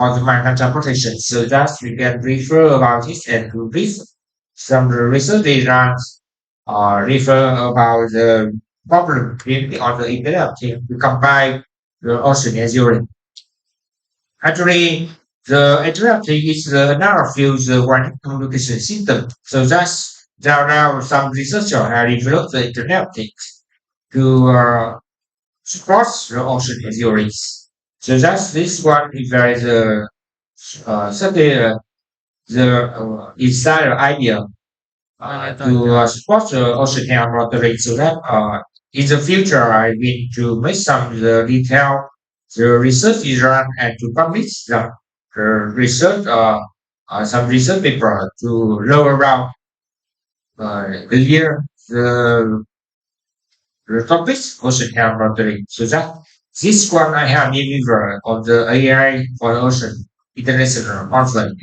on the maritime transportation. So that we can refer about it and to read some research data, refer about the problem created on the internet to combine the ocean and urine. Actually, the internet is another field one communication system. So that's there are now some researchers have developed the internet to support the ocean theories. So that's this one is very certainly insider idea to support the ocean health monitoring so that in the future I mean to make some the detail the research is run and to publish the research some research paper to lower around the year the topics ocean health monitoring. So that this one I have delivered on the AI for ocean international offline.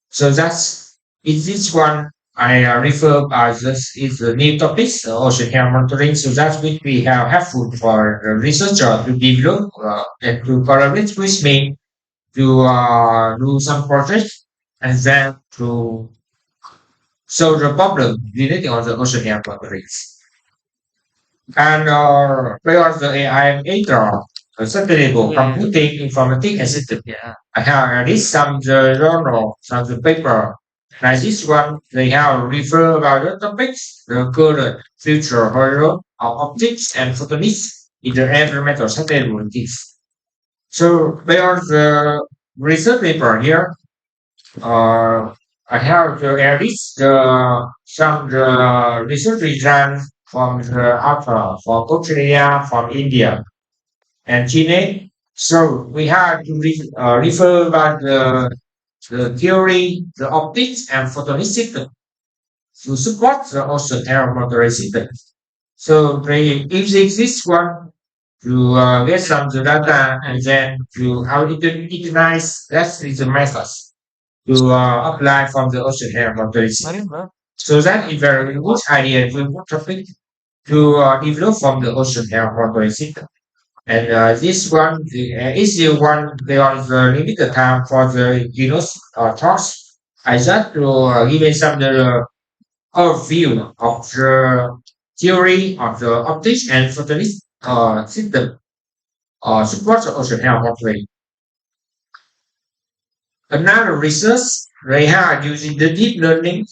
So that's in this one I refer as this is the new topics ocean health monitoring. So that's which we have helpful for the researcher to develop and to collaborate with me to do some projects and then to solve the problem related on the ocean health monitoring. And where the AI later sustainable computing informatic and system. I have read some the journal, some the paper. Like this one, they have refer about the topics, the current future horizon of optics and photonics in the environmental sustainability. So there's the research paper here. Uh, I have the edits, some the research results from the author from Australia, from India, and Chile. So we have to refer about the theory, the optics, and photonic system to support the ocean air motorized system. So they using this one to get some of the data and then to how it utilize that is the methods to apply from the ocean air motorized system. So that is very good idea to topic to develop from the ocean air motorized system. And this one is the one there is a limited time for the talks. I just to give you some overview of the theory of the optics and photonic system support the ocean health modeling. Another research they are using the deep learning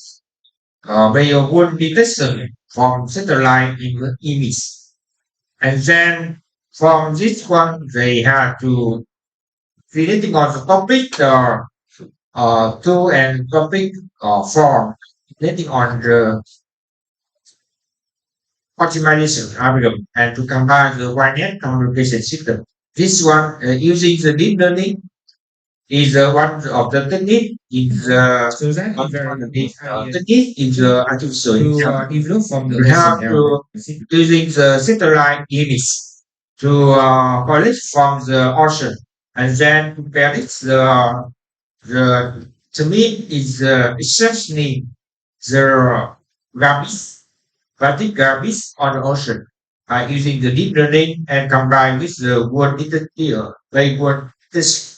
variable detection from satellite image. And then from this one, they have to relating on the topic two and topic four, relating on the optimization algorithm and to combine the wide communication system. This one using the deep learning is one of the technique is so that one of the technique is artificial intelligence from the we have to using the satellite image to collect from the ocean and then to predict the to me is essentially the garbage plastic garbage on the ocean using the deep learning and combined with the word detector like word this.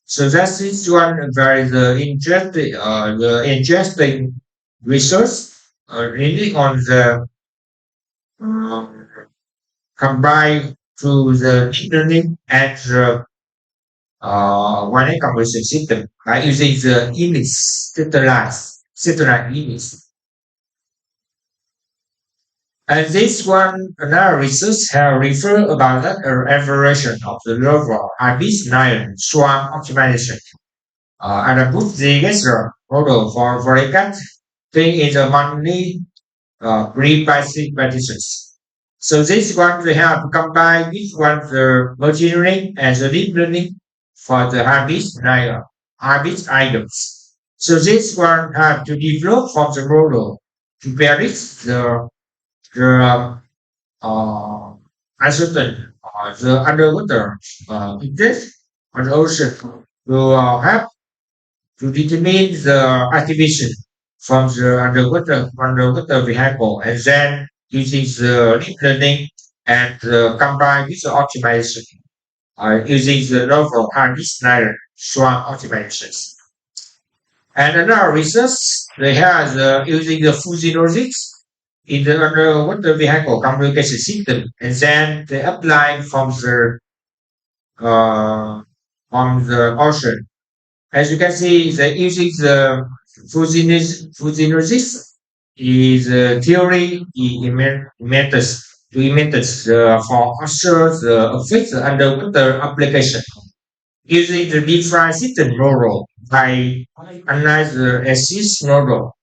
So that is one very the interesting research really on the um, combined to the deep learning and the one conversion system by using the image satellite image. And this one another research have referred about that evaluation of the level IBIS 9 swarm optimization. And I put the laser model for forecast thing is a monthly pre-pricing practices. So this one we have to combine this one the machine learning and the deep learning for the habits items. So this one have to develop from the model to predict the uh, uncertain the underwater interest on the ocean to have to determine the activation from the underwater vehicle and then using the deep learning and combine with the optimization using the novel harness slider. swarm optimizations. And another research they have using the fuzzy logics in the underwater vehicle communication system, and then they apply uh, from the ocean. As you can see, they're using the Fuzinosis is a theory methods to methods for offshore effects underwater application using the different system model by analyze the axis model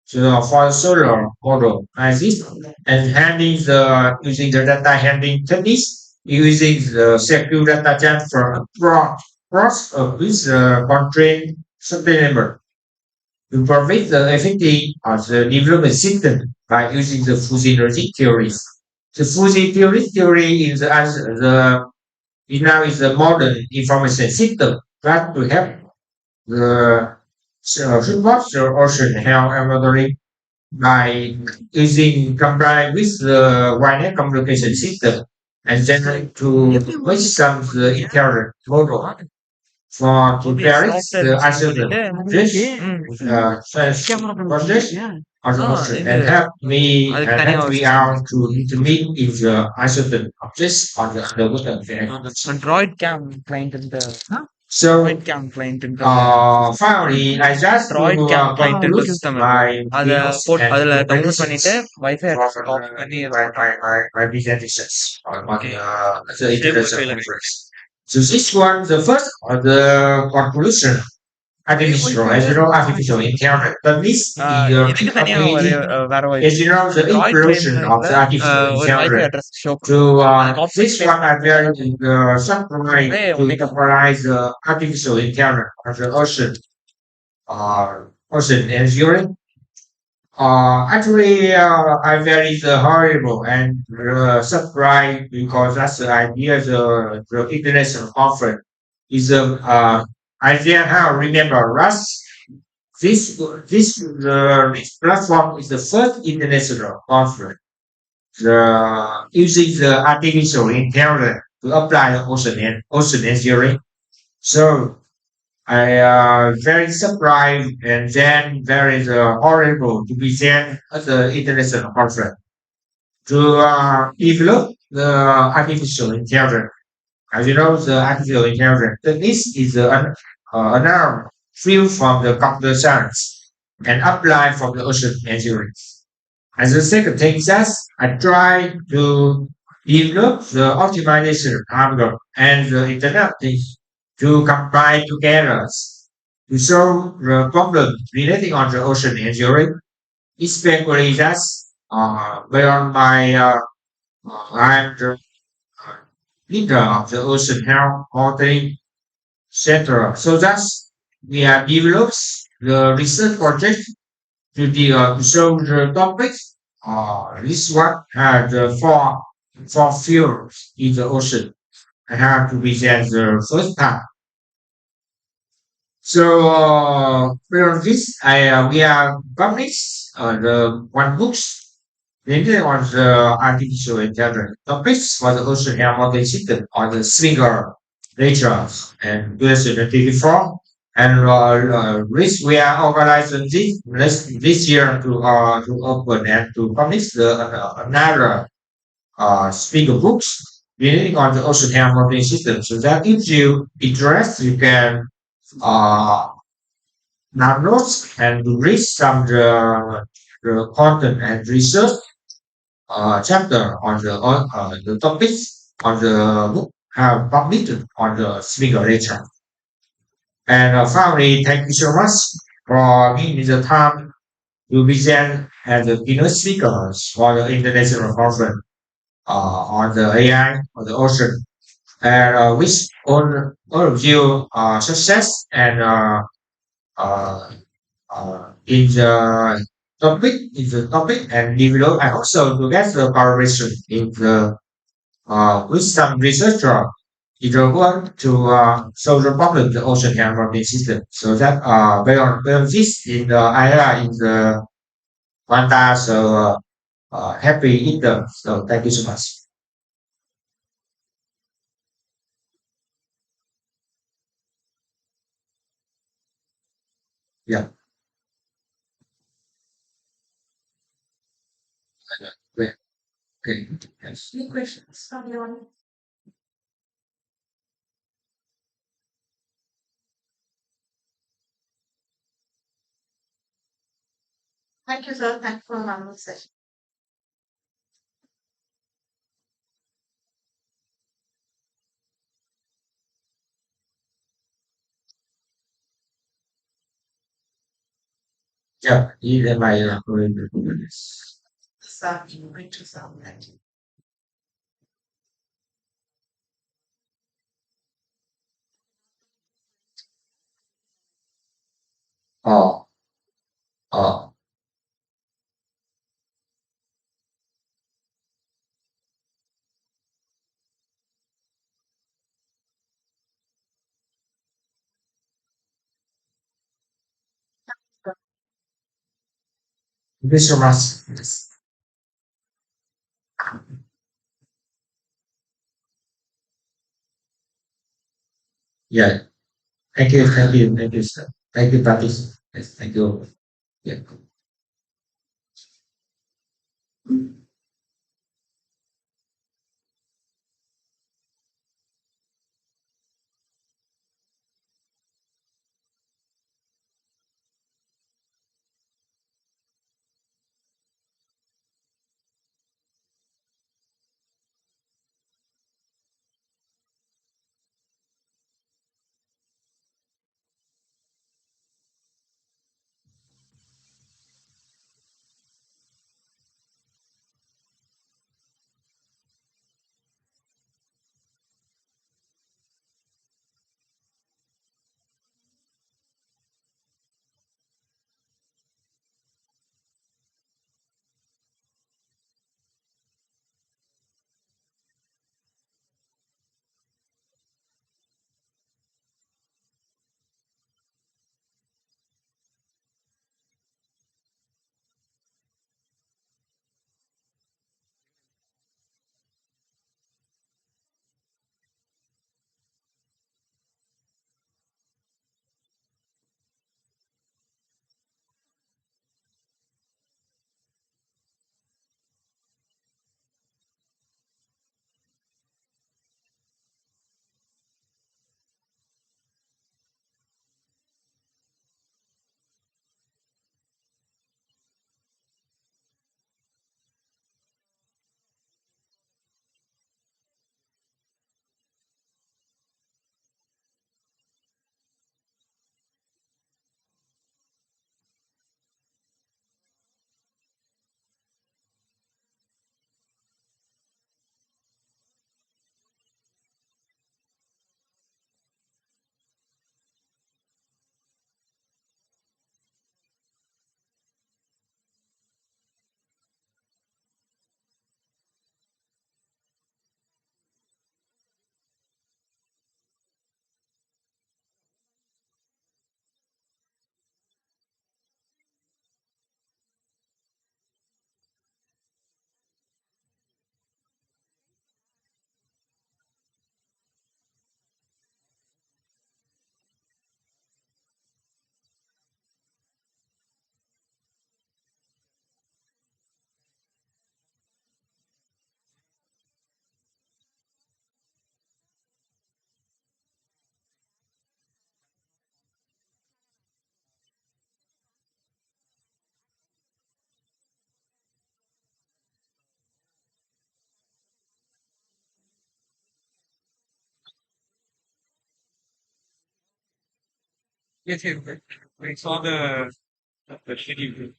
for the solar model as this and handling the using the data handling techniques using the secure data jump from across with constraint sustainable to provide the efficiency of the development system by using the fuzzy logic theories. The fuzzy theory is as the it now is a modern information system that to help the support the ocean health and monitoring by using combined with the wireless communication system and then to make some the intelligent model for preparing the isolated dish project on the ocean and help me out to meet in the isolated objects on the underwater. Android cam client in the So Android cam client in the finally, I just to Android cam client in the conclude system my அத views போட் and அதுல download பண்ணிட்டு recommendations wifi for address copy பண்ணி இதை போட்டோம் my presentations on okay the stable international file conference. So this one, the first, the conclusion as you know, artificial intelligence. But this, இதுக்கு தனியா ஒரு வேற as you know, the Android implosion of கிளைண்ட்ல the artificial ஒரு wifi intelligence. Address show To பண்ணும் அதை copy பண்ணி this one, paste I பண்ணிட்டு very surprised அதே to உன்னை capitalize the artificial intelligence of the ocean engineering. Actually, I very horrible and surprised because that's the idea the international conference is a idea how remember Rust. This platform is the first international conference using the artificial intelligence to apply the ocean engineering. So I very surprised and then very horrible to be there at the international conference to develop the artificial intelligence. As you know, the artificial intelligence, this is another field from the computer science and applied from the ocean engineering. And the second thing is that I try to develop the optimization algorithm and the internet things to combine together to solve the problem relating on the ocean engineering, especially that beyond my I'm the leader of the ocean health modeling center. So that's we have developed the research project to solve the topics. This one had four fields in the ocean. I have to present the first part. So for this, we have published the one books related on the artificial intelligence topics for the ocean air modeling system on the Swinger lectures and 2024. And this we are organizing this year to open and to publish another speaker books relating on the ocean air modeling system. So that if you interest, you can uh, download and read some the content and research chapter on the topics on the book have published on the speaker lecture. And finally, thank you so much for giving me the time to present as the keynote speakers for the international conference on the AI on the ocean. And wish all of you success and in the topic and develop and also to get the collaboration in the with some researcher in the work to solve the problem the ocean can farming system. So that based on this in the area in the Quanta so happy either. So thank you so much. Yeah. Great. Okay. Yes. Any questions from the audience? Thank you, sir. Thank you for having this session. Yeah. Even my yes. Sir, you bring to sound that. Oh. Oh. Thank you so much. Yes. Yeah. Thank you. Thank you. Thank you, sir. Thank you, Patrice. Yes. Thank you. Yeah. Yes, yes. I saw the schedule.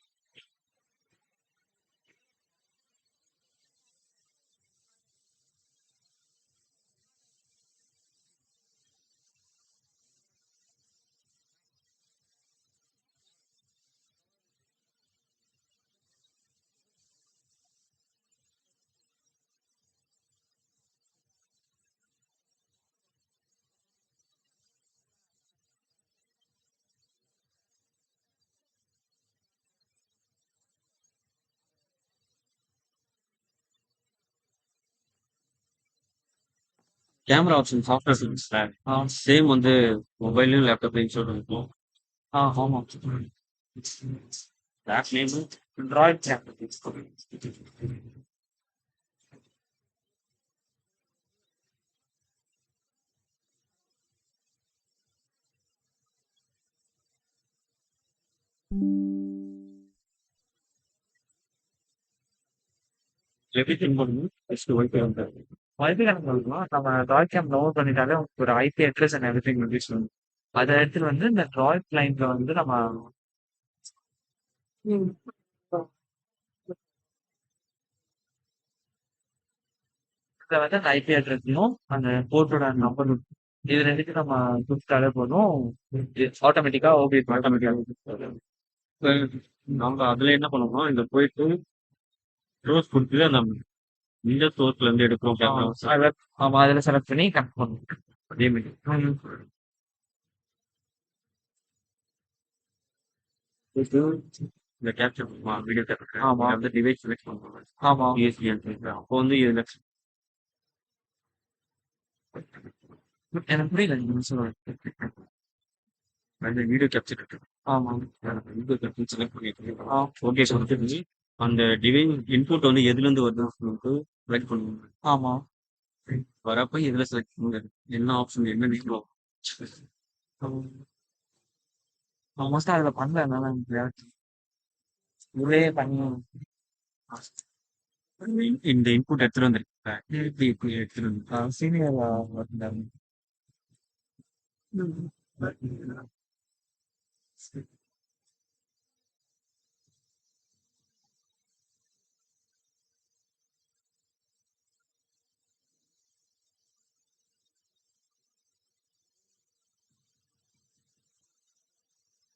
Camera option software தான். Same வந்து மொபைல்லயும் லேப்டாப்லயும் சொல்லிருக்கும். ஆமா. That name is Droid Chapter. Everything is to வைப்பு வந்து வைப்பு கணக்கு சொல்லணும். நம்ம TRAI game download பண்ணிட்டாலே உங்களுக்கு ஒரு ஐபி அட்ரஸ் அண்ட் எவ்ரிதிங் வந்து சொல்லணும். அதை எடுத்துட்டு வந்து இந்த ட்ராய் கிளைண்ட்ல வந்து நம்ம இதுல வந்து அந்த ஐபி அட்ரஸையும் அந்த போர்ட்டோட நம்பரும் இது ரெண்டுத்தையும் நம்ம கொடுத்தாலே போதும். ஆட்டோமேட்டிக்கா ஓபி ஆட்டோமேட்டிக்கா நம்ம அதுல என்ன பண்ணுவோம்னா இந்த போயிட்டு ரோஸ் கொடுத்து அந்த இந்த சோர்ஸ்ல இருந்து எடுக்கிறோம் கேமரா. ஆமா அதுல செலக்ட் பண்ணி கனெக்ட் பண்ணுவோம். அதே மாதிரி இது இந்த கேப்சர் வீடியோ கேப்சர் ஆமா வந்து டிவைஸ் செலக்ட் பண்ணுவோம். ஆமா யூஎஸ்பி அப்போ வந்து இதுல எனக்கு புரியல நீங்க சொல்லுங்க. அந்த வீடியோ கேப்சர் இருக்கு. ஆமா வீடியோ கேப்சர் செலக்ட் பண்ணிட்டு ஓகே கொடுத்துட்டு அந்த டிவைஸ் இன்புட் வந்து எதுல இருந்து வருதுன்னு சொல்லிட்டு செலக்ட் பண்ணுவோம். ஆமா வரப்ப இதுல செலக்ட் பண்ணுங்க என்ன ஆப்ஷன் என்ன நீங்களோ மோஸ்டா அதுல பண்ணல என்னால எனக்கு இதுலயே பண்ணி இந்த இன்புட் எடுத்துட்டு வந்திருக்கேன். இப்படி எடுத்துட்டு வந்து senior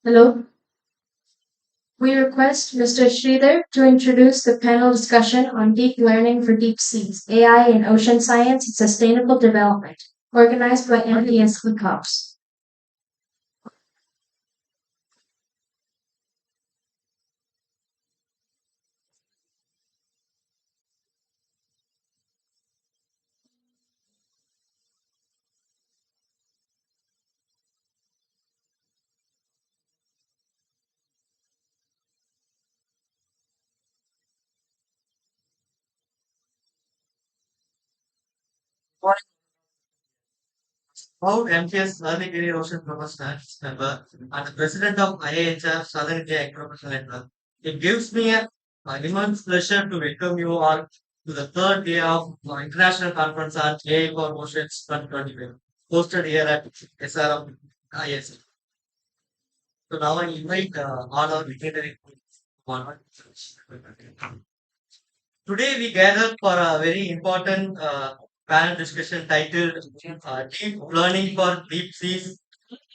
Hello, we request Mr. Sridhar to introduce the panel discussion on deep learning for deep seas, AI in ocean science and sustainable development, organized by MPS ClickHops. How MPS Early Career Ocean Professional member and the president of IAHR Southern India Professional Network. It gives me a immense pleasure to welcome you all to the third day of International Conference on AI for Oceans 2025, hosted here at SRM ISC. So now I invite all our dignitaries on. Today we gather for a very important panel discussion titled Deep Learning for Deep Seas,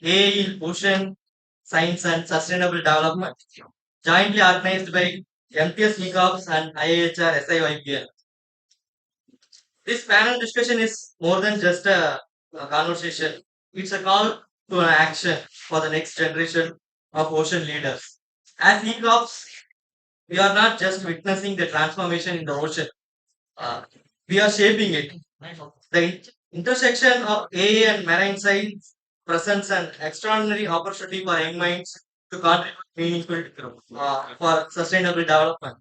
AI in Ocean Science and Sustainable Development, jointly organized by MPS ECOPS and IAHR SIYPL. This panel discussion is more than just a conversation. It's a call to an action for the next generation of ocean leaders. As ECOPS, we are not just witnessing the transformation in the ocean, uh, we are shaping it. The intersection of AI and marine science presents an extraordinary opportunity for young minds to contribute meaningful for sustainable development.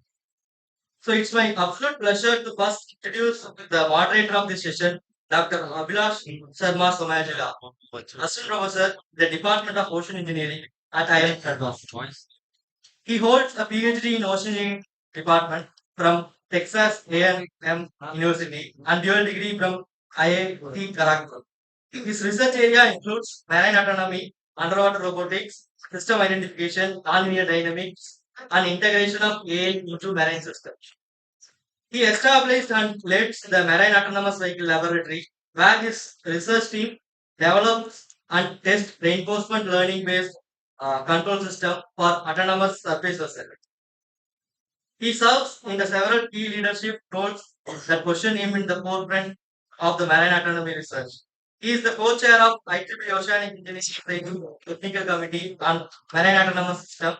So it's my absolute pleasure to first introduce the moderator of this session, Dr. Abhilash Sharma Somajila, Assistant Professor, the Department of Ocean Engineering at IIM Madras. He holds a PhD in Ocean Department from Texas A&M University and dual degree from IIT Kharagpur. His research area includes marine autonomy, underwater robotics, system identification, nonlinear dynamics, and integration of AI into marine systems. He established and leads the Marine Autonomous Vehicle Laboratory, where his research team develops and tests reinforcement learning based control system for autonomous surface vessels. He serves in the several key leadership roles that position him in the forefront of the marine autonomy research. He is the co-chair of IEEE Oceanic Engineering Technical Committee on Marine Autonomous System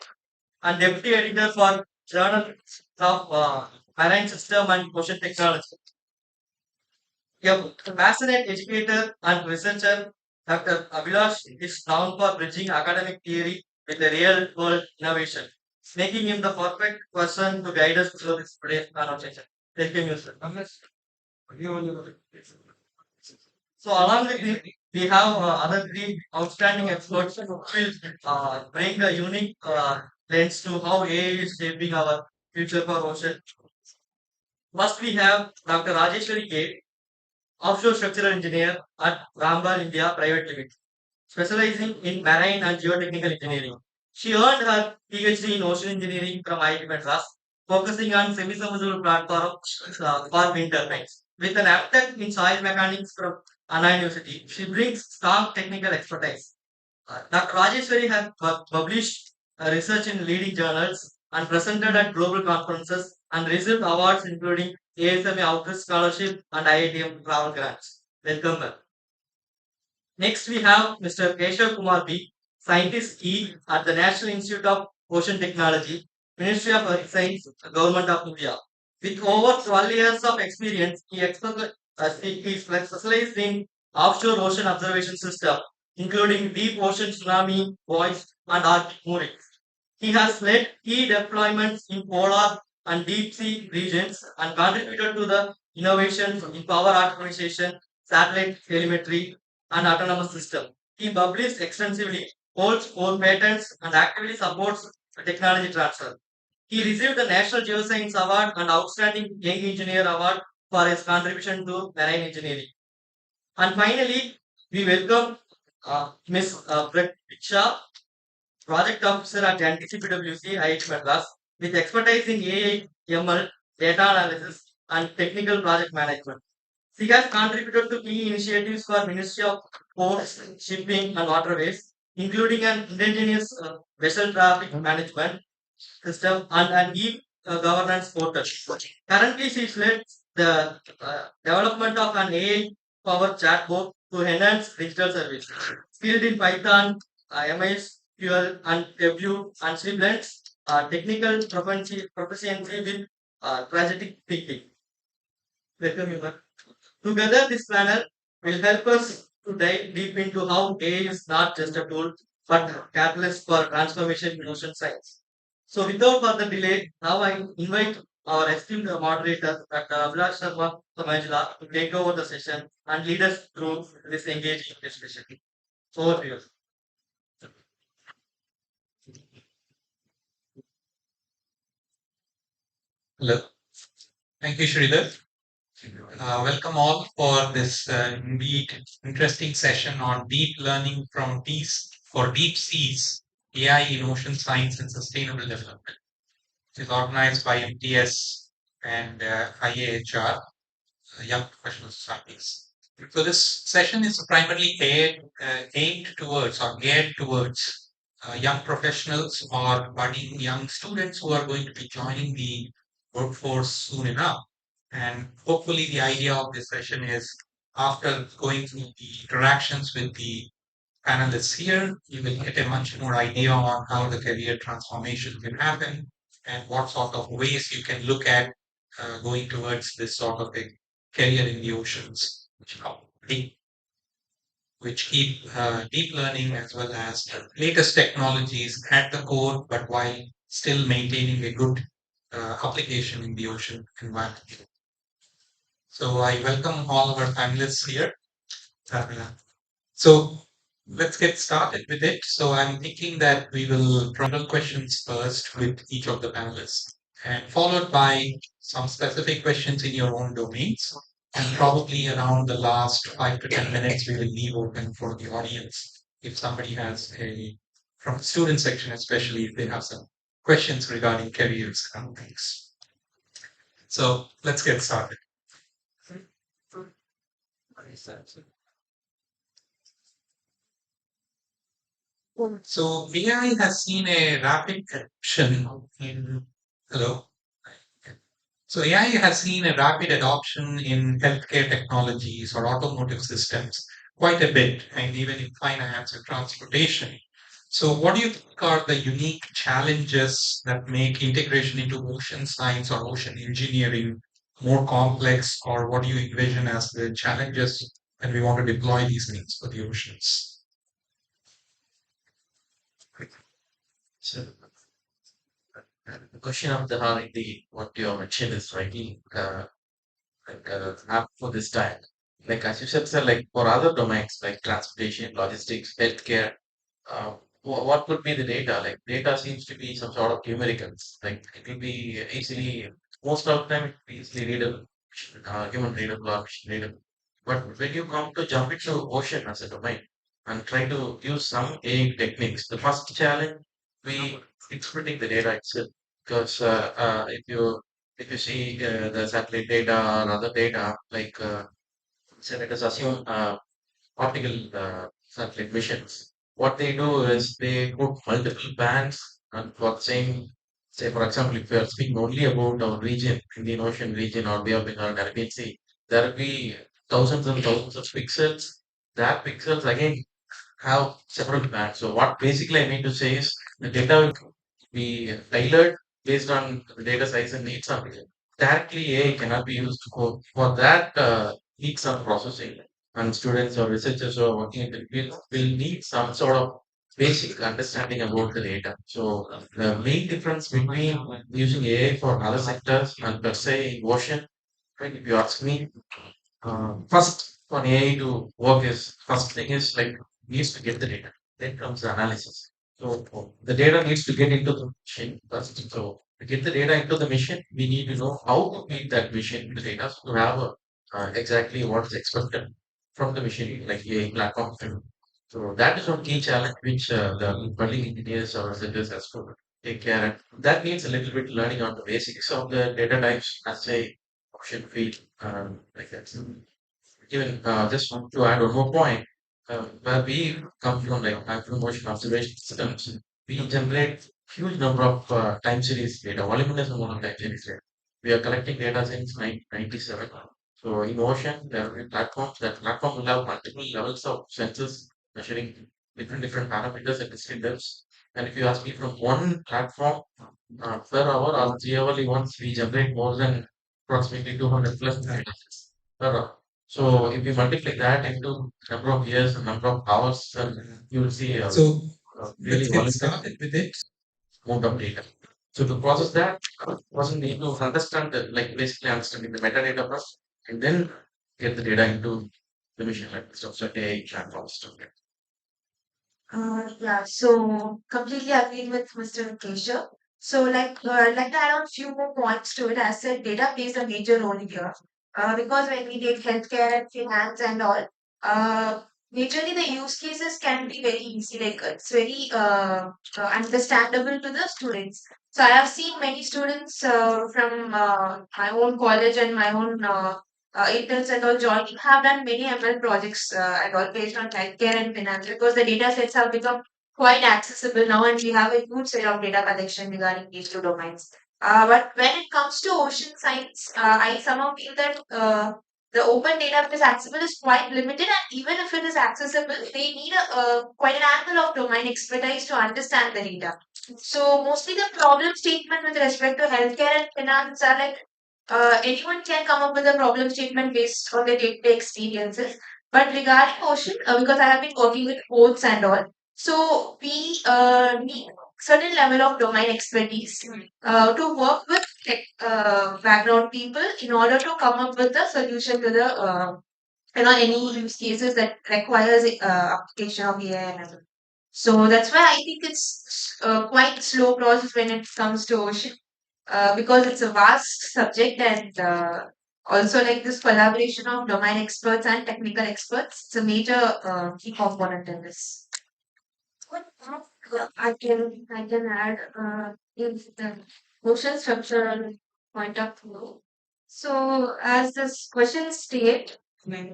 and deputy editor for Journal of Marine System and Ocean Technology. A passionate educator and researcher, Dr. Abhilash is known for bridging academic theory with a real world innovation, making him the perfect person to guide us through this today's conversation. Thank you, sir. So along with it, we have other three outstanding experts who will bring a unique lens to how AI is shaping our future for ocean. First, we have Dr. Rajeshwari K, offshore structural engineer at Rambal India Private Limited, specializing in marine and geotechnical engineering. She earned her PhD in ocean engineering from IIT Madras, focusing on semi-submersible platforms for wind turbines. With an aptitude in soil mechanics from Anna University, she brings strong technical expertise. Dr. Rajeshwari has published research in leading journals and presented at global conferences and received awards including ASMA Outreach Scholarship and IITM Travel Grants. Welcome, ma'am. Next, we have Mr. Keshav Kumar B, Scientist E at the National Institute of Ocean Technology, Ministry of Earth Science, Government of India. With over 12 years of experience, he is specialized in offshore ocean observation system, including deep ocean tsunami, voice, and Arctic moorings. He has led key deployments in polar and deep sea regions and contributed to the innovations in power optimization, satellite telemetry, and autonomous system. He published extensively, holds 4 patents, and actively supports technology transfer. He received the National Geoscience Award and Outstanding Young Engineer Award for his contribution to marine engineering. And finally, we welcome Ms. Brett Shah, Project Officer at NTC IIT Madras, with expertise in AI, ML, data analysis, and technical project management. She has contributed to key initiatives for Ministry of Ports, Shipping and Waterways, including an indigenous vessel traffic management system and an e-governance portal. Currently, she leads the development of an AI-powered chatbot to enhance digital service. Skilled in Python, MS, QL, and Tableau, and she blends technical proficiency with strategic thinking. Welcome, you, ma'am. Together, this panel will help us to dive deep into how AI is not just a tool, but a catalyst for transformation in ocean science. So, without further delay, now I invite our esteemed moderator, Dr. Abhilash Sharma Samajla, to take over the session and lead us through this engaging discussion. Over to you. Hello. Thank you, Sridhar. Welcome all for this indeed interesting session on deep learning from for deep seas, AI in ocean science and sustainable development. It is organized by MTS and IAHR, Young Professional Societies. So this session is primarily aimed towards or geared towards young professionals or budding young students who are going to be joining the workforce soon enough. And hopefully, the idea of this session is after going through the interactions with the panelists here, you will get a much more idea on how the career transformation can happen and what sort of ways you can look at going towards this sort of a career in the oceans, deep, which keep deep learning as well as latest technologies at the core, but while still maintaining a good application in the ocean environment. So I welcome all our panelists here. So let's get started with it. So I'm thinking that we will general questions first with each of the panelists, and followed by some specific questions in your own domains. And probably around the last 5 to 10 minutes, we will leave open for the audience. If somebody has from the student section, especially if they have some questions regarding careers and things. So let's get started. So AI has seen a rapid adoption in hello. So AI has seen a rapid adoption in healthcare technologies or automotive systems quite a bit, and even in finance and transportation. So, what do you think are the unique challenges that make integration into ocean science or ocean engineering more complex, or what do you envision as the challenges when we want to deploy these things for the oceans? So the question of the how the what you have mentioned is rightly apt for this time. Like as you said, sir, like for other domains like transportation, logistics, healthcare, what could be the data? Like data seems to be some sort of numericals. Like it will be easily, most of the time, it will be easily readable, human readable or machine readable. But when you come to jump into ocean as a domain and try to use some AI techniques, the first challenge we interpreting the data itself. Because if you see the satellite data or other data, like say let us assume optical satellite missions. What they do is they put multiple bands and for the same, say for example, if we are speaking only about our region, Indian Ocean region or Bay of Bengal, Arabian Sea, there will be thousands and thousands of pixels. That pixels again have several bands. So what basically I mean to say is the data be tailored based on the data size and needs of it. Directly AI cannot be used for that needs some processing. And students or researchers who are working in the field will need some sort of basic understanding about the data. So the main difference between using AI for other sectors and per se in ocean, right, if you ask me, first for AI to work is first thing is like needs to get the data. Then comes the analysis. So the data needs to get into the machine first. So to get the data into the machine, we need to know how to feed that machine the data to have exactly what is expected from the machine, like AI platform. So that is one key challenge which the building engineers or researchers has to take care of. That needs a little bit learning on the basics of the data types as a option field like that. Even just want to add one more point, where we come from, like micro motion observation systems, we generate huge number of time series data, voluminous amount of time series data. We are collecting data since 1997. So in ocean, there will be platforms. That platform will have multiple levels of sensors measuring different parameters at different depths. And if you ask me from one platform per hour or 3 hourly once, we generate more than approximately 200 plus data sets per hour. So if you multiply that into number of years and number of hours, you will see really started with it amount of data. So to process that, person need to understand the, like basically understanding the metadata first, and then get the data into the machine learning stuff, so AI platform stuff. Yeah, so completely agree with Mr. Keshav. So, I'd like to add on few more points to it. As said, data plays a major role here. Because when we take healthcare and finance and all, majorly the use cases can be very easy. Like it's very understandable to the students. So I have seen many students from my own college and my own interns and all joining have done many ML projects and all based on healthcare and finance because the data sets have become quite accessible now and we have a huge set of data collection regarding these two domains. But when it comes to ocean science, I somehow feel that the open data that is accessible is quite limited, and even if it is accessible, they need quite an angle of domain expertise to understand the data. So mostly the problem statement with respect to healthcare and finance are like anyone can come up with a problem statement based on their day-to-day experiences. But regarding ocean, because I have been working with ports and all, so we need certain level of domain expertise to work with background people in order to come up with a solution to the any use cases that requires application of AI and other. So that's why I think it's quite slow process when it comes to ocean because it's a vast subject and also like this collaboration of domain experts and technical experts. It's a major key component in this. What I can add is the motion structural point of view. So as this question state,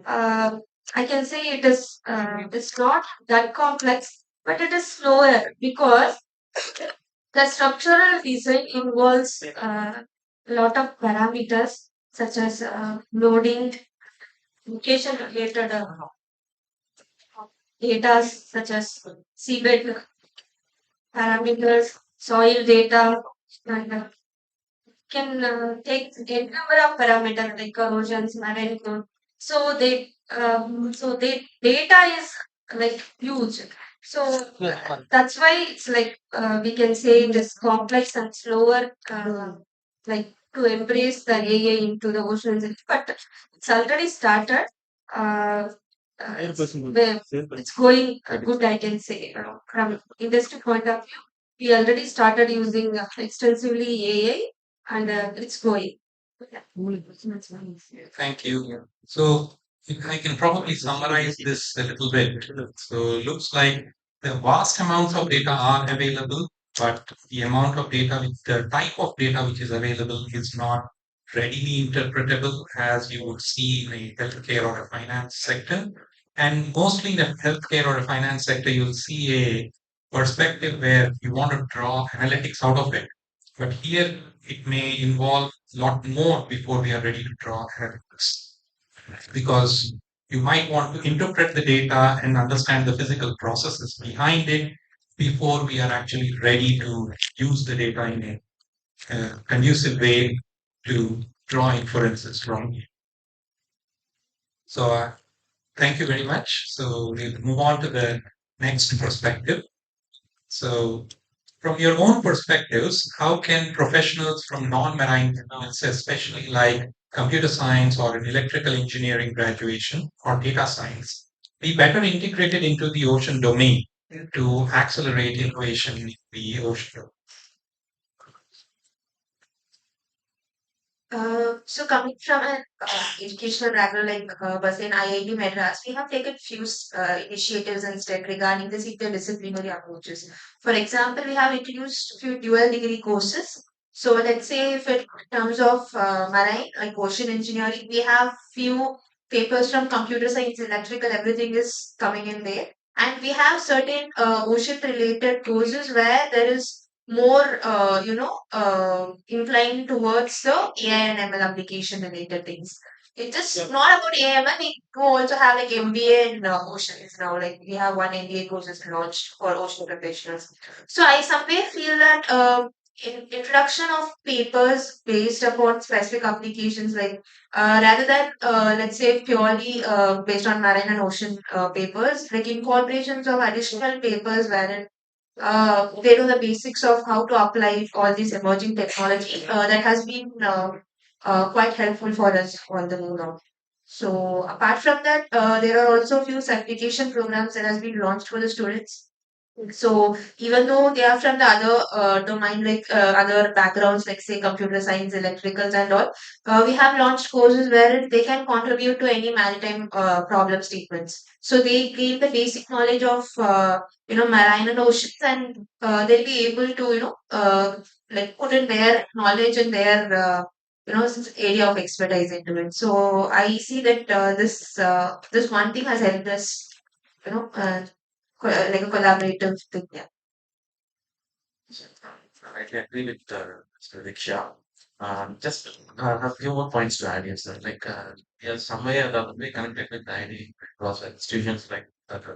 uh, I can say it's not that complex, but it is slower because the structural design involves a lot of parameters such as loading, location related data such as seabed parameters, soil data, and can take a number of parameters like corrosions, marine flow. So they data is like huge. So that's why it's like we can say it is complex and slower, like to embrace the AI into the oceans. But it's already started. Uh, where it's going good, I can say. From industry point of view, we already started using extensively AI, and it's going. Yeah. Thank you. So if I can probably summarize this a little bit. So looks like the vast amounts of data are available, but the amount of data, the type of data which is available is not readily interpretable as you would see in a healthcare or a finance sector. And mostly in the healthcare or a finance sector, you'll see a perspective where you want to draw analytics out of it. But here it may involve a lot more before we are ready to draw analytics because you might want to interpret the data and understand the physical processes behind it before we are actually ready to use the data in a conducive way to draw inferences from it. So, thank you very much. So, we'll move on to the next perspective. So, from your own perspectives, how can professionals from non-marine fields, especially like computer science or an electrical engineering graduation or data science, be better integrated into the ocean domain to accelerate innovation in the ocean? So coming from an educational background like was in IIT Madras, we have taken few initiatives and steps regarding this interdisciplinary approaches. For example, we have introduced few dual degree courses. So let's say if it terms of marine, like ocean engineering, we have few papers from computer science, electrical, everything is coming in there. And we have certain ocean related courses where there is more, inclined towards the AI and ML application related things. It's just not about AI and ML. We do also have like MBA in oceans now. Like we have one MBA courses launched for ocean professionals. So I somewhere feel that introduction of papers based upon specific applications, like rather than let's say purely based on marine and ocean papers, like incorporations of additional papers wherein they know the basics of how to apply all these emerging technology that has been quite helpful for us on the move now. So apart from that, there are also a few certification programs that has been launched for the students. So even though they are from the other domain, like other backgrounds, like say computer science, electricals, and all, we have launched courses where they can contribute to any maritime problem statements. So they gain the basic knowledge of marine and oceans, and they'll be able to like put in their knowledge and their area of expertise into it. So I see that this one thing has helped us, you know. Like a collaborative thing. Yeah. I agree with Mr. Diksha. Just a few more points to add here, sir. Like, yeah, some way or the other way connected with the ID across institutions like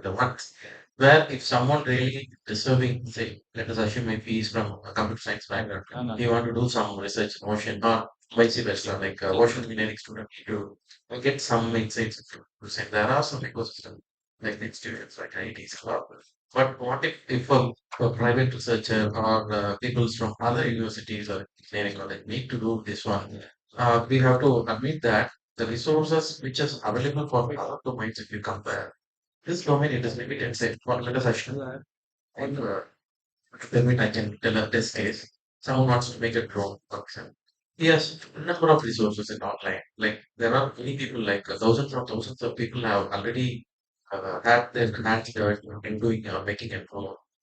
the ones where if someone really deserving, say, let us assume if he is from a computer science background, he want to do some research in ocean or vice versa, like ocean engineering student need to get some insights to say there are some ecosystem like the institutions like IITs. But what if a private researcher or people from other universities or engineering college need to do this one? We have to admit that the resources which is available for other domains, if you compare this domain, it is limited. Say, for let us assume, and, permit I can tell a test case. Someone wants to make a drone, for example. He has a number of resources in online. Like there are many people, like thousands of people have already had their hands dirty in doing making and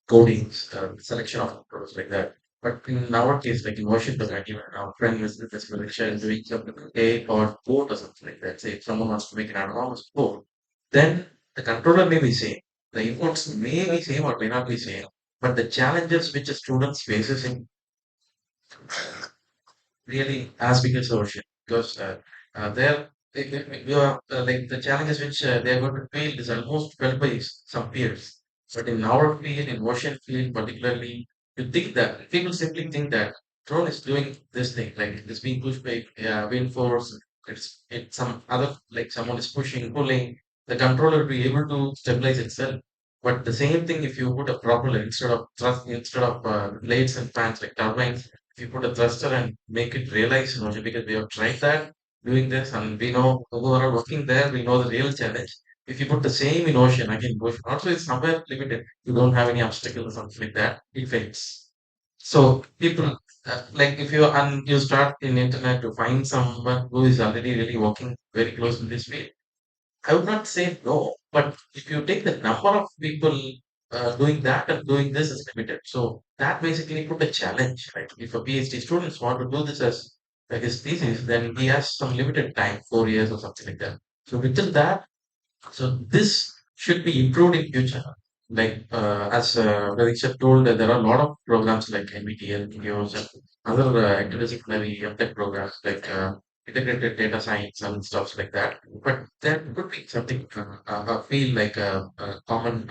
codings, selection of products like that. But in our case, like in Washington, like even our friend is this selection is doing something a or boat or something like that. Say if someone wants to make an enormous boat, then the controller may be same. The inputs may be same or may not be same, but the challenges which a student faces in really as big as the ocean because there you are like the challenges which they are going to feel is almost felt by some peers. But in our field, in ocean field particularly, you think that people simply think that drone is doing this thing, like it's being pushed by wind force. It's some other like someone is pushing, pulling. The controller will be able to stabilize itself. But the same thing, if you put a propeller instead of blades and fans like turbines, if you put a thruster and make it realize motion, because we have tried that doing this, and we know who are working there, we know the real challenge. If you put the same in ocean, again, ocean also is somewhere limited. You don't have any obstacles or something like that. It fails. So people like if you start in internet to find someone who is already really working very close to this field, I would not say no, but if you take the number of people doing that and doing this is limited. So that basically put a challenge, right? If a PhD students want to do this as like his thesis, then he has some limited time, 4 years or something like that. So within that, so this should be improved in future. Like as Pradisha told, there are a lot of programs like NVTL, NGOs, and other interdisciplinary tech programs like integrated data science and stuff like that. But there could be something I feel like a common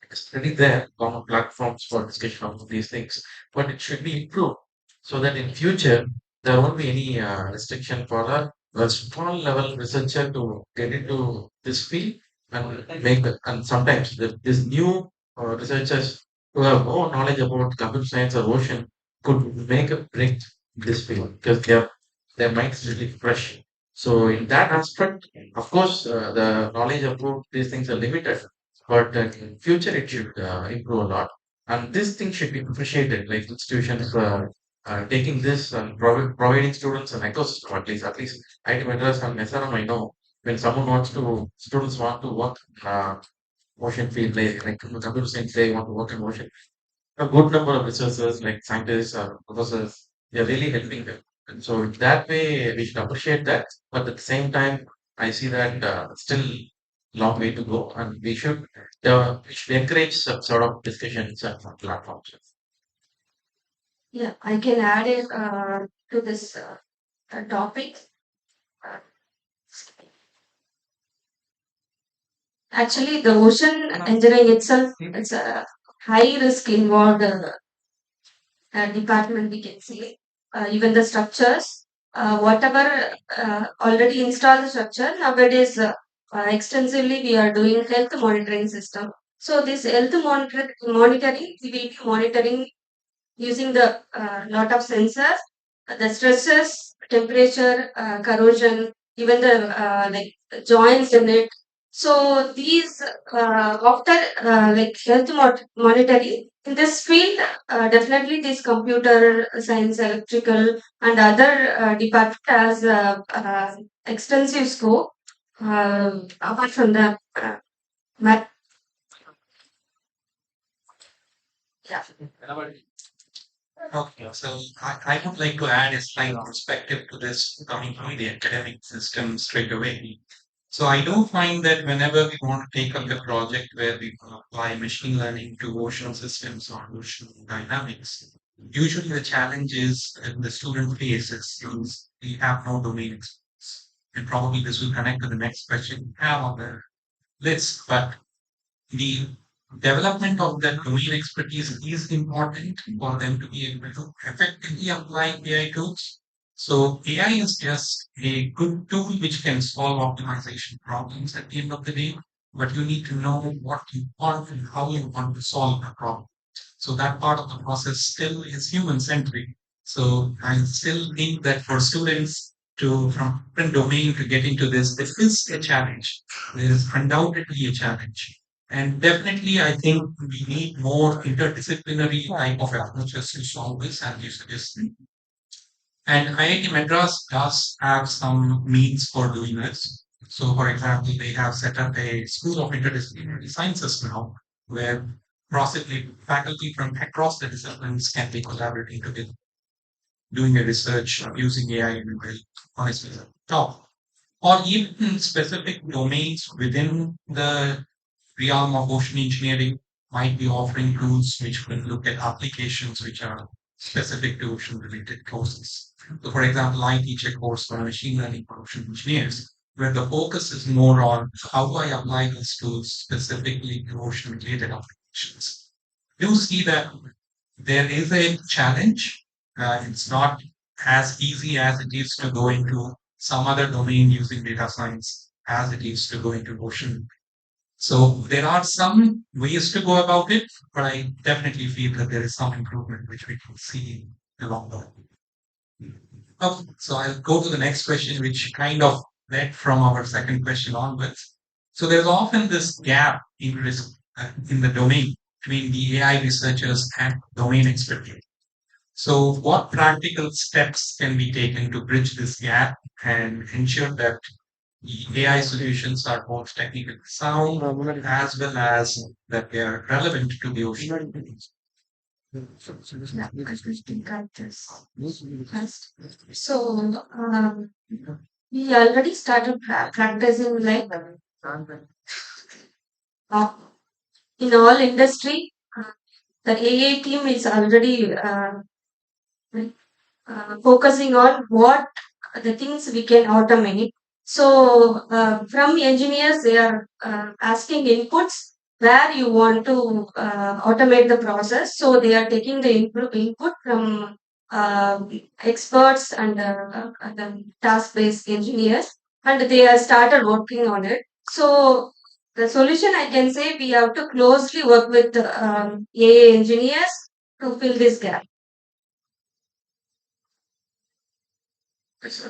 it's already there, common platforms for discussion of these things, but it should be improved so that in future there won't be any restriction for a small level researcher to get into this field and make and sometimes these new researchers who have no knowledge about computer science or ocean could make a break in this field because their mind is really fresh. So in that aspect, of course, the knowledge about these things are limited, but in future it should improve a lot. And this thing should be appreciated, like institutions taking this and providing students an ecosystem at least IT Madras and SRM, I know when students want to work motion field, like computer science, they want to work in motion. A good number of researchers, like scientists or professors, they're really helping them. And so in that way, we should appreciate that. But at the same time, I see that still long way to go, and we should encourage some sort of discussions and platforms. Yeah, I can add it to this topic. Uh, Actually, the ocean engineering itself, it's a high risk involved department, we can say. Even the structures, whatever already installed the structure, nowadays extensively we are doing health monitoring system. So this monitoring, we will be monitoring using the lot of sensors, the stresses, temperature, corrosion, even the like joints in it. So these after like health monitoring in this field, definitely this computer science, electrical, and other department has extensive scope. Apart from the math, yeah. Okay, so I would like to add a slight perspective to this coming from the academic system straight away. So I do find that whenever we want to take up a project where we apply machine learning to ocean systems or ocean dynamics, usually the challenge is that the student faces is we have no domain experience. And probably this will connect to the next question we have on the list. But the development of that domain expertise is important for them to be able to effectively apply AI tools. So AI is just a good tool which can solve optimization problems at the end of the day, but you need to know what you want and how you want to solve the problem. So that part of the process still is human centric. So I still think that for students to from different domain to get into this is a challenge. There is undoubtedly a challenge. And definitely, I think we need more interdisciplinary type of approaches to solve this, as you suggested. And IIT Madras does have some means for doing this. So, for example, they have set up a School of Interdisciplinary Sciences now, where possibly faculty from across the disciplines can be collaborating together, doing a research using AI in a very honest topic, or even in specific domains within the realm of ocean engineering might be offering tools which will look at applications which are specific to ocean related courses. So, for example, I teach a course for machine learning for ocean engineers, where the focus is more on how do I apply these tools specifically to ocean related applications. You see that there is a challenge. It's not as easy as it is to go into some other domain using data science as it is to go into ocean So there are some ways to go about it, but I definitely feel that there is some improvement which we can see along the way. Okay, so I'll go to the next question, which kind of led from our second question onwards. So there's often this gap in the domain between the AI researchers and domain expertise. So what practical steps can be taken to bridge this gap and ensure that the AI solutions are both technically sound as well as that they are relevant to the ocean? Yeah, I just got this first. So, we already started practicing like uh, in all industry. The AA team is already focusing on what the things we can automate. So, from engineers, they are asking inputs where you want to automate the process. So, they are taking the input from uh, experts and the task-based engineers, and they have started working on it. So, the solution I can say we have to closely work with AA engineers to fill this gap. Yes,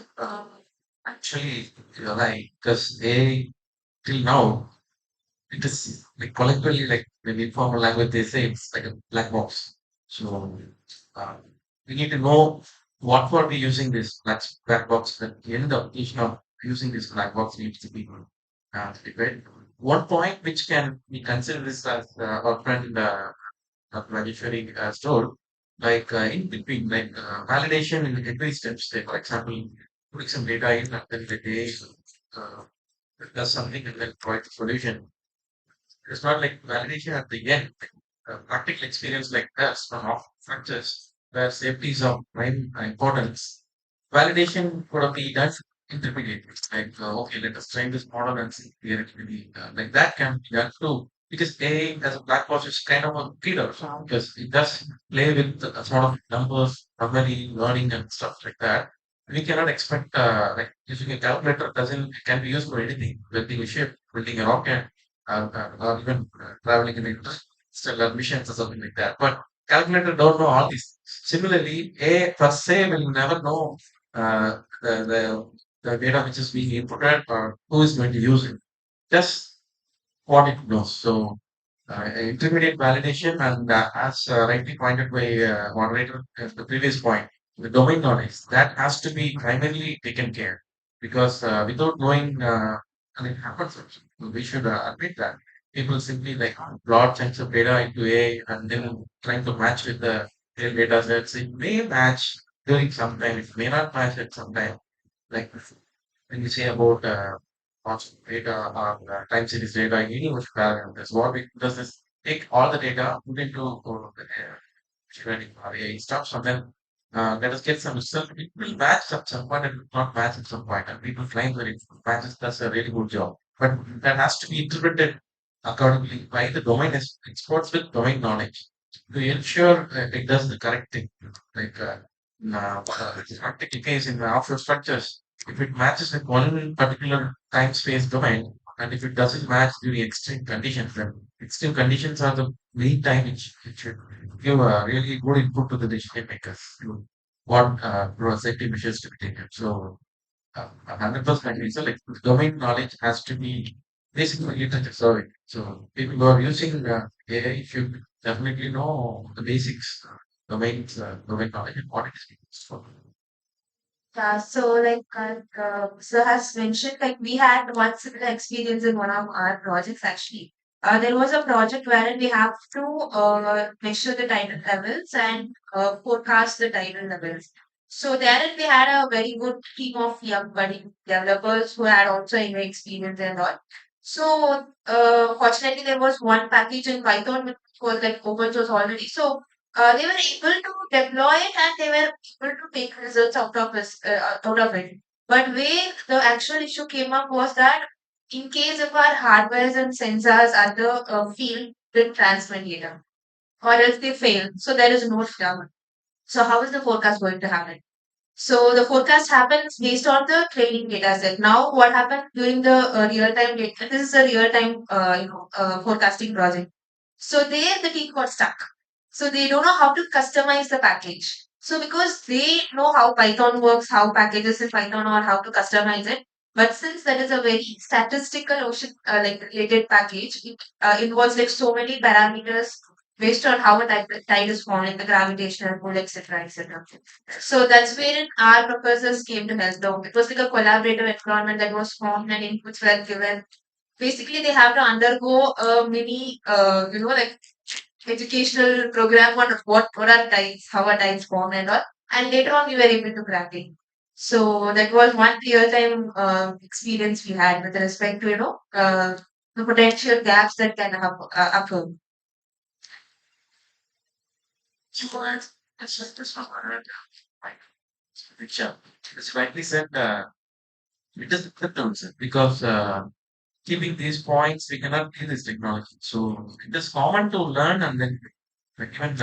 actually, you're right, because they, till now, it is like collectively, like in informal language, they say it's like a black box. So uh, we need to know what were we using this black box. That the end application of using this black box needs to be debated. One point which can be considered is as our friend in the Rajeshwari store, like in between, like validation in every steps. Say, for example, putting some data in and then the day uh, does something and then provide the solution. It's not like validation at the end. Practical experience like this from off structures where safety is of prime importance. Validation could be done intermediately. Like, okay, let us train this model and see where it will be. Like that can be done too. Because AI as a black box is kind of a killer because it does play with a sort of numbers, memory, learning, and stuff like that. We cannot expect like using a calculator doesn't it can be used for anything. Building a ship, building a rocket, or even traveling in interstellar missions or something like that. But calculator don't know all these. Similarly, A per se will never know the data which is being inputted or who is going to use it. Just what it knows. So intermediate validation and as rightly pointed by moderator the previous point, the domain knowledge that has to be primarily taken care because without knowing and it happens also. We should admit that people simply like plot chunks of data into A and then trying to match with the real data sets. It may match during some time, it may not match at some time. Like when we say about constant data or time series data in any motion parameters, what it does is take all the data, put into machine learning or AI stuff, and then let us get some result. It will match at some point and it will not match at some point. And people claim that it matches, that's a really good job. But that has to be interpreted accordingly by the experts with domain knowledge to ensure it does the correct thing. Like practical case in the offshore structures, if it matches with one particular time space domain, and if it doesn't match during extreme conditions, then extreme conditions are the main time it should give a really good input to the decision makers to what safety measures to be taken. So, 100% agree. So, like domain knowledge has to be basically literature survey. So, people who are using AI should definitely know the basics, domain knowledge, and what it is being used for. Yeah, so Sir has mentioned, like we had one similar experience in one of our projects actually. There was a project wherein we have to measure the tidal levels and forecast the tidal levels. So therein we had a very good team of young budding developers who had also experience and all. So fortunately there was one package in Python which was like open source already. So they were able to deploy it and they were able to take results out of it. But where the actual issue came up was that in case if our hardwares and sensors at the field didn't transmit data or else they fail, so there is no return. So how is the forecast going to happen? So the forecast happens based on the training data set. Now, what happened during the real time data? This is a real time, forecasting project. So there, the team got stuck. So they don't know how to customize the package. So because they know how Python works, how packages in Python or how to customize it, but since that is a very statistical ocean like related package, it involves like so many parameters based on how a tide is forming, the gravitational pull, etc., etc. So that's wherein our professors came to help them. It was like a collaborative environment that was formed and inputs were given. Basically, they have to undergo a mini, like educational program on what are tides, how are tides formed and all. And later on, we were able to crack it. So that was one real time experience we had with respect to the potential gaps that can occur. Which, as rightly said, it is difficult because keeping these points, we cannot kill this technology. So it is common to learn and then like even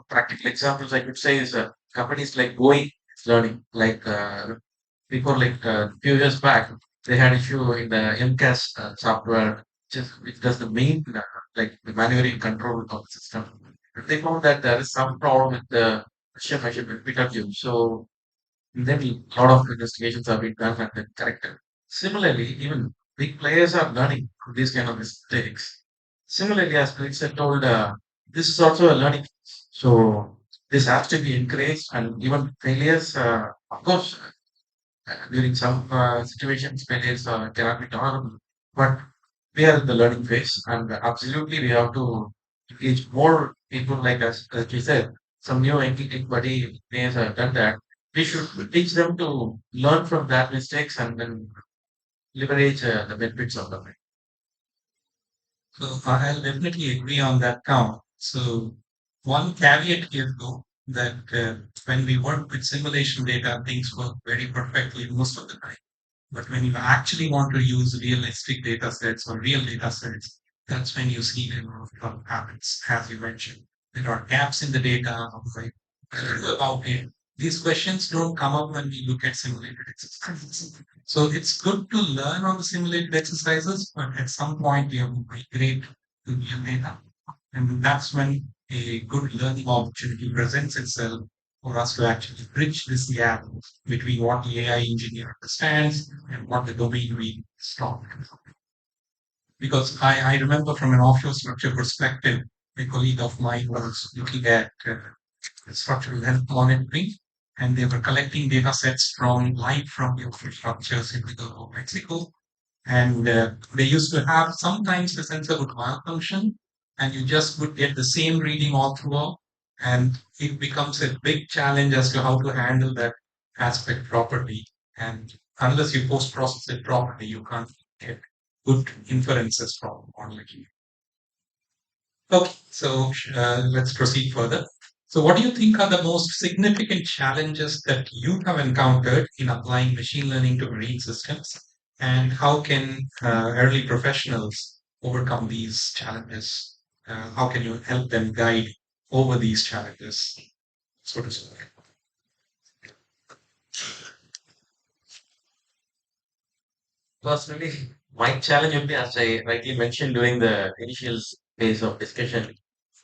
practical examples I could say is companies like Boeing is learning. Like before, like few years back, they had issue in the MCAS software, which does the main like the manual control of the system. They found that there is some problem with the pressure measurement PW. So then a lot of investigations have been done and then corrected. Similarly, even big players are learning from these kind of mistakes. Similarly, as Pritchard told, this is also a learning phase. So this has to be encouraged and even failures, of course, during some situations, failures cannot be tolerable. But we are in the learning phase and absolutely we have to engage more people like us, as you said, some new anybody may have done that. We should teach them to learn from that mistakes and then leverage the benefits of them. So I'll definitely agree on that count. So one caveat here though, that when we work with simulation data, things work very perfectly most of the time. But when you actually want to use realistic data sets or real data sets, that's when you see a lot of trouble happens, as you mentioned. There are gaps in the data, like about it. These questions don't come up when we look at simulated exercises. So it's good to learn on the simulated exercises, but at some point we have to migrate to real data. And that's when a good learning opportunity presents itself for us to actually bridge this gap between what the AI engineer understands and what the domain we start. Because I remember from an offshore structure perspective, a colleague of mine was looking at structural health monitoring, and they were collecting data sets from live from the offshore structures in the Gulf of Mexico. And they used to have sometimes the sensor would malfunction, and you just would get the same reading all throughout. And it becomes a big challenge as to how to handle that aspect properly. And unless you post process it properly, you can't get good inferences from modeling. Okay, so let's proceed further. So, what do you think are the most significant challenges that you have encountered in applying machine learning to marine systems? And how can early professionals overcome these challenges? How can you help them guide over these challenges, so to speak? Personally, my challenge would be, as I rightly mentioned during the initial phase of discussion,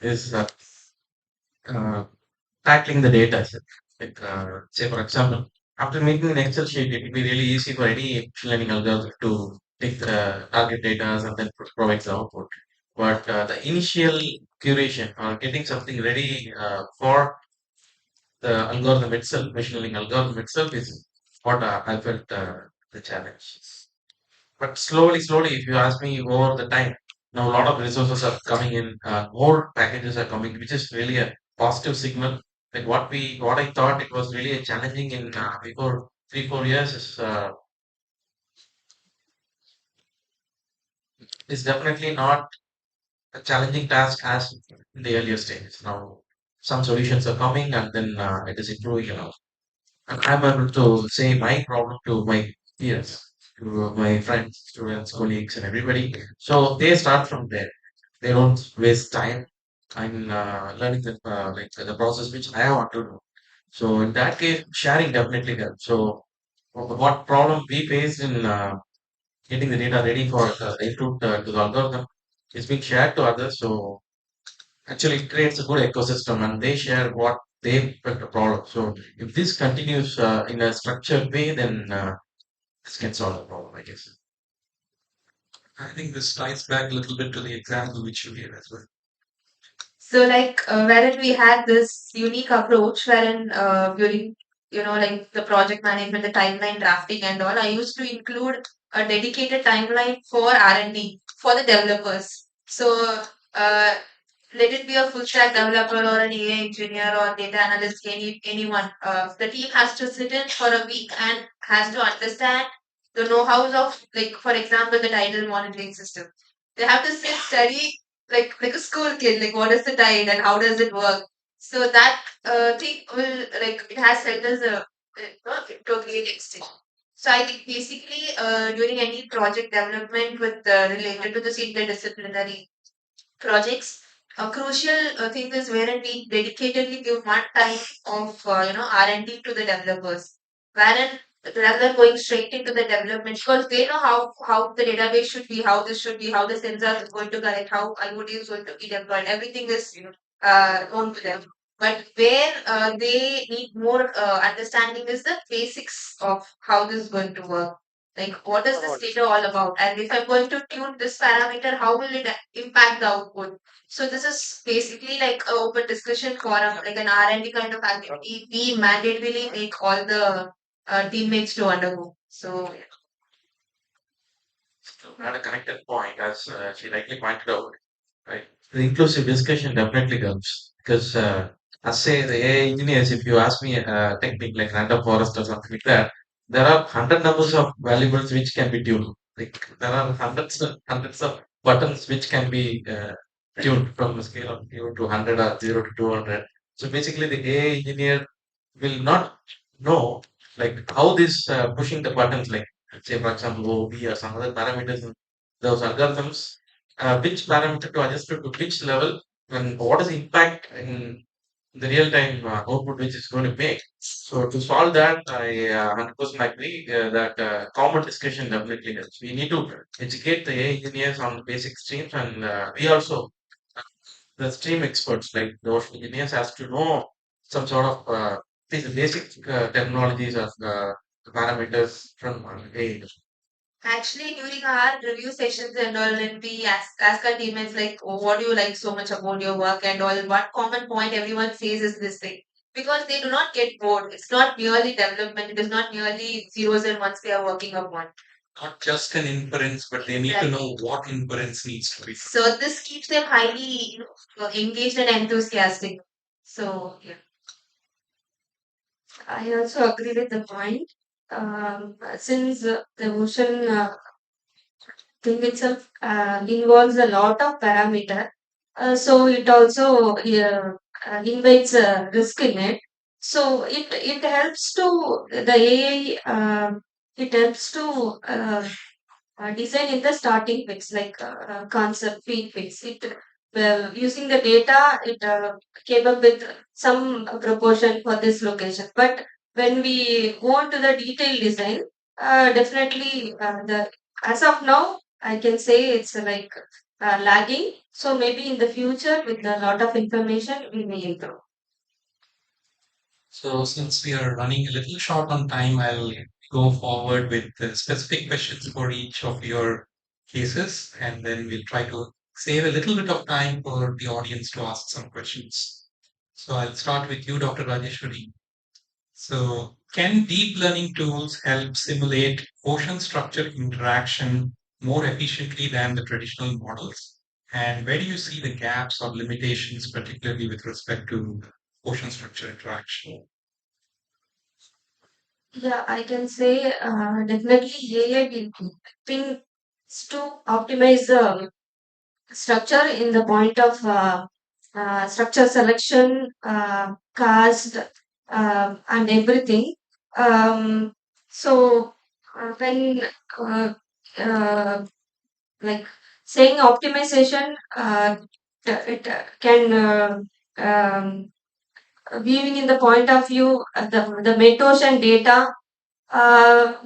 is uh, tackling the data set. Like, say, for example, after making an Excel sheet, it would be really easy for any machine learning algorithm to take the target data and then provide the output. But the initial curation or getting something ready for the algorithm itself, machine learning algorithm itself, is what I felt the challenge. But slowly, if you ask me over the time, now a lot of resources are coming in, more packages are coming, which is really a positive signal. Like what I thought it was really a challenging in before 3, 4 years is definitely not a challenging task as in the earlier stages. Now some solutions are coming and then it is improving. And I'm able to say my problem to my peers, to my friends, students, colleagues, and everybody. So they start from there. They don't waste time in learning the process which I want to do. So in that case, sharing definitely helps. So what problem we faced in getting the data ready for input to the algorithm is being shared to others. So actually it creates a good ecosystem and they share what they felt the problem. So if this continues in a structured way, then this can solve the problem, I guess. I think this ties back a little bit to the example which you gave as well. So like wherein we had this unique approach wherein during like the project management, the timeline drafting and all, I used to include a dedicated timeline for R&D for the developers. So uh, let it be a full stack developer or an AI engineer or data analyst, anyone. The team has to sit in for a week and has to understand the know-hows of, like, for example, the tidal monitoring system. They have to sit, study like a school kid, like what is the tide and how does it work. So that thing will, like, it has helped us to a great extent. So I think basically during any project development with related to this interdisciplinary projects, a crucial thing is wherein we dedicatedly give one time of R&D to the developers, wherein rather than going straight into the development, because they know how the database should be, how this should be, how the sensor is going to connect, how IoT is going to be deployed. Everything is known to them. But where they need more understanding is the basics of how this is going to work. Like, what is this data all about? And if I'm going to tune this parameter, how will it impact the output? So this is basically like an open discussion forum, like an R&D kind of activity. We mandatorily make all the teammates to undergo. So So at a connected point, as she rightly pointed out, right? The inclusive discussion definitely helps because, as say the AI engineers, if you ask me a technique like random forest or something like that, there are hundred numbers of variables which can be tuned. Like there are hundreds of buttons which can be tuned from a scale of 0 to 100 or 0 to 200. So basically, the AI engineer will not know like how this pushing the buttons, like say for example OB or some other parameters in those algorithms, which parameter to adjust it to which level and what is the impact in the real time output which is going to make. So to solve that, I 100% agree that common discussion definitely helps. We need to educate the AI engineers on the basic streams and we also the stream experts like those engineers has to know some sort of these basic terminologies of parameters from AI. actually, during our review sessions and all, when we ask our teammates like, oh, what do you like so much about your work and all, one common point everyone says is this thing. Because they do not get bored. It's not merely development. It is not merely zeros and ones they are working upon. Not just an inference, but they need to know Exactly. what inference needs to be. So this keeps them highly, engaged and enthusiastic. So yeah, I also agree with the point. Since the ocean thing itself involves a lot of parameter, so it also invites a risk in it. So it helps to the AI. It helps to design in the starting fix, like concept feed fix. It using the data, it came up with some proportion for this location. But when we go on to the detailed design, definitely the as of now, I can say it's like lagging. So maybe in the future, with a lot of information, we may improve. So since we are running a little short on time, I'll go forward with the specific questions for each of your cases, and then we'll try to save a little bit of time for the audience to ask some questions. So I'll start with you, Dr. Rajeshwari. So, can deep learning tools help simulate ocean structure interaction more efficiently than the traditional models? And where do you see the gaps or limitations, particularly with respect to ocean structure interaction? Yeah, I can say definitely AI will helping to optimize the structure in the point of structure selection, cast, and everything. Um, so when uh, uh, like saying optimization, it can viewing in the point of view the metocean data.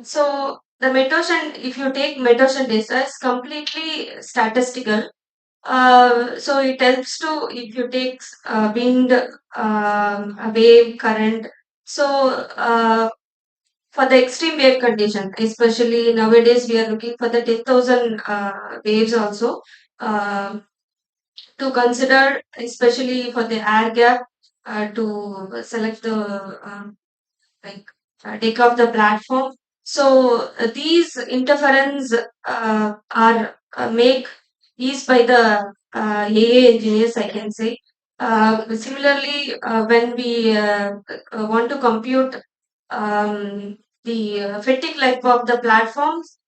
So the metocean, if you take metocean data, it's completely statistical. So it helps to if you take wind, a wave, current. So for the extreme wave condition, especially nowadays, we are looking for the 10,000 waves also to consider, especially for the air gap, to select the like take off the platform. So these interference are make used by the AA engineers, I can say. Similarly, when we want to compute the fatigue life of the platforms,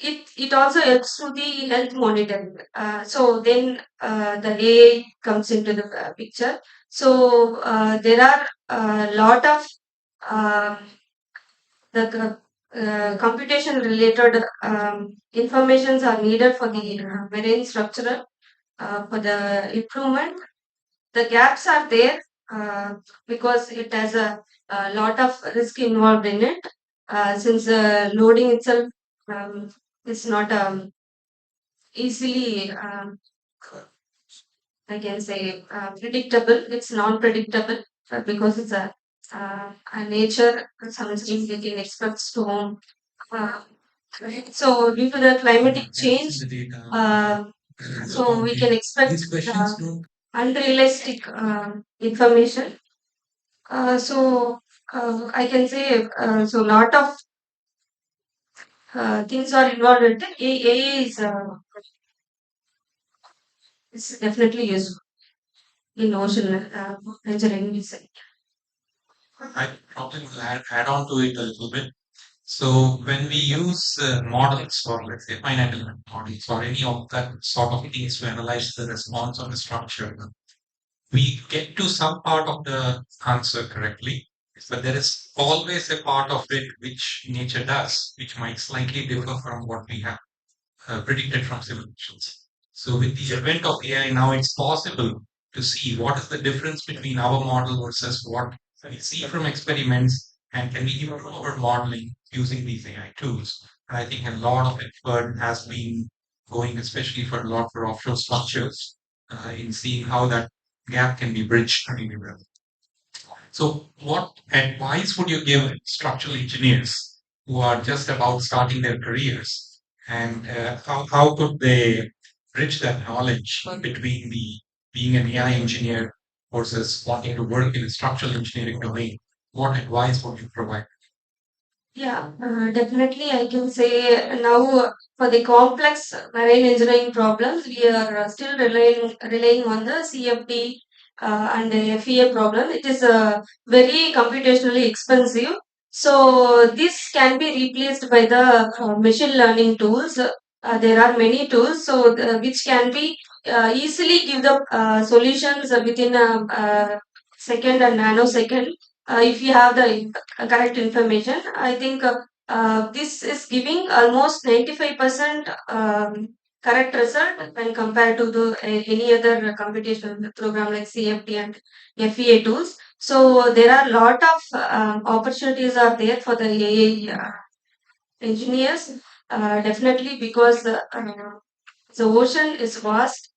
it also helps to the health monitoring. So then the AI comes into the picture. So there are a lot of uh, the computation related informations are needed for the marine structure for the improvement. The gaps are there because it has a lot of risk involved in it, since loading itself um, is not easily, I can say, predictable. It's non-predictable because it's a nature, something getting expect storm. Uh, so due to the climatic change, uh, so we can expect unrealistic information. So I can say so lot of things are involved with it. AI is definitely useful in ocean engineering design. I probably will add on to it a little bit. So when we use models or let's say finite element models or any of that sort of things to analyze the response of the structure, we get to some part of the answer correctly, but there is always a part of it which nature does, which might slightly differ from what we have predicted from simulations. So with the advent of AI now, it's possible to see what is the difference between our model versus what we see from experiments, and can we improve our modeling using these AI tools. And I think a lot of effort has been going, especially for a lot for offshore structures, in seeing how that gap can be bridged really well. So, what advice would you give structural engineers who are just about starting their careers? And how could they bridge that knowledge between the being an AI engineer versus wanting to work in a structural engineering domain? What advice would you provide? Yeah, definitely. I can say now for the complex marine engineering problems, we are still relying on the CFD and the FEA problem. It is very computationally expensive. So this can be replaced by the machine learning tools. There are many tools, so which can be easily give the solutions within a second and nanosecond if you have the correct information. I think this is giving almost 95% correct result when compared to the any other computational program like CFD and FEA tools. So there are a lot of opportunities are there for the AI engineers, definitely because the ocean is vast.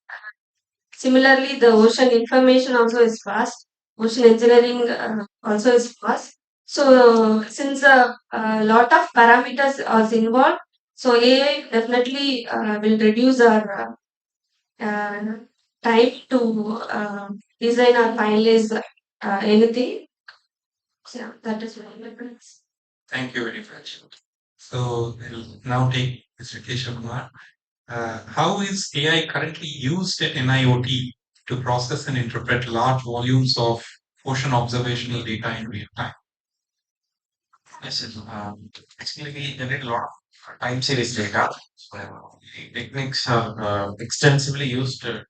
Similarly, the ocean information also is vast. Ocean engineering also is vast. So, since a lot of parameters are involved, so AI definitely will reduce our time to design or finalize anything. So, yeah, that is my preference. Thank you very much. So, we'll now take Mr. Keshav Kumar. How is AI currently used in NIoT to process and interpret large volumes of ocean observational data in real time? Yes, actually, we generate a lot of time series data. So, techniques are extensively used to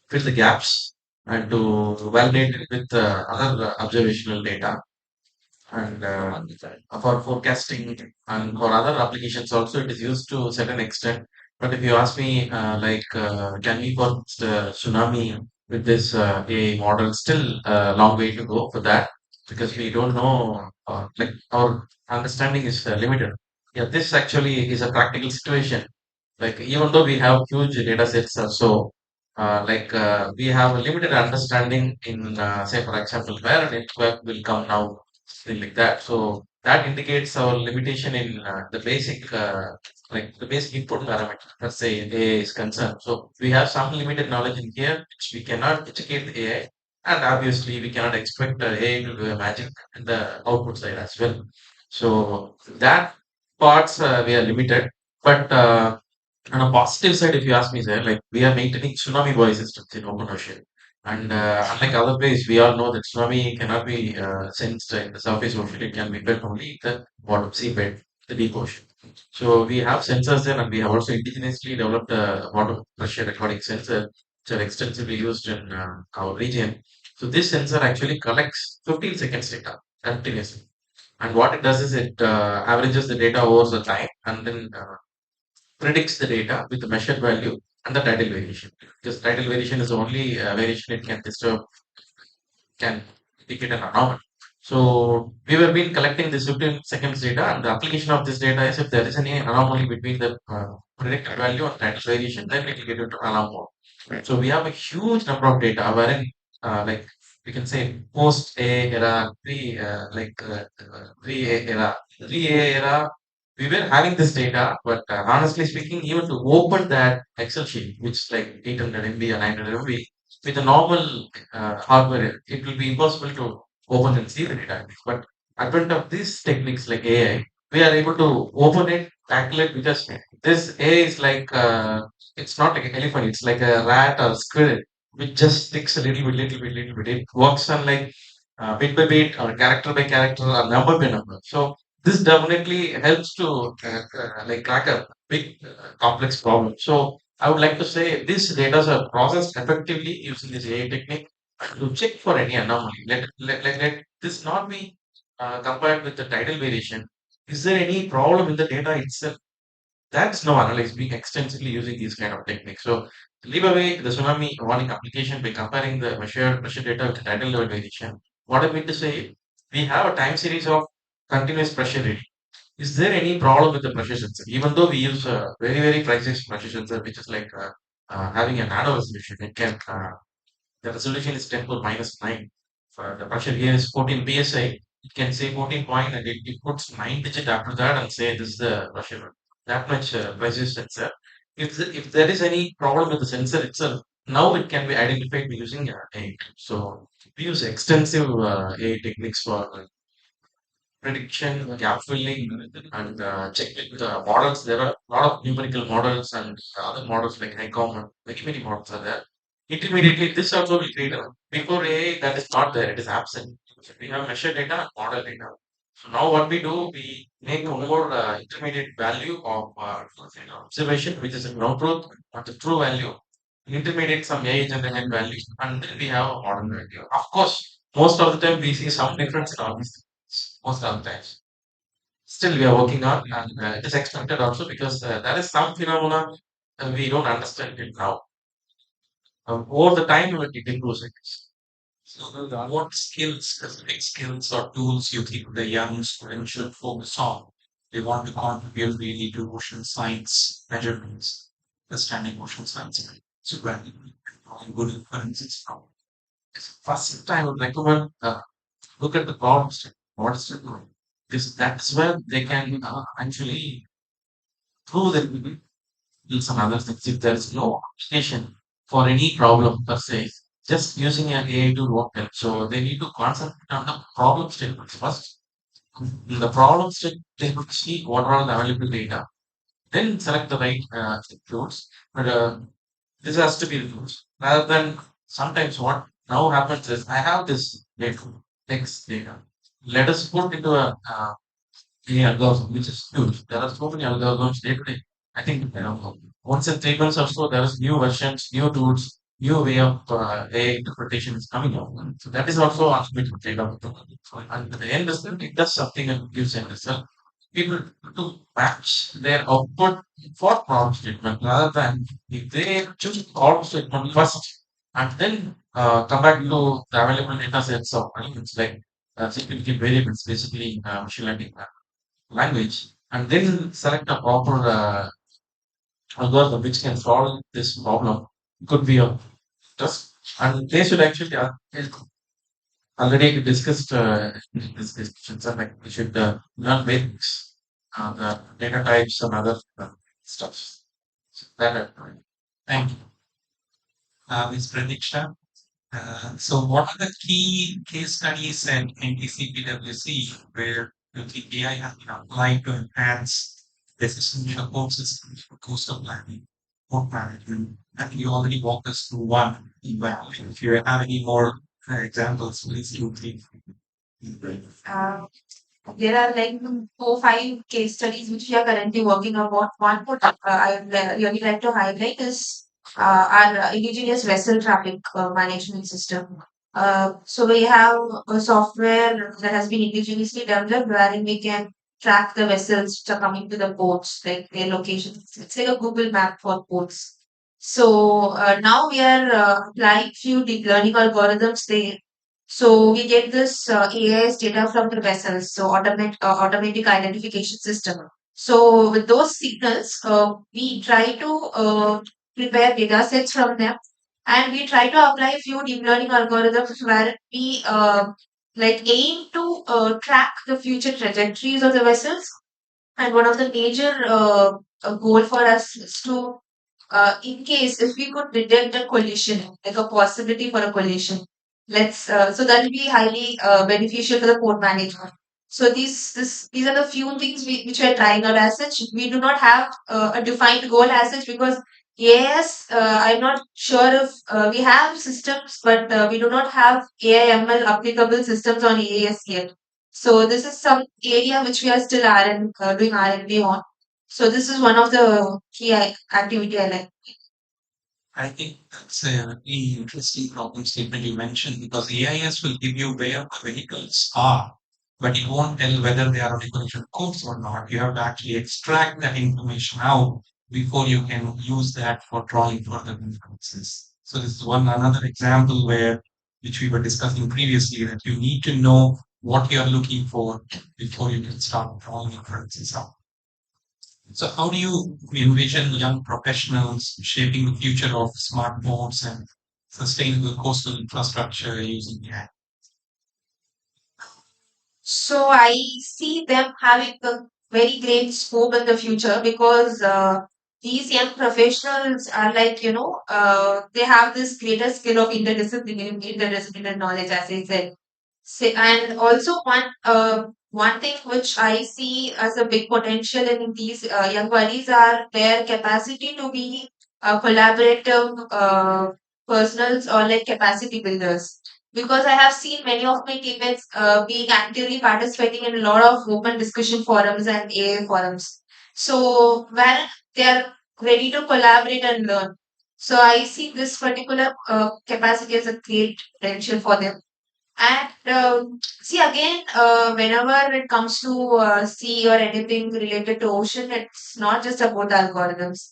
fill the gaps and to validate it with other observational data. And for forecasting and for other applications also, it is used to a certain extent. But if you ask me, can we for tsunami with this AI model. Still a long way to go for that because we don't know, like our understanding is limited. Yeah, this actually is a practical situation. Like even though we have huge data sets also, we have a limited understanding in, say for example, where a network will come now, something like that. So that indicates our limitation in the basic input parameter. Let's say AI is concerned. So we have some limited knowledge in here, which we cannot educate the AI, and obviously we cannot expect AI to do a magic in the output side as well. So that parts we are limited, but on a positive side, if you ask me, sir, like we are maintaining tsunami buoy systems in open ocean. And unlike other places, we all know that tsunami cannot be sensed in the surface ocean. It can be felt only in the bottom seabed, the deep ocean. So we have sensors there, and we have also indigenously developed a water pressure recording sensor, which are extensively used in our region. So this sensor actually collects 15 seconds data continuously. And what it does is it averages the data over the time and then predicts the data with the measured value and the tidal variation. Because tidal variation is the only variation it can disturb, can indicate an anomaly. So we were been collecting this 15 seconds data, and the application of this data is if there is any anomaly between the predicted value and tidal variation, then it will get into alarm mode. So we have a huge number of data wherein like we can say post A era, pre A era, pre A era. We were having this data, but honestly speaking, even to open that Excel sheet, which is like 800 MB or 900 MB, with a normal hardware, it will be impossible to open and see the data. But advent of these techniques like AI, we are able to open it, calculate because this AI is like it's not like an elephant, it's like a rat or squirrel which just takes a little bit, little bit, little bit. It works on like bit by bit or character by character or number by number. So this definitely helps to like crack a big complex problem. So I would like to say these data are processed effectively using this AI technique to check for any anomaly. Let this not be compared with the tidal variation. Is there any problem in the data itself? That's now analyzed being extensively using these kind of techniques. So leave away the tsunami warning application by comparing the measured pressure data with the tidal level variation. What I mean to say, we have a time series of continuous pressure reading. Is there any problem with the pressure sensor? Even though we use a very, very precise pressure sensor, which is like having a nano resolution, the resolution is 10 to minus 9. For the pressure here is 14 psi. It can say 14 point and it puts 9 digit after that and say this is the pressure. That much precise sensor. If there is any problem with the sensor itself, now it can be identified using AI. So we use extensive AI techniques for prediction, gap filling, and checking the models. There are a lot of numerical models and other models like ICOM, many, many models are there. Intermediately, this also will create a before AI that is not there, it is absent. So we have measured data and model data. So now what we do, we make a more intermediate value of observation, which is a ground truth, and the true value. Intermediate some AI generated values, and then we have a modern value. Of course, most of the time we see some difference in all these things, most of the times. Still, we are working on, and it is expected also because there is some phenomena we don't understand it now. Over the time, it improves. I guess. So, what skills, specific skills or tools you think the young student should focus on? They want to contribute really to ocean science measurements, understanding ocean science. So, when drawing good inferences from. First, I would recommend look at the problem statement. What is it doing? Because that's where they can actually prove that some other things. If there is no application for any problem per se, just using an AI tool won't help. So they need to concentrate on the problem statements first. In the problem statement, they would see what are the available data, then select the right tools. But this has to be the tools rather than sometimes what now happens is I have this data, text data. Let us put into a yeah, algorithm, which is huge. There are so many algorithms day to day. I think once in 3 months or so, there is new versions, new tools, new way of AI interpretation is coming out. So that is also ultimate data. And at the end result, it does something and gives an result. People to match their output for problem statement rather than if they choose problem statement first, and then come back to the available data sets of elements like significant variables, basically in machine learning language, and then select a proper algorithm which can solve this problem. Could be a just, and they should actually already discussed in this discussion, so like we should learn basics, the data types and other stuff. So that Thank you, Ms. Pradiksha. So, what are the key case studies in NTCPWC where you think AI has been applied to enhance decision support systems for coastal planning, port management? And you already walked us through one, but if you have any more examples, please do please. Uh, there are like 4, 5 case studies which we are currently working on. One would I would really like to highlight is our indigenous vessel traffic management system. So we have a software that has been indigenously developed wherein we can track the vessels which are coming to the ports, like their locations. It's like a Google map for ports. So now we are applying few deep learning algorithms there, so we get this AIS data from the vessels, so automatic identification system. So with those signals, we try to prepare data sets from them, and we try to apply a few deep learning algorithms where we like aim to track the future trajectories of the vessels. And one of the major goal for us is to in case if we could detect a collision, like a possibility for a collision, so that will be highly beneficial for the port management. So these are the few things which we are trying out as such. We do not have a defined goal as such because yes, I'm not sure if we have systems, but we do not have AI/ML applicable systems on EAS yet. So this is some area which we are still doing R&D on. So this is one of the key activity I like. I think that's a really interesting problem statement you mentioned because AIS will give you where the vehicles are, but it won't tell whether they are on a collision course or not. You have to actually extract that information out before you can use that for drawing further inferences. So this is one another example where which we were discussing previously that you need to know what you are looking for before you can start drawing inferences out. So, how do you envision young professionals shaping the future of smart ports and sustainable coastal infrastructure using AI? So I see them having a very great scope in the future because these young professionals are like, they have this greater skill of interdisciplinary knowledge, as I said. And also one thing which I see as a big potential in these young buddies are their capacity to be collaborative personals or like capacity builders. Because I have seen many of my teammates being actively participating in a lot of open discussion forums and AA forums. So where they are ready to collaborate and learn. So I see this particular capacity as a great potential for them. And see again, whenever it comes to sea or anything related to ocean, it's not just about the algorithms.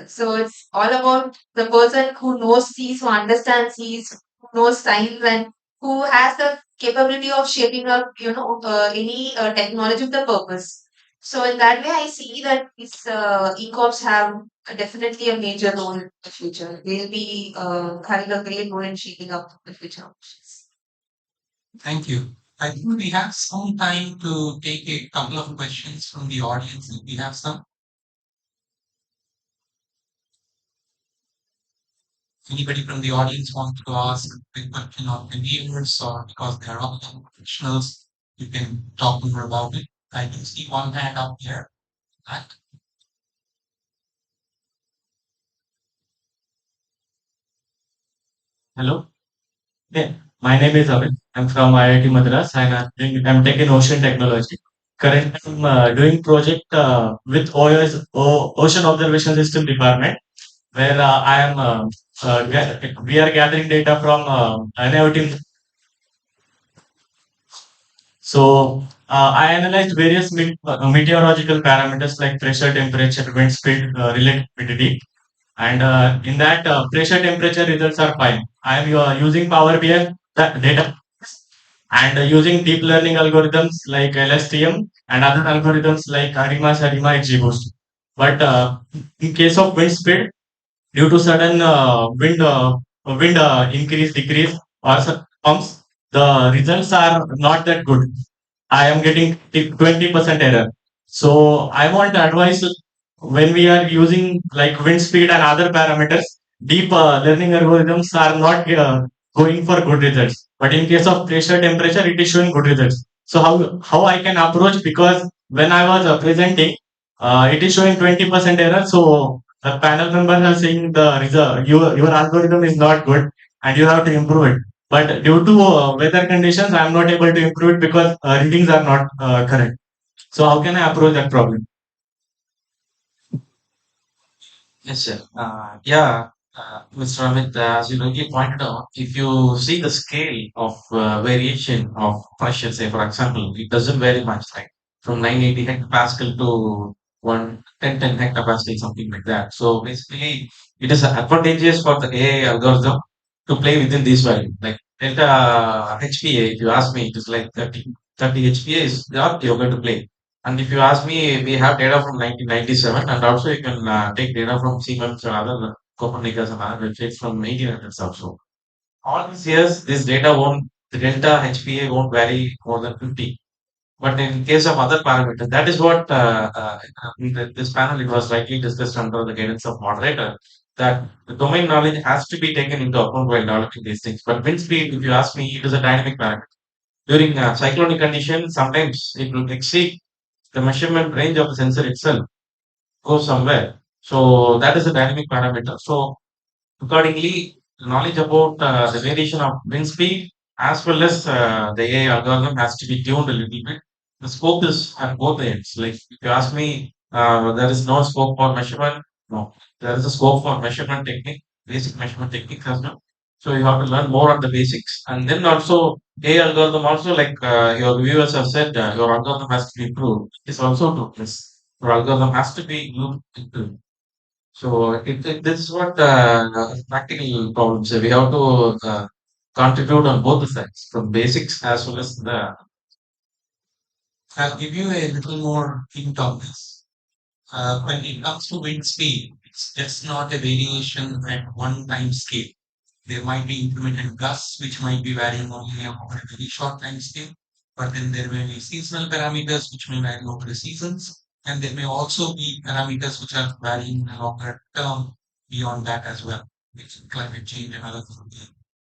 So it's all about the person who knows seas, who understands seas, who knows science, and who has the capability of shaping up, any technology with the purpose. So in that way, I see that these e-corps have definitely a major role in the future. They'll be having a great role in shaping up the future. Thank you. I think we have some time to take a couple of questions from the audience if we have some. Anybody from the audience wants to ask a question of the viewers or because they are all professionals, you can talk more about it. I can see one hand up there. Right? Hello. Yeah, my name is Avin. I'm from IIT Madras and I'm taking ocean technology. Currently, I'm doing project with Ocean Observation System Department, where I am. We are gathering data from IoT. So I analyzed various meteorological parameters like pressure, temperature, wind speed, relative humidity. And in that pressure temperature results are fine. I am using Power BI data and using deep learning algorithms like LSTM and other algorithms like Arima, Sharima, XGBoost. But in case of wind speed, due to sudden wind increase, decrease, or pumps, the results are not that good. I am getting 20% error. So I want to advise when we are using like wind speed and other parameters, deep learning algorithms are not going for good results. But in case of pressure temperature, it is showing good results. So how I can approach, because when I was presenting, it is showing 20% error. So the panel members are saying the result, your algorithm is not good and you have to improve it. But due to weather conditions, I am not able to improve it because readings are not correct. So how can I approach that problem? Yes, sir. Mr. Amit, as you rightly pointed out, if you see the scale of variation of pressure, say for example, it doesn't vary much, like from 980 hectopascal to 110 hectopascal, something like that. So basically, it is advantageous for the AI algorithm to play within this value. Like delta HPA, if you ask me, it is like 30 HPA is what you're going to play. And if you ask me, we have data from 1997, and also you can take data from Siemens or other Copernicus and other websites from 1800s also. All these years, this data won't, the delta HPA won't vary more than 50. But in case of other parameters, that is what in this panel it was rightly discussed under the guidance of moderator, that the domain knowledge has to be taken into account while developing these things. But wind speed, if you ask me, it is a dynamic parameter. During cyclonic conditions, sometimes it will exceed the measurement range of the sensor itself, goes somewhere. So that is a dynamic parameter. So accordingly, knowledge about the variation of wind speed as well as the AI algorithm has to be tuned a little bit. The scope is at both ends. Like if you ask me, there is no scope for measurement. No, there is a scope for measurement technique, basic measurement technique as well. So you have to learn more on the basics, and then also AI algorithm also, like your viewers have said, your algorithm has to be improved. It's also true. Yes, your algorithm has to be improved. So this is what practical problems. We have to contribute on both the sides, from basics as well as the. I'll give you a little more hint on this. When it comes to wind speed, it's just not a variation at one time scale. There might be intermittent gusts, which might be varying only over a very short time scale. But then there may be seasonal parameters, which may vary over the seasons. And there may also be parameters which are varying in a longer term beyond that as well, which climate change and other things will be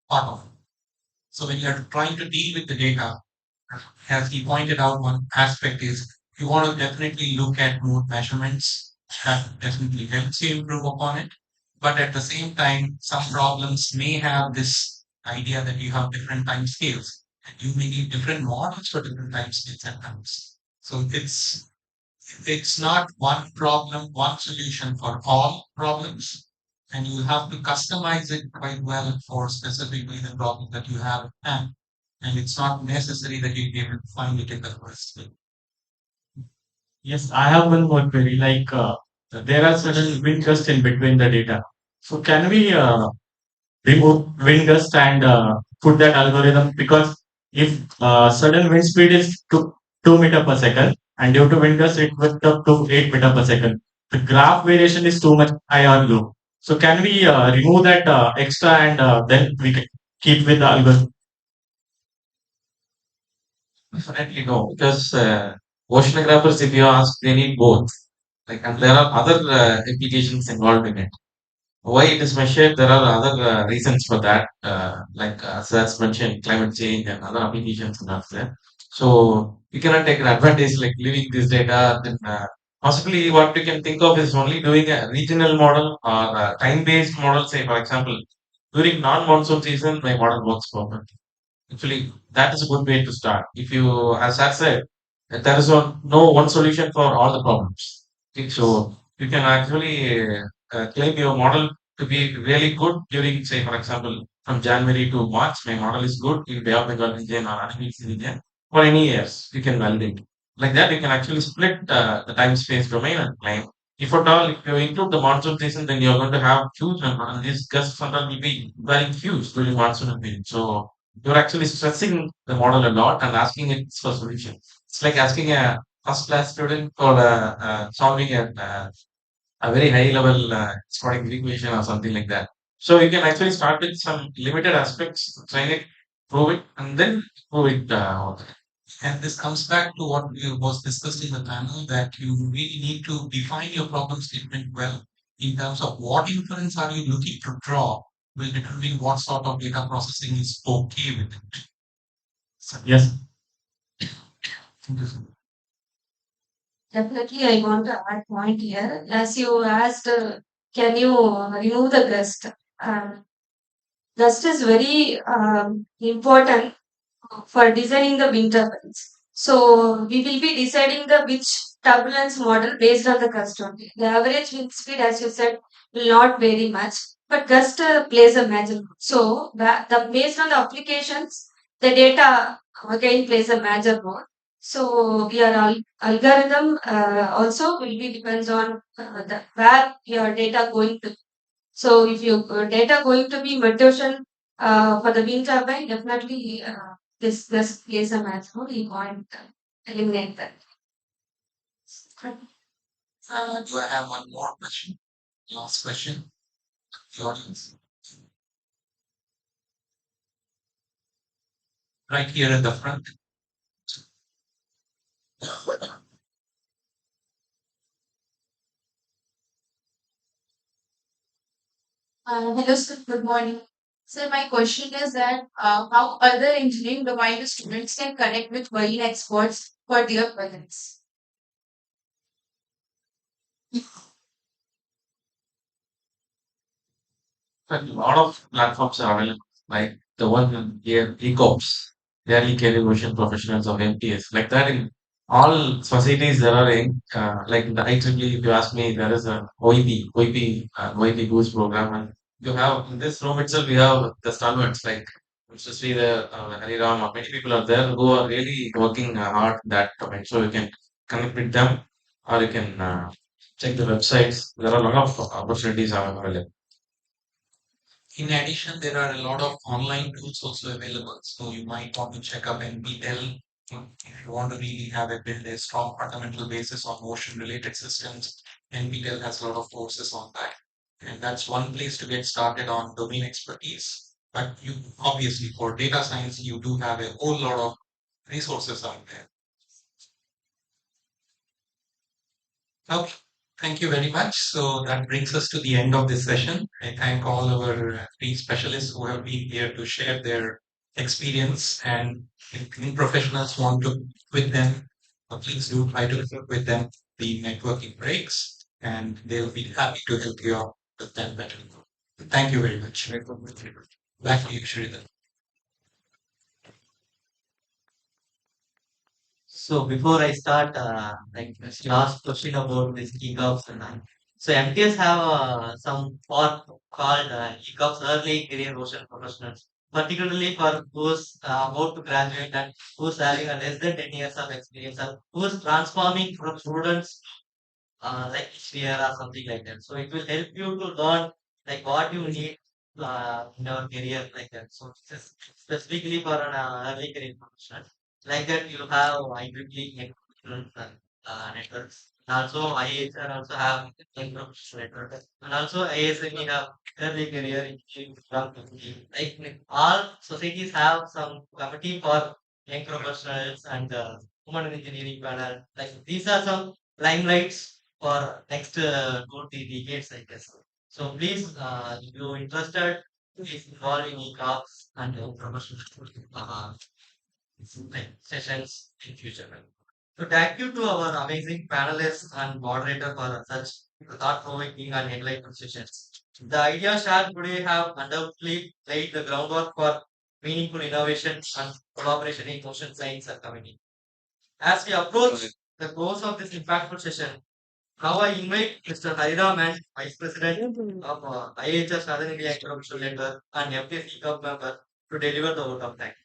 part of. So when you are trying to deal with the data, as he pointed out, one aspect is you want to definitely look at more measurements. That definitely helps you improve upon it. But at the same time, some problems may have this idea that you have different time scales and you may need different models for different time scales at times. So it's not one problem, one solution for all problems. And you have to customize it quite well for specifically the problem that you have at hand. And it's not necessary that you be able to find it in the first place. Yes, I have one more query. Like there are certain wind gusts in between the data. So can we remove wind gust and put that algorithm? Because if sudden wind speed is 2 meter per second and due to wind gust it went up to 8 meter per second, the graph variation is too much high or low. So can we remove that extra and then we can keep with the algorithm? Definitely no, because oceanographers, if you ask, they need both. Like, and there are other applications involved in it. Why it is measured, there are other reasons for that, like as mentioned, climate change and other applications and all there. So you cannot take an advantage like leaving this data. Then possibly what we can think of is only doing a regional model or a time-based model. Say for example, during non-monsoon season, my model works perfect. Actually, that is a good way to start. If you, as I said, that there is no one solution for all the problems. Okay, so you can actually claim your model to be really good during, say, for example, from January to March, my model is good in Bay of Bengal region or Anamisi region for any years. You can validate. Like that, you can actually split the time space domain and claim If at all, if you include the monsoon season, then you're going to have huge number, and these gusts and all will be very huge during monsoon period. So you're actually stressing the model a lot and asking it for solution. It's like asking a first class student for solving a very high level scoring equation or something like that. So you can actually start with some limited aspects, train it, prove it, and then prove it. And this comes back to what we was discussed in the panel, that you really need to define your problem statement well in terms of what inference are you looking to draw will determine what sort of data processing is okay with it. So, Yes. thank you so much. Definitely, I want to add point here. As you asked, can you remove the gust? Gust is very important for designing the wind turbines. So we will be deciding the which turbulence model based on the gust only. The average wind speed, as you said, will not vary much, but gust plays a major role. So based on the applications, the data again plays a major role. So your algorithm also will be depends on where your data going to. So if your data going to be Meteocean for the wind turbine, definitely this plays a match. No, you can't eliminate that. Do I have one more question? Last question, the audience. Right here at the front. Hello, sir. Good morning. So my question is that how other engineering domain students can connect with marine experts for their projects. A lot of platforms are available, like the one here, ECOPS, Early Career Ocean Professionals of MTS. Like that in all societies there are like in the IEEE, if you ask me, there is a OEP Boost program. And you have in this room itself, we have the stalwarts like Mr. Sridhar, Hariram, many people are there who are really working hard that domain. So you can connect with them or you can check the websites. There are a lot of opportunities available. In addition, there are a lot of online tools also available. So you might want to check up NPTEL if you want to really have a build a strong fundamental basis on ocean related systems. NPTEL has a lot of courses on that. And that's one place to get started on domain expertise. But you obviously for data science, you do have a whole lot of resources out there. Okay, thank you very much. So that brings us to the end of this session. I thank all our three specialists who have been here to share their experience. And if any professionals want to with them, please do try to work with them. The networking breaks, and they'll be happy to help you out with them better. Thank you very much. Back to you, Sridhar. So before I start, like last question about this ECOPS and all. So MTS have some part called ECOPS Early Career Ocean Professionals, particularly for who's about to graduate and who's having a less than 10 years of experience and who's transforming from students like sphere or something like that. So it will help you to learn like what you need in your career like that. So specifically for an early career professional, like that you have IEEE networks. And also IHR also have young professional network. And also ISME have early career engineering program committee. Like all societies have some committee for young professionals and human engineering panel. Like these are some limelights for next 2 3 decades, I guess. So please, if you're interested, please involve in e-talks and professional uh, like sessions in future. To thank you to our amazing panelists and moderator for such thought-provoking and enlightening sessions. The ideas shared today have undoubtedly laid the groundwork for meaningful innovation and collaboration in ocean science and community. As we approach the close of this impactful session, now I invite Mr. Hariram and Vice President of IHS Southern India Economic Letter and FTSE Club member to deliver the vote of thanks.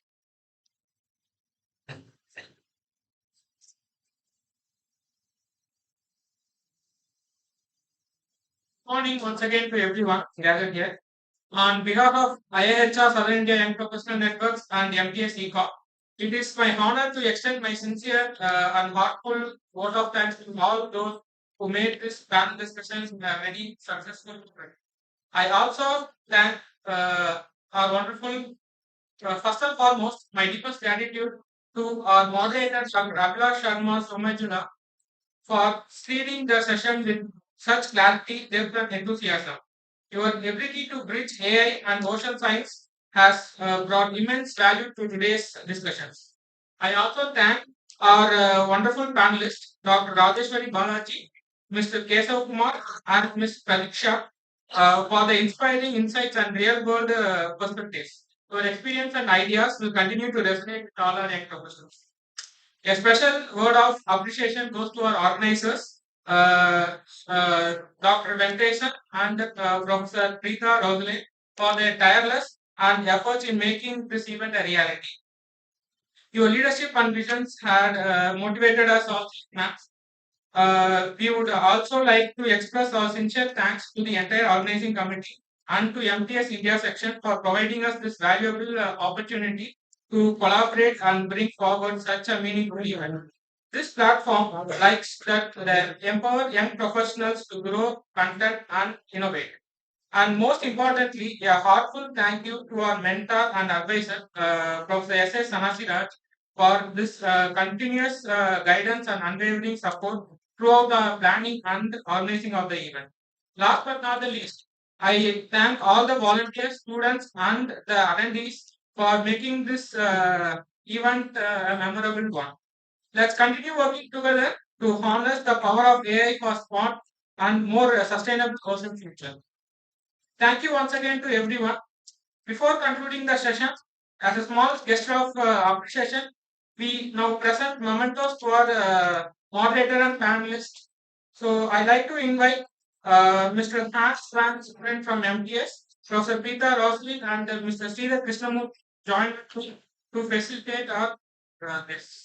Morning once again to everyone gathered here. On behalf of IIHR Southern India Young Professional Networks and MTS ECOP, it is my honor to extend my sincere and heartful vote of thanks to all those who made this panel discussion very successful. I also thank our wonderful, first and foremost, my deepest gratitude to our moderator, Abhilash Sharma Somajuna, for steering the session with such clarity, depth, and enthusiasm. Your ability to bridge AI and ocean science has brought immense value to today's discussions. I also thank our wonderful panelists, Dr. Rajeshwari Balaji, Mr. Kesav Kumar, and Ms. Pradiksha, for the inspiring insights and real world perspectives. Your experience and ideas will continue to resonate with all our young professionals. A special word of appreciation goes to our organizers, Dr. Venkatesan and Professor Preeta Rosalind, for their tireless and efforts in making this event a reality. Your leadership and visions had motivated us all, ma'am. We would also like to express our sincere thanks to the entire organizing committee and to MTS India section for providing us this valuable opportunity to collaborate and bring forward such a meaningful event. This platform likes that empower young professionals to grow, content, and innovate. And most importantly, a heartful thank you to our mentor and advisor, Professor S.S. Sanasiraj, for this continuous guidance and unwavering support throughout the planning and organizing of the event. Last but not the least, I thank all the volunteers, students, and the attendees for making this event a memorable one. Let's continue working together to harness the power of AI for smart and more sustainable ocean future. Thank you once again to everyone. Before concluding the session, as a small gesture of appreciation, we now present mementos to our moderator and panelists. So I'd like to invite Mr. Hans Franz from MTS, Professor Peter Roslin, and Mr. Sridhar Krishnamurthy join me to facilitate our this.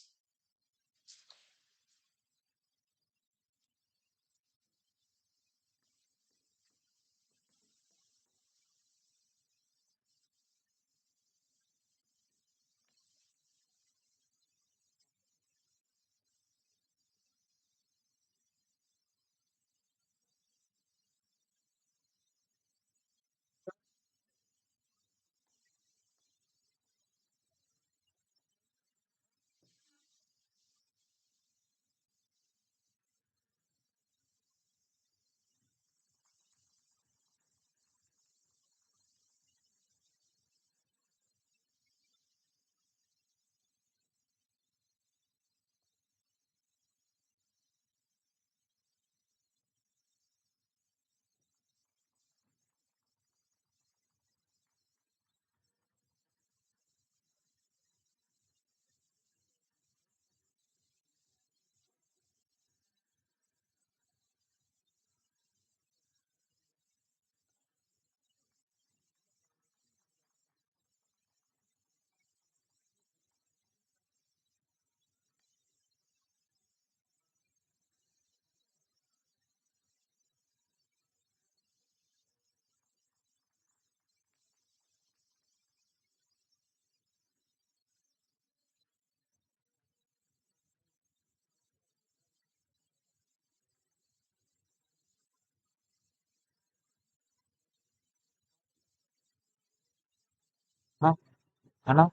అలా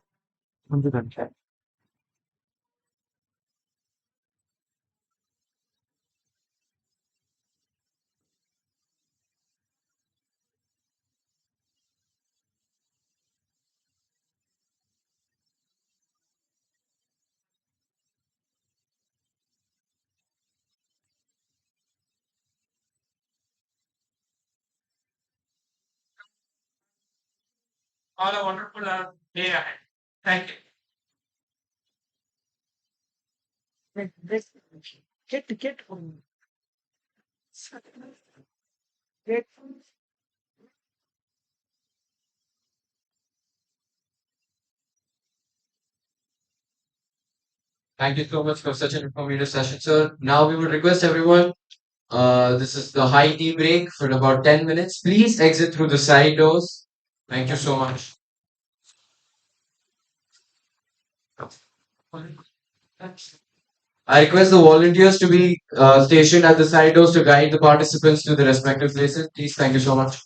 ముందుకంటే All a wonderful day ahead. Thank you. get get Thank you so much for such an informative session, sir. Now we would request everyone This is the high tea break for about 10 minutes. Please exit through the side doors. Thank you so much. I request the volunteers to be stationed at the side doors to guide the participants to the respective places. Please, thank you so much.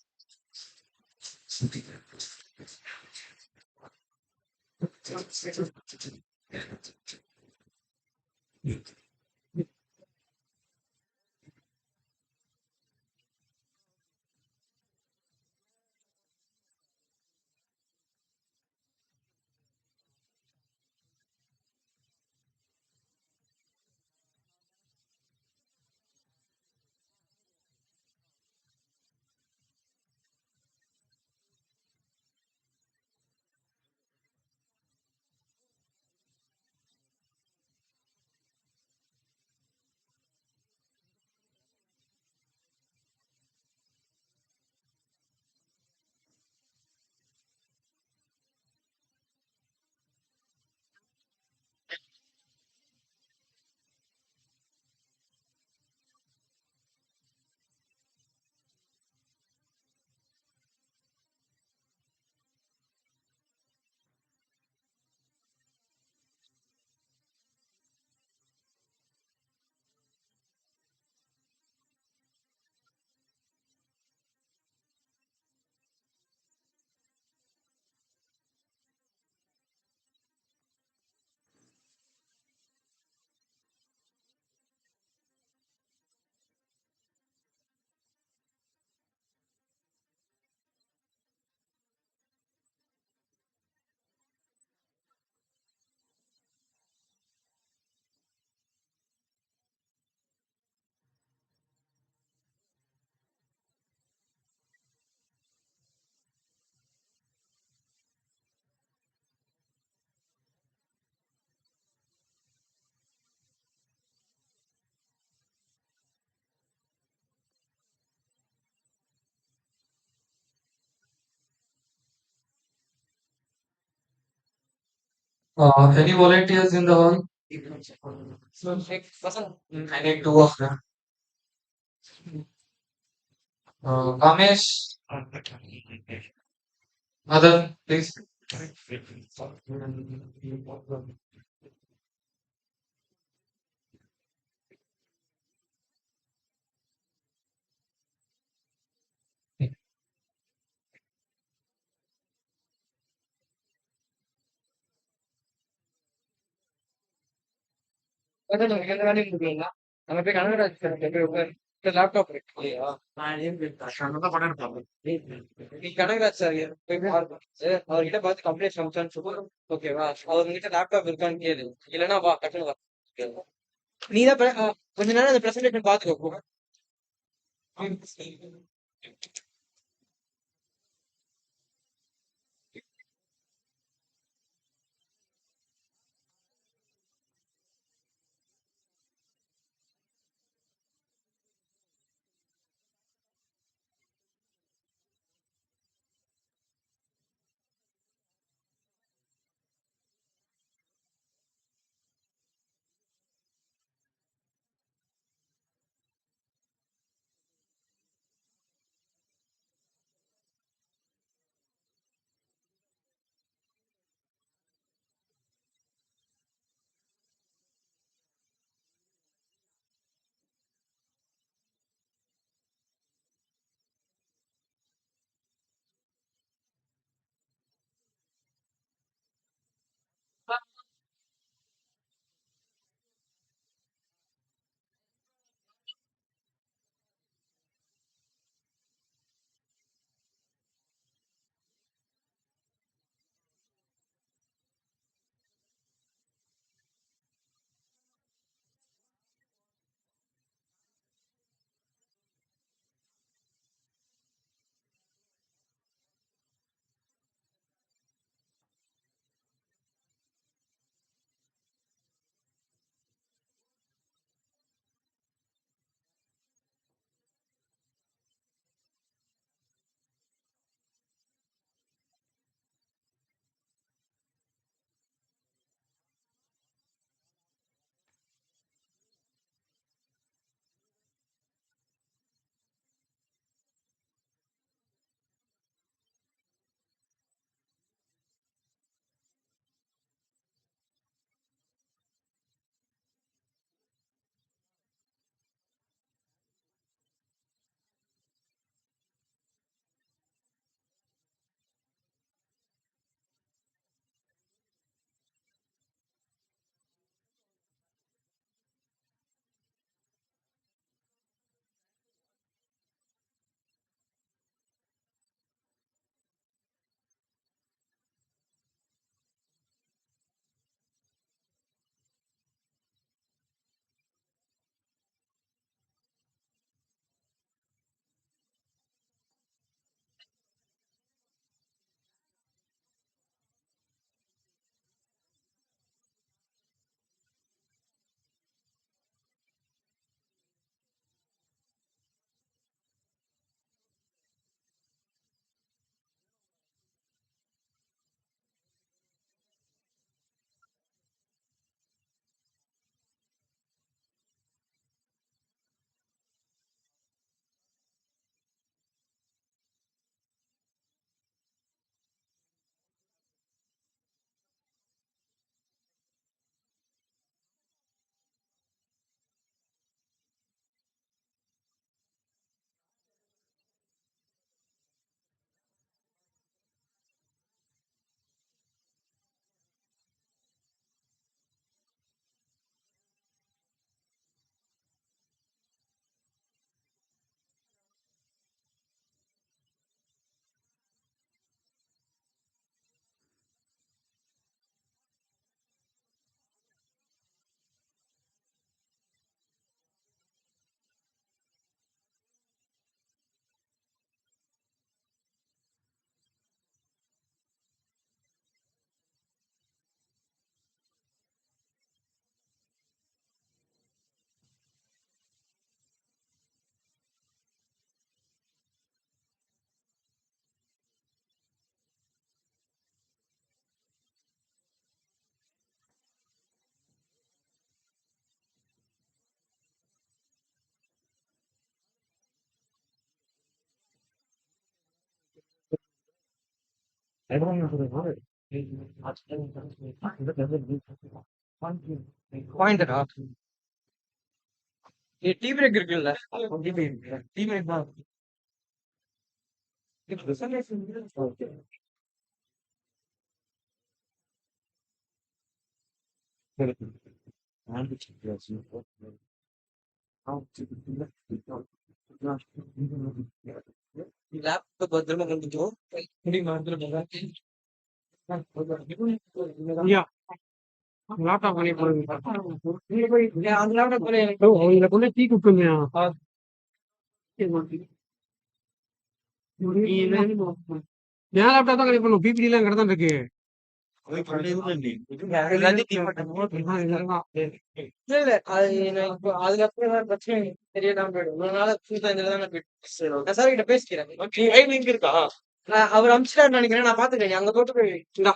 Any volunteers in the hall? I need two of them. Kamesh, Madan, please. Laptop நீ Kanagaraj sir போய் பாருங்க அவர்கிட்ட பார்த்து complaint சமைச்சான்னு ஓகேவா அவர்கிட்ட laptop இருக்கான்னு கேளு இல்லைன்னா வா டக்குனு வா நீ தான் கொஞ்ச நேரம் அந்த பிரசன்டேஷன் பார்த்துக்கோ பாயிண்டடா டீ பிரேக் இருக்குல்ல டீ பிரேக் தான் லேப்டாப் பத்திரமா கொண்டு முடியுமா ஐயா லேப்டாப் பண்ணி போடுங்க அந்த லேப்டாப் இதுல கொண்டு டீ குடுத்துருங்க என் லேப்டாப் தான் கனெக்ட் பண்ணும் பிபிடி எல்லாம் தான் இருக்கு இல்ல இல்ல அது நான் இப்போ அதுக்கப்புறம் ஏதாவது பிரச்சனை தெரியாம போயிடும் ஒரு நாள் புதுசா இந்த தான் நான் சார் கிட்ட பேசிக்கிறேன் இருக்கா அவர் அமிச்சிட்டாரு நினைக்கிறேன் நான் பாத்துக்கிறேன் அங்க தோட்டு போய் இந்தா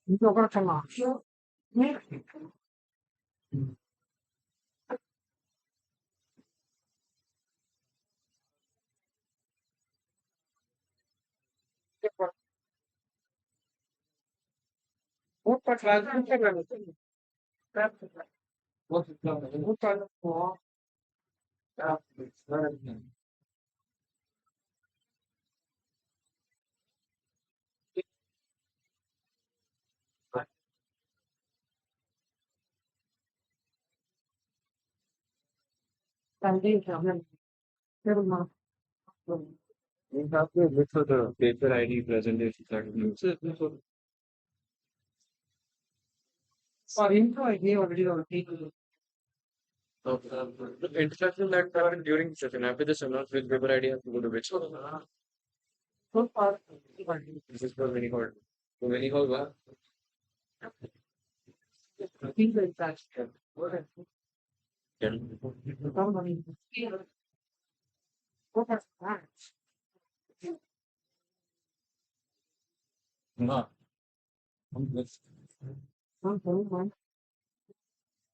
ఇంట్లో కూడా చాలా You have to look for the paper ID presentation that you For info, I gave already the people. the instruction that happened during session after the seminar with paper ID have to go to which one? So far, This is for many hall. For many hall, what? I think that that's good.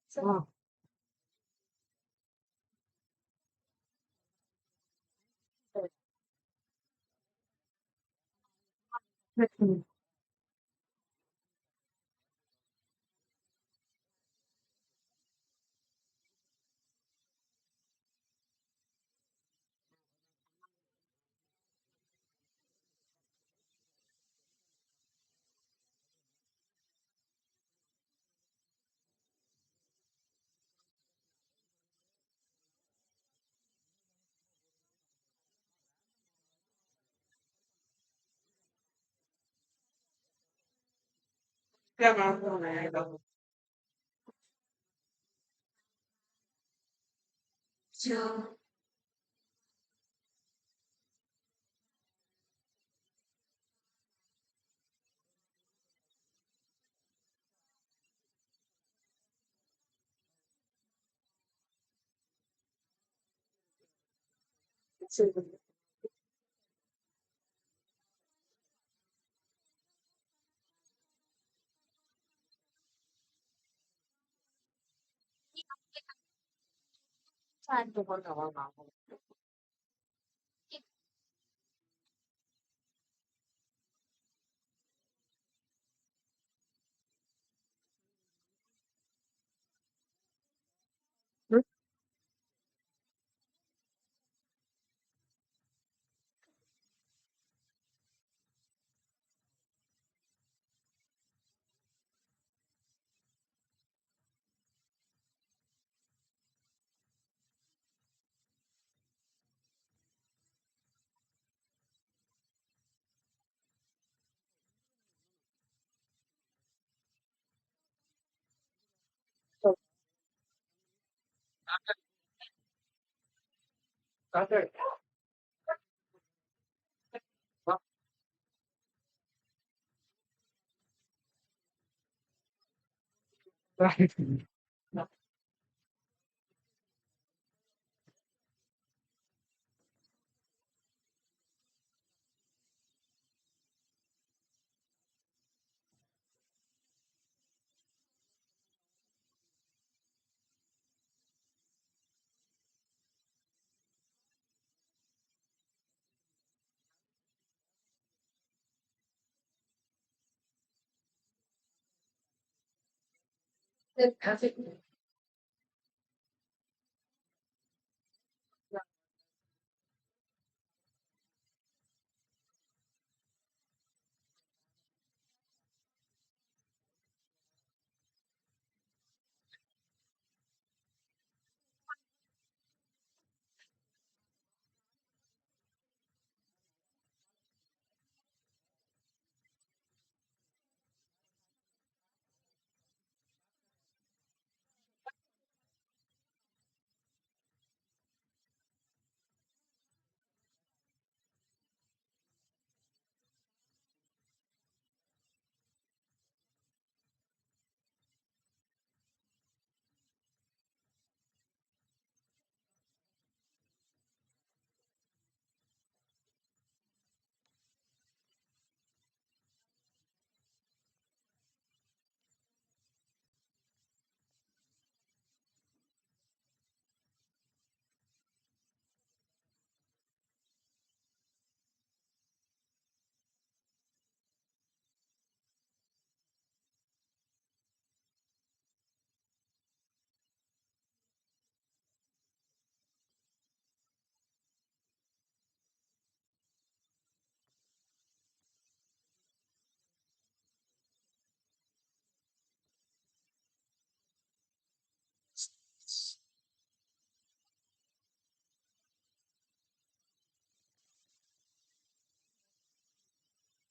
So,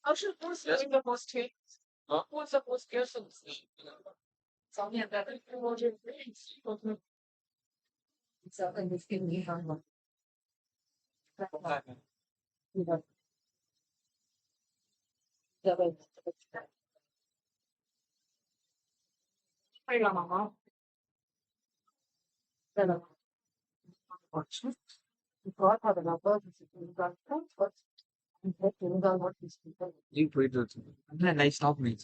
how should who's doing the most hate? Who's the most careful? Something that is promote your friends. Something that's giving you fun. You put it. Nice stop me.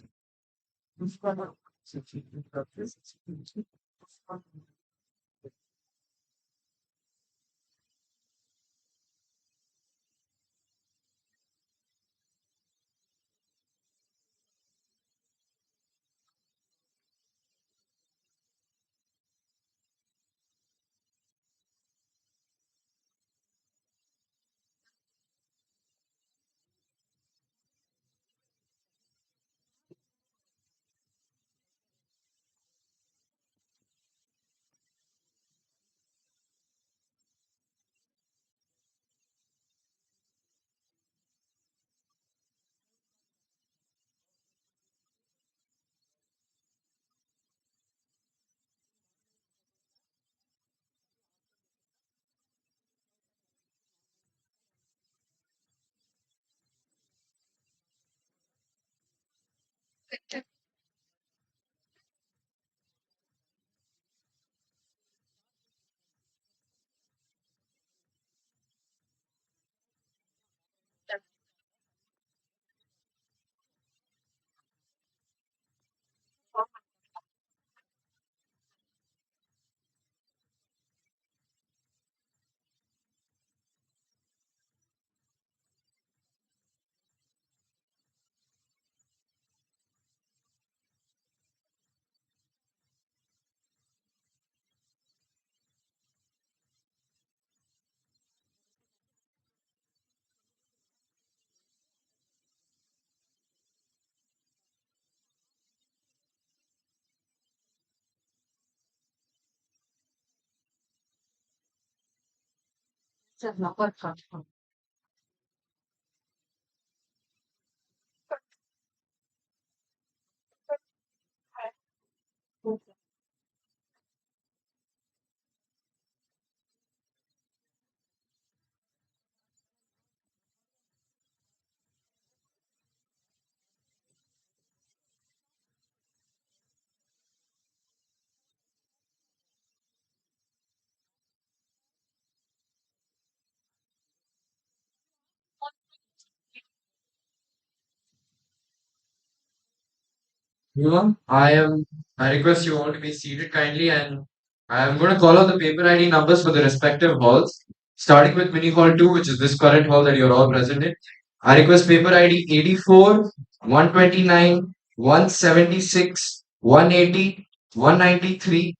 I request you all to be seated kindly, and I am going to call out the paper ID numbers for the respective halls, starting with mini hall 2, which is this current hall that you're all present in. I request paper ID 84, 129, 176, 180, 193,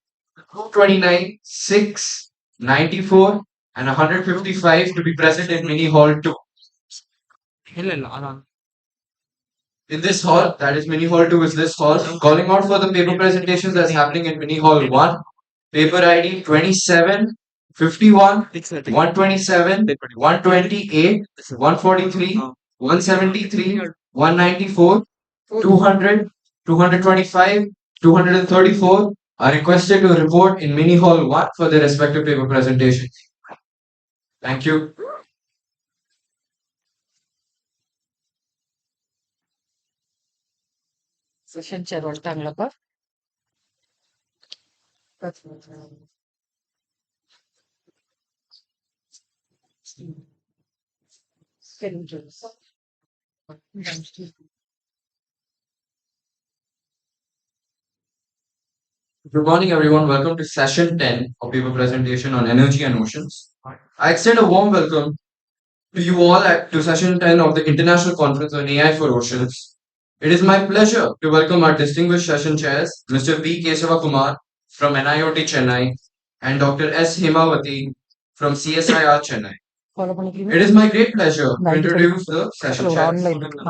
229, 6, 94, and 155 to be present in mini hall 2. In this hall, that is mini hall 2 is this hall, calling out for the paper presentations that's happening in mini hall 1, paper ID 27, 51, 127, 128, 143, 173, 194, 200, 225, 234 are requested to report in mini hall 1 for their respective paper presentations. Thank you. Session chair ಹೊರಟಾಗ್ಲಪ್ಪ Good morning, everyone. Welcome to session 10 of paper presentation on energy and oceans. I extend a warm welcome to you all to session 10 of the International Conference on AI for Oceans. It is my pleasure to welcome our distinguished session chairs, Mr. B. Kesava Kumar from NIOT Chennai and Dr. S. Hemawati from CSIR Chennai. It is my great pleasure to introduce the session chairs,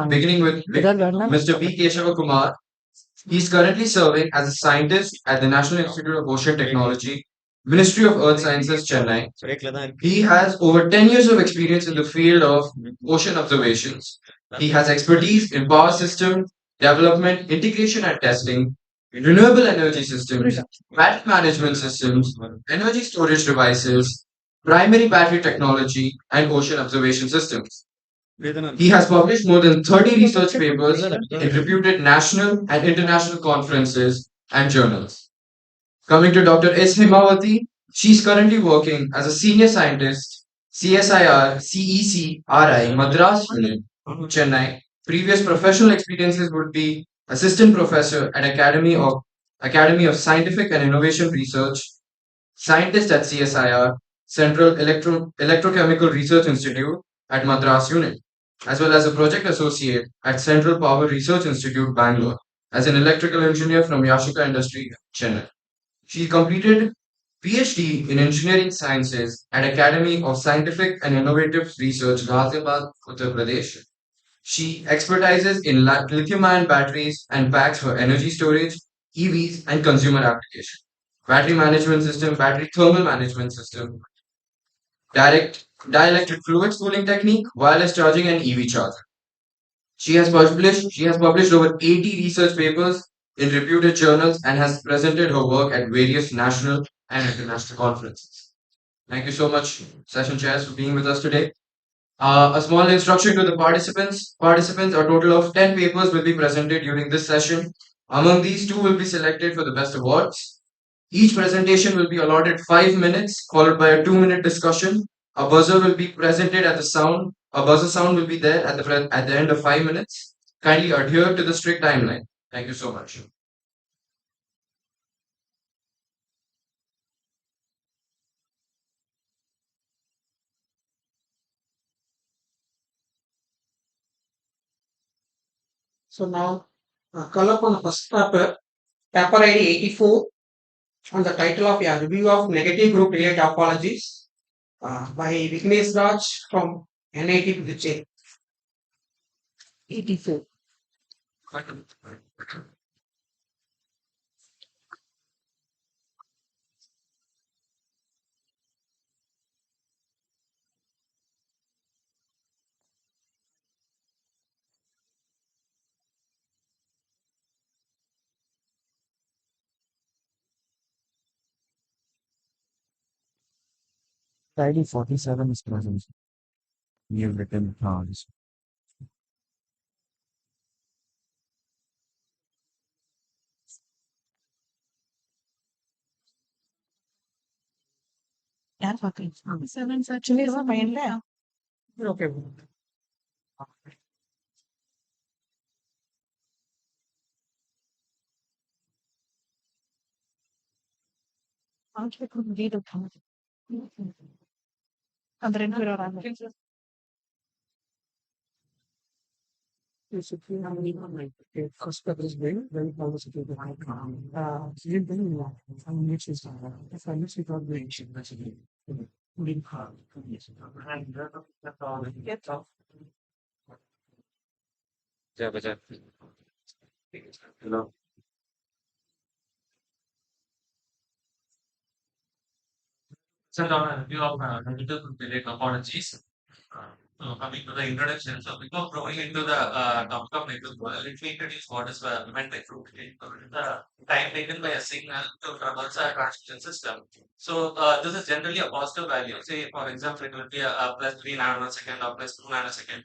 beginning with Mr. B. Kesava Kumar. He is currently serving as a scientist at the National Institute of Ocean Technology, Ministry of Earth Sciences, Chennai. He has over 10 years of experience in the field of ocean observations. He has expertise in power system development, integration and testing, renewable energy systems, battery management systems, energy storage devices, primary battery technology, and ocean observation systems. He has published more than 30 research papers in reputed national and international conferences and journals. Coming to Dr. S. Hemawati, she is currently working as a senior scientist CSIR, CECRI, Madras Unit, Chennai. Previous professional experiences would be assistant professor at Academy of Scientific and Innovation Research, scientist at CSIR, Central Electrochemical Research Institute at Madras Unit, as well as a project associate at Central Power Research Institute, Bangalore, as an electrical engineer from Yashoka Industry, Chennai. She completed PhD in Engineering Sciences at Academy of Scientific and Innovative Research, Ghaziabad, Uttar Pradesh. She expertises in lithium-ion batteries and packs for energy storage, EVs, and consumer application. Battery management system, battery thermal management system, direct dielectric fluid cooling technique, wireless charging, and EV charger. She has published over 80 research papers in reputed journals and has presented her work at various national and international conferences. Thank you so much, session chairs, for being with us today. A small instruction to the participants. Participants, a total of 10 papers will be presented during this session. Among these, two will be selected for the best awards. Each presentation will be allotted 5 minutes, followed by a 2-minute discussion. A buzzer will be presented at the sound. A buzzer sound will be there at the end of 5 minutes. Kindly adhere to the strict timeline. Thank you so much. So now, call upon the first paper ID 84, on the title of a review of negative group relay topologies by Vignesh Raj from NIT Trichy. 84. ID 47 is present. We have written this. Okay. First paper is very, very positive. Same thing, some niches are, if I miss it, I'll be ancient, that's it. Lean hard. Hello. So, on a review of negative relay topologies. Coming to the introduction, so before going into the topic of negative, let me introduce what is meant by group relay. So, it is the time taken by a signal to traverse a transmission system. So, this is generally a positive value. Say, for example, it will be a plus 3 nanosecond or plus 2 nanosecond.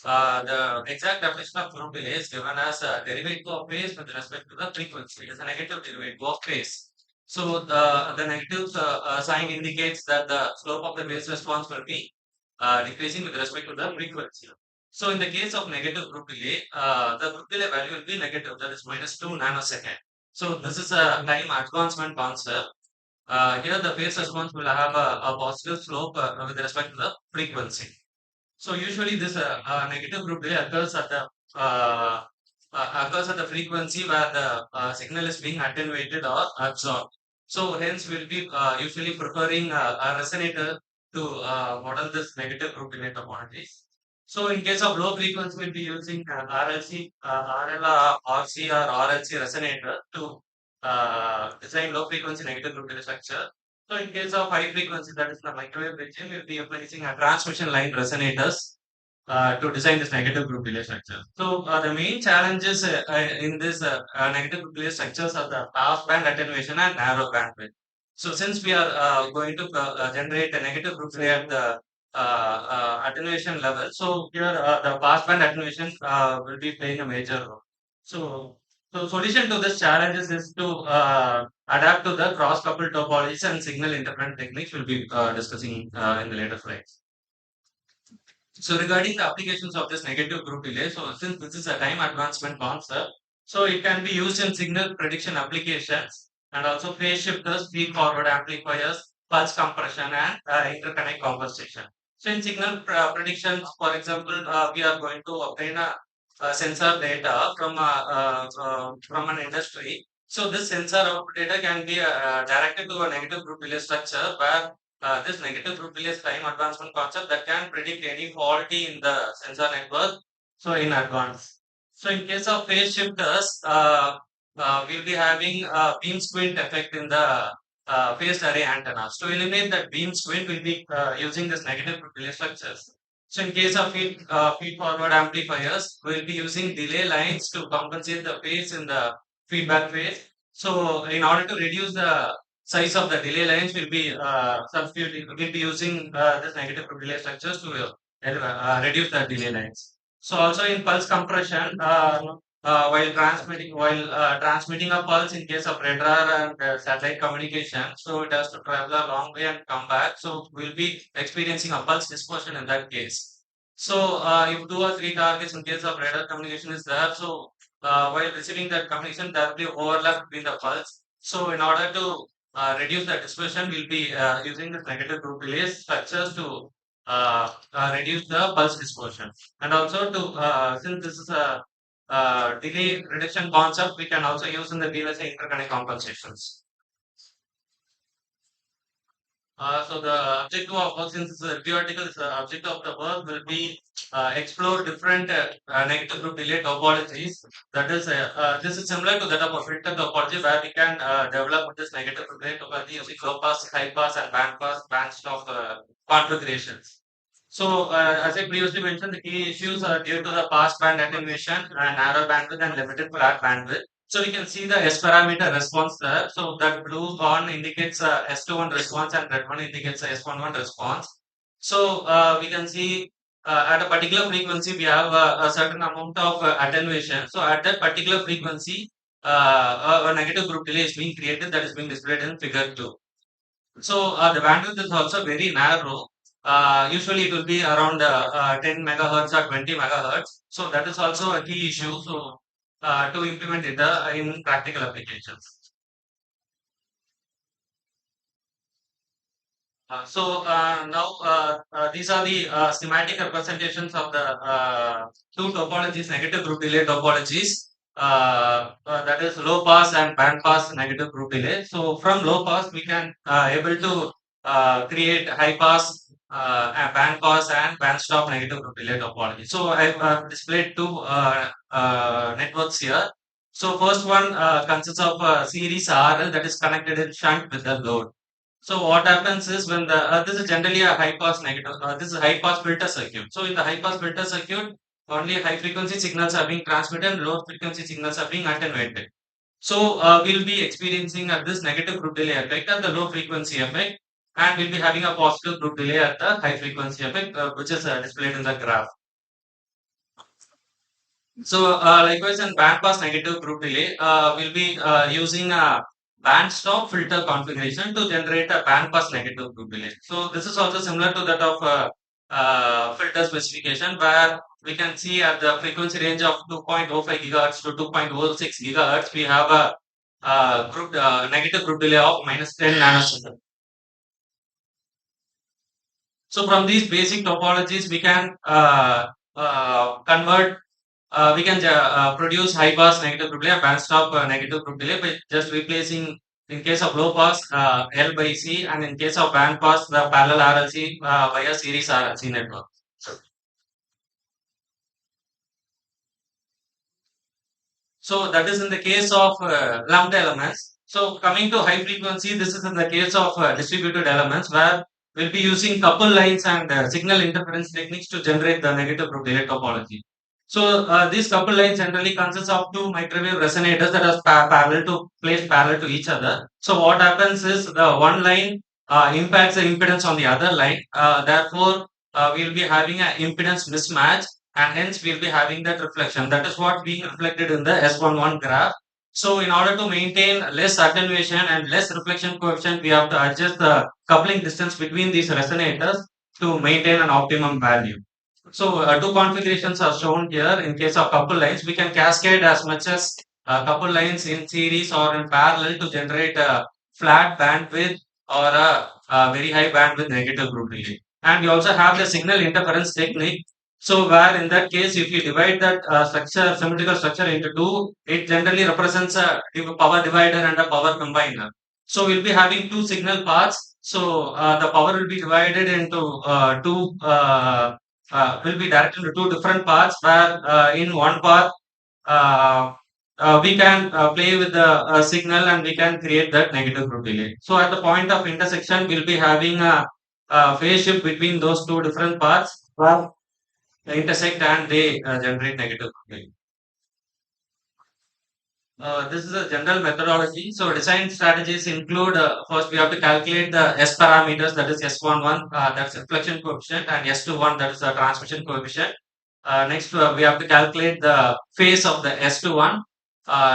The exact definition of group delay is given as a derivative of phase with respect to the frequency. It is a negative derivative of phase. So the negative sign indicates that the slope of the phase response will be decreasing with respect to the frequency. So in the case of negative group delay, the group delay value will be negative, that is minus 2 nanosecond. So this is a time advancement concept. Here the phase response will have a positive slope with respect to the frequency. So usually this negative group delay occurs at the frequency where the signal is being attenuated or absorbed. So hence we'll be usually preferring a resonator to model this negative group delay topologies. So in case of low frequency, we'll be using RLC, RL, RC or RLC resonator to design low frequency negative group delay structure. So in case of high frequency, that is the microwave region, we'll be placing a transmission line resonators to design this negative group delay structure. So the main challenges in this negative group delay structures are the pass band attenuation and narrow bandwidth. So since we are going to generate a negative group delay at the attenuation level, so here the pass band attenuation will be playing a major role. So So solution to this challenges is to adapt to the cross-coupled topologies and signal interference techniques. We'll be discussing in the later slides. So regarding the applications of this negative group delay, so since this is a time advancement concept, so it can be used in signal prediction applications and also phase shifters, feed forward amplifiers, pulse compression, and interconnect compensation. So in signal predictions, for example, we are going to obtain a sensor data from an industry. So this sensor of data can be directed to a negative group delay structure where this negative group delay is time advancement concept that can predict any faulty in the sensor network. So in advance. So in case of phase shifters, we'll be having a beam squint effect in the phased array antennas. To eliminate that beam squint, we'll be using this negative group delay structures. So in case of feed forward amplifiers, we'll be using delay lines to compensate the phase in the feedback phase. So in order to reduce the size of the delay lines, we'll be we'll be using this negative delay structures to reduce the delay lines. So also in pulse compression, while transmitting a pulse in case of radar and satellite communication, so it has to travel a long way and come back. So we'll be experiencing a pulse dispersion in that case. So if 2 or 3 targets in case of radar communication is there, so while receiving that communication, there will be overlap between the pulse. So in order to reduce the dispersion, we'll be using this negative group delay structures to reduce the pulse dispersion. And also to since this is a delay reduction concept, we can also use in the VLSI interconnect compensations. So the objective of work, since it's a review article, the objective of the work will be explore different negative group delay topologies. That is, this is similar to that of a filter topology where we can develop this negative group delay topology using low pass, high pass, and band stop configurations. So, as I previously mentioned, the key issues are due to the pass band attenuation and narrow bandwidth and limited flat bandwidth. So we can see the S parameter response there. So that blue one indicates a S21 response and red one indicates a S11 response. So we can see at a particular frequency we have a certain amount of attenuation. So at that particular frequency, a negative group delay is being created that is being displayed in figure 2. So the bandwidth is also very narrow. Usually it will be around 10 megahertz or 20 megahertz. So that is also a key issue. So to implement it in practical applications. Now these are the schematic representations of the two topologies, negative group delay topologies. That is low pass and band pass negative group delay. So from low pass we can able to create high pass, band pass and band stop negative group delay topology. So I've displayed two networks here. So first one consists of a series RL that is connected in shunt with the load. So what happens is when the this is generally a high pass negative. This is a high pass filter circuit. So in the high pass filter circuit, only high frequency signals are being transmitted, and low frequency signals are being attenuated. So we'll be experiencing this negative group delay effect at the low frequency effect, and we'll be having a positive group delay at the high frequency effect, which is displayed in the graph. So likewise in band pass negative group delay, we'll be using a band stop filter configuration to generate a band pass negative group delay. So this is also similar to that of filter specification where we can see at the frequency range of 2.05 gigahertz to 2.06 gigahertz, we have a negative group delay of minus 10 nanoseconds. So from these basic topologies, we can convert we can produce high pass negative group delay and band stop negative group delay by just replacing in case of low pass L by C and in case of band pass the parallel RLC via series RLC network. So that is in the case of lumped elements. So coming to high frequency, this is in the case of distributed elements where we'll be using couple lines and signal interference techniques to generate the negative group delay topology. So these couple lines generally consist of two microwave resonators that are parallel to placed parallel to each other. So what happens is the one line impacts the impedance on the other line. Therefore, we'll be having an impedance mismatch and hence we'll be having that reflection. That is what being reflected in the S11 graph. So in order to maintain less attenuation and less reflection coefficient, we have to adjust the coupling distance between these resonators to maintain an optimum value. So two configurations are shown here. In case of couple lines, we can cascade as much as couple lines in series or in parallel to generate a flat bandwidth or a very high bandwidth negative group delay. And we also have the signal interference technique. So where in that case, if you divide that structure, symmetrical structure into two, it generally represents a power divider and a power combiner. So we'll be having two signal paths. So the power will be divided into two will be directed into two different paths where in one path uh, we can play with the signal and we can create that negative group delay. So at the point of intersection, we'll be having a phase shift between those two different paths where they intersect and they generate negative group delay. This is a general methodology. So design strategies include first we have to calculate the S parameters, that is S11, that's reflection coefficient, and S21, that is the transmission coefficient. Next, we have to calculate the phase of the S21.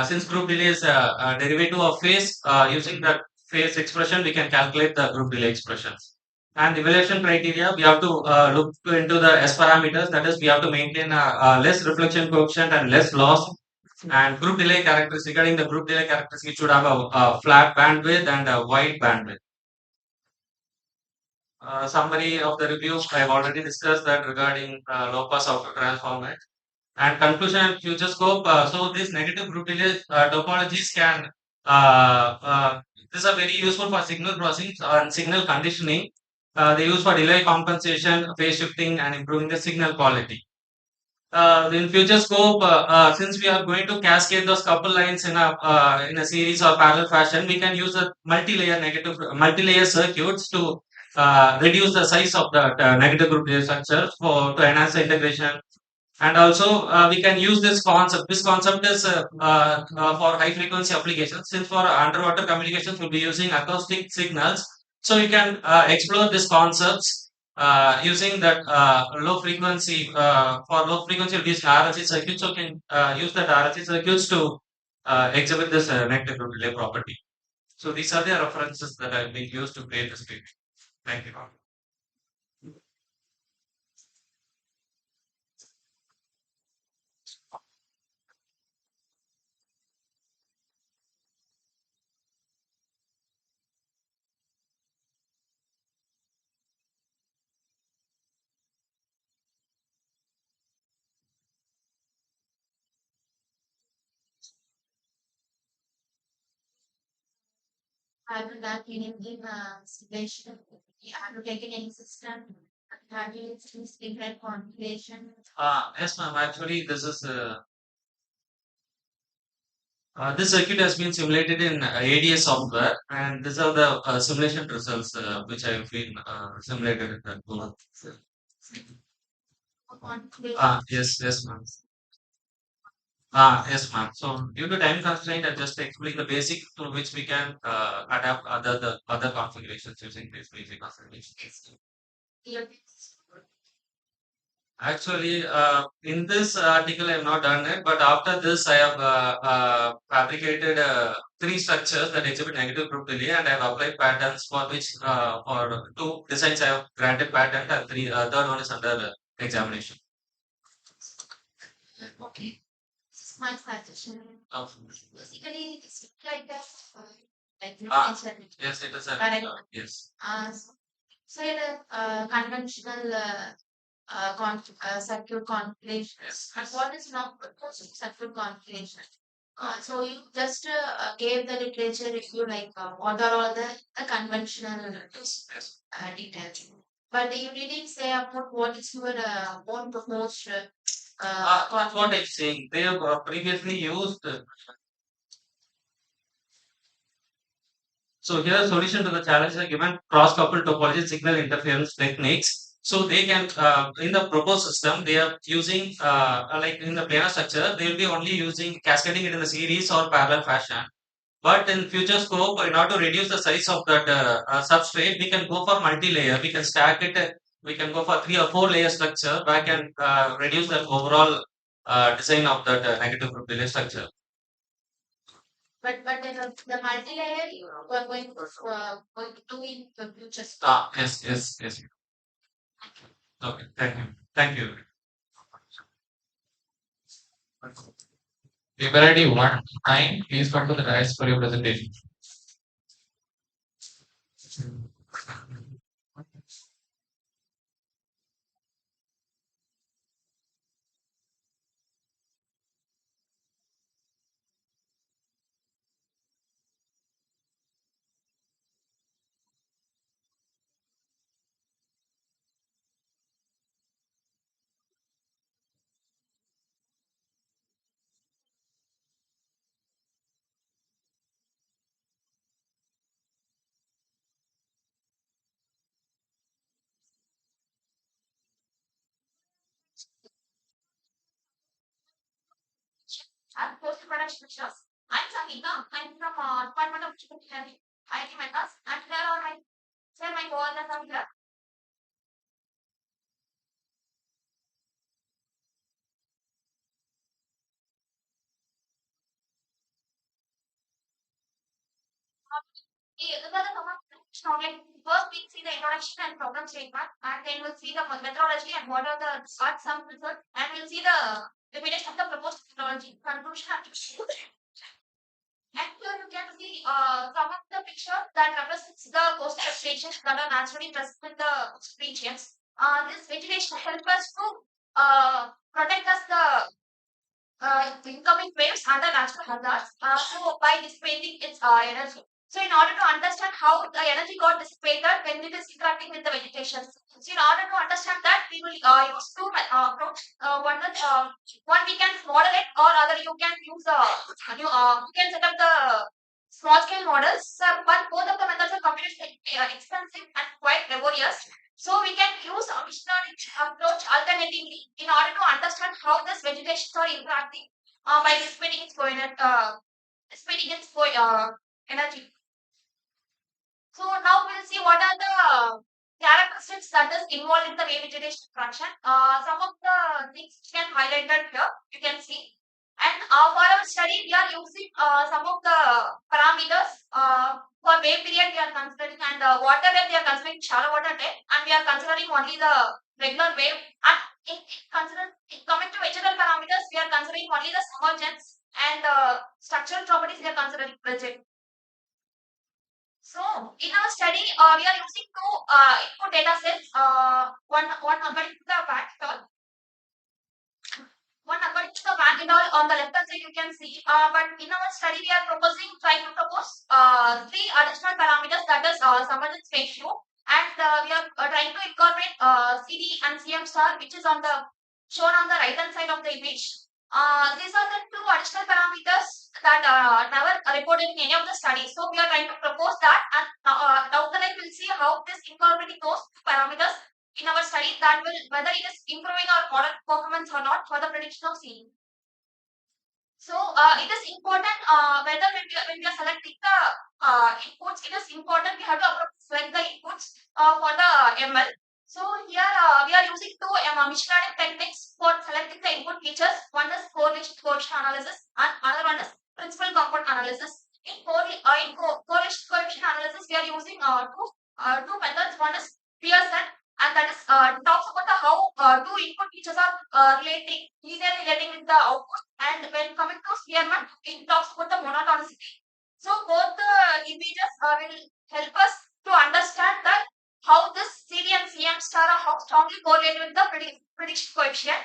Since group delay is a derivative of phase, using the phase expression, we can calculate the group delay expressions. And evaluation criteria, we have to look into the S parameters, that is, we have to maintain a less reflection coefficient and less loss. And group delay characteristics, regarding the group delay characteristics, it should have a flat bandwidth and a wide bandwidth. Summary of the review, I have already discussed that regarding low pass auto transformer. And conclusion and future scope. So these negative group delay topologies can these are very useful for signal processing and signal conditioning. They use for delay compensation, phase shifting, and improving the signal quality. In future scope, since we are going to cascade those couple lines in a series or parallel fashion, we can use a multi-layer circuits to reduce the size of the negative group layer structure for to enhance the integration. And also, we can use this concept. This concept is for high frequency applications. Since for underwater communications, we'll be using acoustic signals. So you can explore these concepts using that low frequency. For low frequency, we'll use RLC circuits. So you can use that RLC circuits to exhibit this negative relay property. So these are the references that have been used to create this paper. Thank you. Have you done anything simulation? Have you taken any system? Have you used different configuration? Yes, ma'am. Actually, this circuit has been simulated in ADS software, and these are the simulation results which have been simulated in that tool. Yes, yes, ma'am. Yes, ma'am. So, due to time constraint, I just explain the basic to which we can adapt the other configurations using this basic configuration. Actually, in this article, I have not done it, but after this, I have fabricated three structures that exhibit negative group delay, and I have applied patterns for which, for two designs, I have granted patent, and third one is under examination. Okay. This is my suggestion. Basically, it's like that. Like you mentioned. Yes, it is. Correct. Yes. Say the conventional circuit configuration. Yes. And what is not proposed circuit configuration? So you just gave the literature review like what are all the conventional details. But you didn't say about what is your own proposed That's what I'm saying. They have previously used. So here, solution to the challenge is given cross-coupled topology signal interference techniques. So they can, in the proposed system, they are using, like in the planar structure, they will be only using cascading it in the series or parallel fashion. But in future scope, in order to reduce the size of that substrate, we can go for multi-layer. We can stack it. We can go for 3 or 4 layer structure. Where can reduce the overall design of that negative group delay structure. but the multi-layer you are going to do in the future. Yes, yes, yes. Okay, thank you. Thank you. Paper ID 1 9, please come to the dais for your presentation. And post-production business. I'm Sangeeta. I'm from Department of Chicken Engineering, IT Madras, and here my co-authors are here. These are the common first we see the introduction and problem statement, and then we'll see the methodology and what are the start some results, and we'll see the definition of the proposed technology, conclusion and and here you can see some of the pictures that represents the coastal stations that are naturally present in the regions. This vegetation help us to protect us the incoming waves and the natural hazards so by dissipating its energy. So in order to understand how the energy got dissipated when it is interacting with the vegetation. So in order to understand that, we will use two approach. One we can model it, or other you can use you can set up the small scale models. But both of the methods are computationally expensive and quite laborious. So we can use a machine learning approach alternatively in order to understand how this vegetation are interacting by dissipating its energy. So now we'll see what are the characteristics that is involved in the wave vegetation interaction. Some of the things you can highlight it here. You can see. And for our study, we are using some of the parameters for wave period we are considering, and water depth we are considering shallow water depth, and we are considering only the regular wave. And coming to vegetal parameters, we are considering only the submergence, and structural properties we are considering rigid. So in our study, we are using two input data sets. One according to the vector, one according to the magnetol on the left hand side you can see. But in our study, we are trying to propose three additional parameters, that is submergence ratio, and we are trying to incorporate CD and CM star, which is on the shown on the right hand side of the image. These are the two additional parameters that are never reported in any of the studies. So we are trying to propose that, and down the line we'll see how this incorporating those parameters in our study, that will whether it is improving our model performance or not for the prediction of seeing. So it is important whether when we are selecting the inputs, it is important we have to select the inputs for the ML. So here we are using two machine learning techniques for selecting the input features. One is correlation coefficient analysis, and another one is principal component analysis. In correlation coefficient analysis, we are using two methods. One is Pearson, and that is talks about the how two input features are linearly relating with the output, and when coming to Spearman, it talks about the monotonicity. So both the images will help us to understand that how this CD and CM star are how strongly correlated with the prediction coefficient.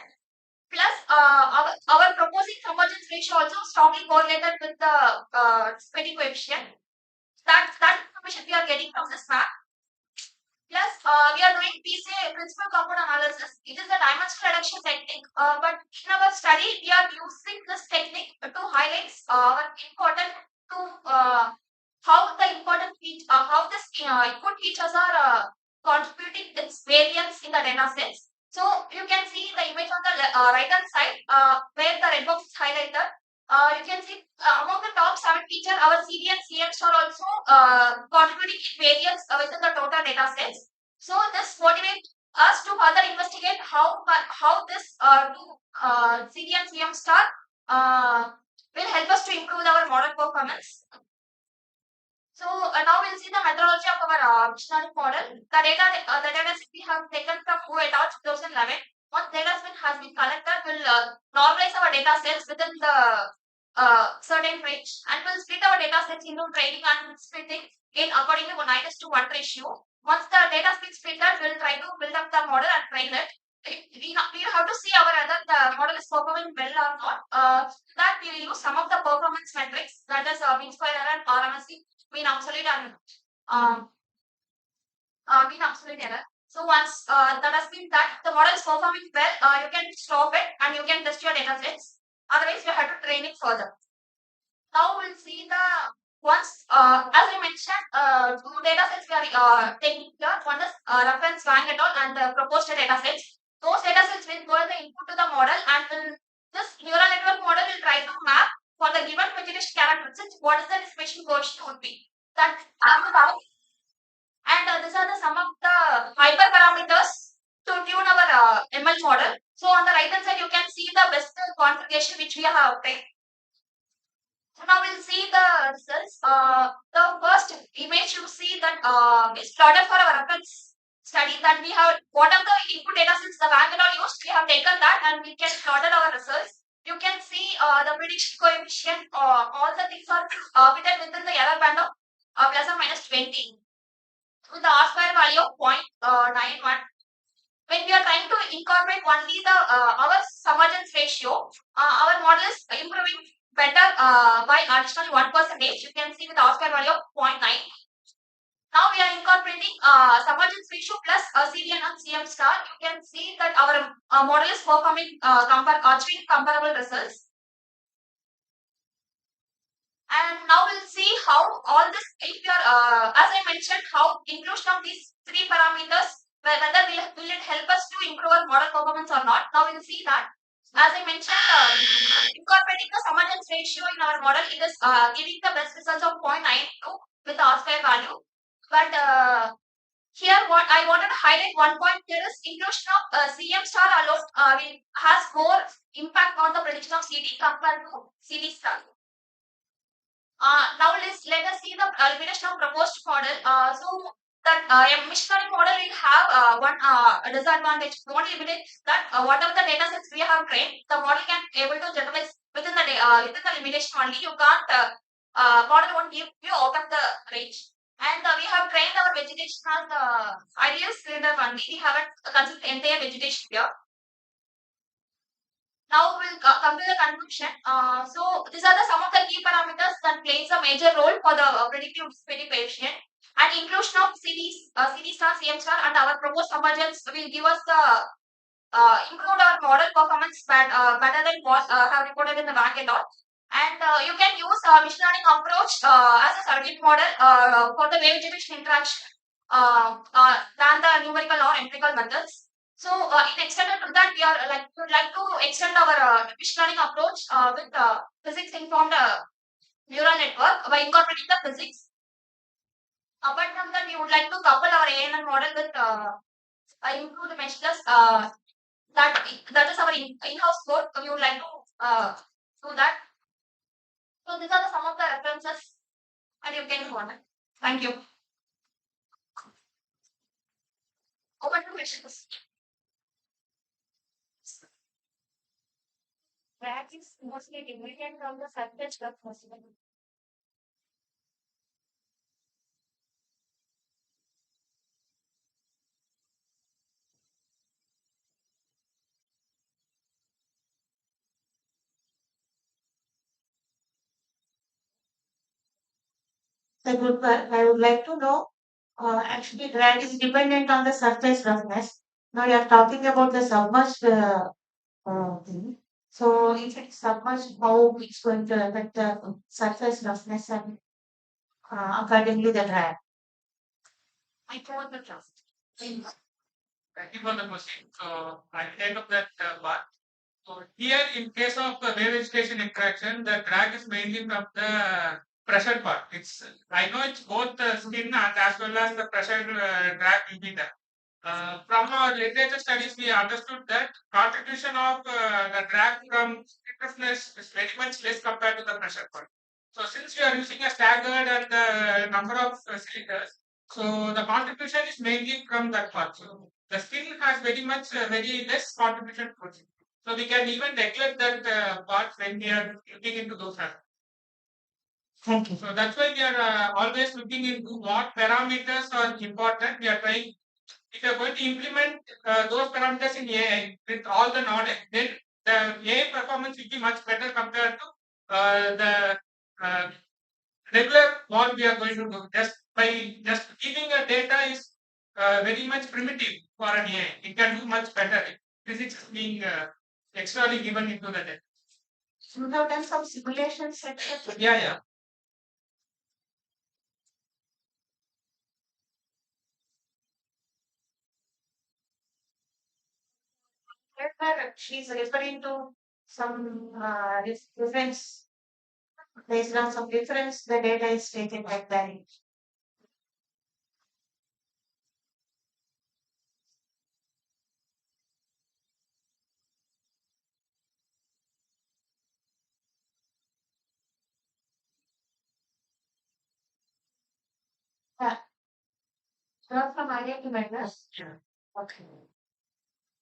Plus, our proposing convergence ratio also strongly correlated with the spreading coefficient. That information we are getting from this map. Plus, we are doing PCA, principal component analysis. It is a dimension reduction technique. But in our study, we are using this technique to highlight our important to how the important how this input features are contributing its variance in the data sets. So you can see the image on the right hand side where the red box is highlighted. You can see among the top 7 features, our CD and CX are also contributing variance within the total data sets. So this motivates us to further investigate how this two CD and CM star will help us to improve our model performance. So now we'll see the methodology of our machine learning model. The data set we have taken from Wu et al. 2011. Once data set has been collected, we'll normalize our data sets within the certain range, and we'll split our data sets into training and splitting in according to 9:1 ratio. Once the data is splitted, we'll try to build up the model and train it. We have to see whether the model is performing well or not. That we will use some of the performance metrics, that is mean square error, RMSE, mean absolute and um, mean absolute error. So once that has been done, the model is performing well, you can stop it and you can test your data sets. Otherwise, you have to train it further. Now we'll see the once, as I mentioned, two data sets we are taking here. One is reference Wang et al. And the proposed data sets. Those data sets will go as the input to the model, and this neural network model will try to map for the given vegetation characteristics what is the distribution coefficient would be. That and these are the some of the hyperparameters to tune our ML model. So on the right hand side, you can see the best configuration which we have obtained. So now we'll see the results. The first image you see that is plotted for our reference study, that we have whatever the input data sets the bank and all used, we have taken that and we can plotted our results. You can see the prediction coefficient, all the things are fitted within the error band of plus or minus 20 with the R square value of 0.91. When we are trying to incorporate only the our submergence ratio, our model is improving better by additional 1%. You can see with R square value of 0.9. Now we are incorporating submergence ratio plus CDN and CM star. You can see that our model is performing achieving comparable results. And now we'll see how all this, if you are, as I mentioned, how inclusion of these three parameters, whether will it help us to improve our model performance or not. Now we'll see that. As I mentioned, incorporating the submergence ratio in our model, it is giving the best results of 0.92 with the R square value. But here, what I wanted to highlight one point here is inclusion of CM star alone has more impact on the prediction of CD compared to CD star. Now let us see the limitation of proposed model. So that a machine learning model will have one disadvantage. One limitation is that whatever the data sets we have trained, the model can able to generalize within the limitation only. You can't model won't give you out of the range. And we have trained our vegetation as the ideal cylinder only. We haven't considered entire vegetation here. Now we'll come to the conclusion. So these are some of the key parameters that plays a major role for the predictive disparity coefficient. And inclusion of CD star, CM star, and our proposed convergence will give us the improved our model performance better than what have reported in the bank and all. And you can use machine learning approach as a surrogate model for the wave generation interaction than the numerical or empirical methods. So in extended to that, we would like to extend our machine learning approach with physics informed neural network by incorporating the physics. Apart from that, we would like to couple our ANN model with improved measures. That is our in-house code. We would like to do that. So these are some of the references, and you can go on. Thank you. Open to questions. Drag is mostly dependent on the surface of possible. The good part, I would like to know, actually drag is dependent on the surface roughness. Now you are talking about the submerged thing. So if it's submerged, how it's going to affect the surface roughness and accordingly the drag. I told the trust. Thank you for the question. So I take up that part. So here, in case of the wave vegetation interaction, the drag is mainly from the pressure part. I know it's both the skin and as well as the pressure drag will be there. From our literature studies, we understood that contribution of the drag from stiffness is very much less compared to the pressure point. So since we are using a staggered and number of cylinders, so the contribution is mainly from that part. So the skin has very much very less contribution to it. So we can even neglect that part when we are looking into those aspects. Thank you. So that's why we are always looking into what parameters are important. We are trying, if you are going to implement those parameters in AI with all the knowledge, then the AI performance will be much better compared to the regular what we are going to do. Just by just giving a data is very much primitive for an AI. It can do much better. Physics is being extrally given into the data. You have done some simulations, etc. Yeah, yeah. Where she's referring to some reference. Based on some difference, the data is taken like that. Yeah. Not from IIT Madras. Sure. Okay.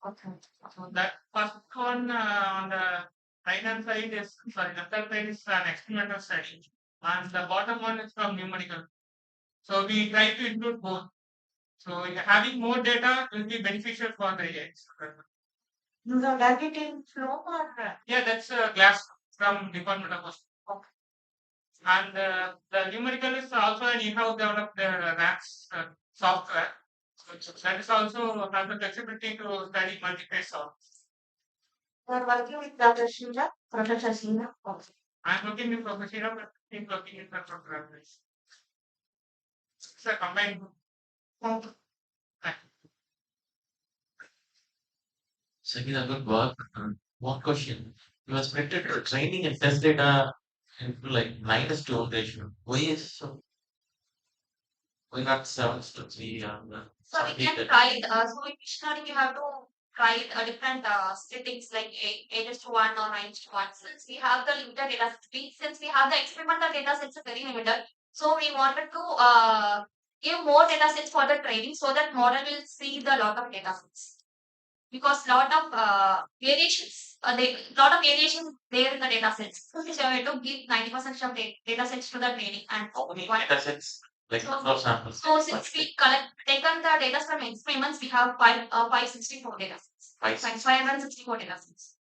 Okay. So that first one on the right hand side is, sorry, left hand side is an experimental study, and the bottom one is from numerical. So we try to include both. So having more data will be beneficial for the AI. You have done it in flow or Yeah, that's a glass from Department of Post. okay. And the numerical is also an in-house developed RACS software. So that is also has the flexibility to study multi-phase software. You are working with Dr. Sheila, Professor Sheila. Okay. I'm looking with Professor, but he's looking in the program. It's a combined. Thank you. Sakina, good work. One question. You have split training and test data into like 9:1 ratio. Why is so? Why not 7:3 and So we 7:8? can try it. So in dictionary, you have to try it, different settings like 8:1 or 9:1. Since we have the limited data set, since we have the experimental data sets are very limited, so we wanted to give more data sets for the training so that model will see the lot of data sets. Because lot of variations, lot of variation there in the data sets. So we have to give 90% of data sets to the training and How many one. data sets? Like So, number of samples? so since we taken the data from experiments, we have 564 data sets. 564 data sets.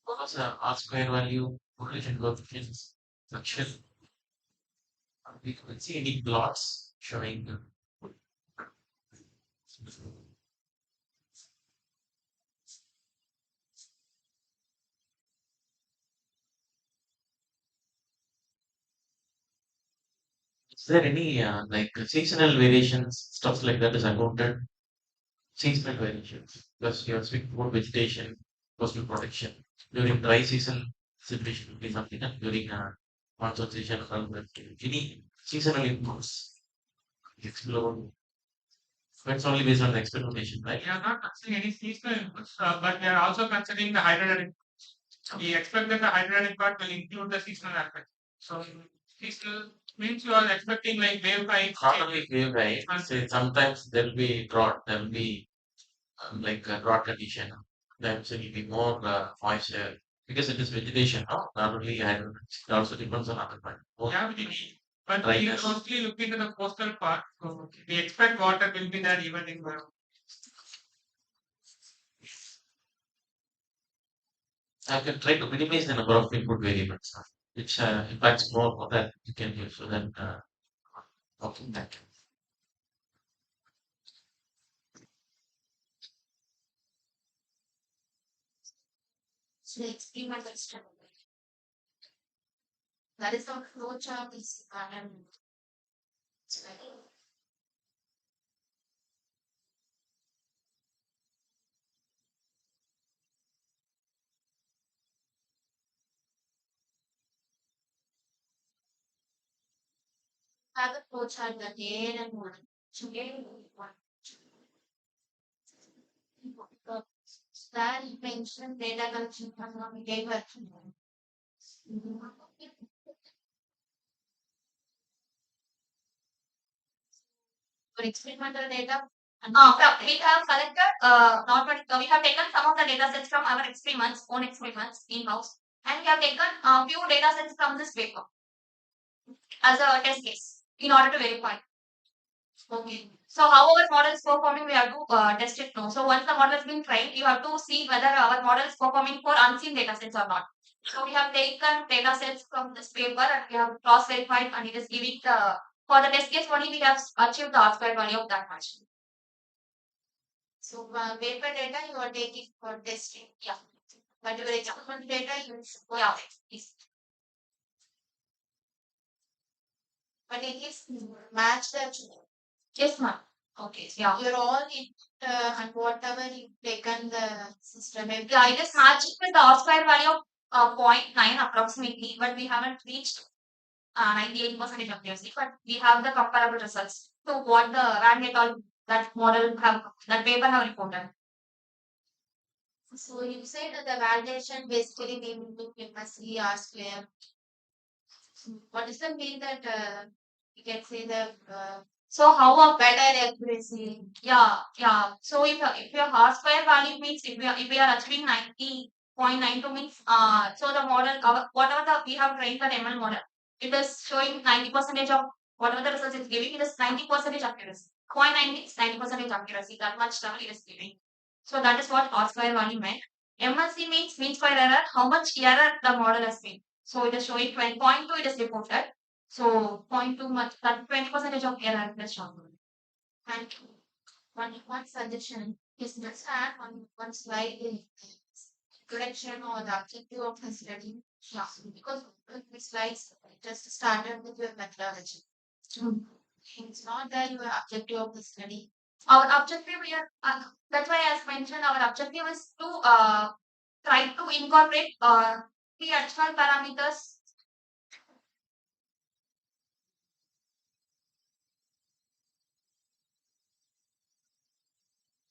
What was the R square value, correlation coefficients, function? We could see any plots showing. Is there any like seasonal variations, stuff like that is accounted? Seasonal variations, because you are speaking about vegetation, coastal protection. During dry season, situation will be something, and during monsoon season, any seasonal inputs explore. It's only based on the experimentation, right? We are not considering any seasonal inputs, but we are also considering the hydrodynamic. We expect that the hydrodynamic part will include the seasonal aspect. So seasonal means you are expecting like wave height. Not only wave height, say sometimes there will be drought, there will be like a drought condition. Sometimes it will be more moisture because it is vegetation, no? Not only hydro, it also depends on other part. Yeah, we need. But we Dryness. mostly look into the coastal part. So we expect water will be there even in the. I can try to minimize the number of input variables, which impacts more of that you can use. So then, okay, thank you. So the experimental study. That is the flow chart is have a flow chart again and one. Again, one. That mentioned data collection from data. For experimental data. We have collected, not what, we have taken some of the data sets from our experiments, own experiments in-house, and we have taken a few data sets from this paper as a test case in order to verify. Okay. So how our model is performing, we have to test it now. So once the model has been trained, you have to see whether our model is performing for unseen data sets or not. So we have taken data sets from this paper and we have cross-verified and it is giving the, for the test case only we have achieved the R-squared value of that much. So paper data you are taking for testing. Yeah. But your experiment data you should, yeah. Yes. But it is match the, yes, ma'am. Okay, so yeah. You're all in and whatever you've taken the system. Yeah, I just matched it with the R square value of 0.9 approximately, but we haven't reached 98% accuracy, but we have the comparable results to what the Rand et al. That model have, that paper have reported. So you said that the validation basically we must see R square. What does that mean that you can say that so how a better accuracy? Yeah, yeah. So if your R square value means if we are achieving 90.92 means so the model whatever the we have trained the ML model, it is showing 90% of whatever the results it's giving, it is 90% accuracy. 0.9 means 90% accuracy, that much level it is giving. So that is what R square value meant. MLC means mean square error, how much error the model has made. So it is showing 20.2, it is reported. So 0.2 much, that 20% of error is shown. And one suggestion is just add one slide in correction or the objective of the study. Yeah, because the slides just started with your methodology. It's not that your objective of the study. Our objective here, that's why as mentioned, our objective is to try to incorporate the additional parameters.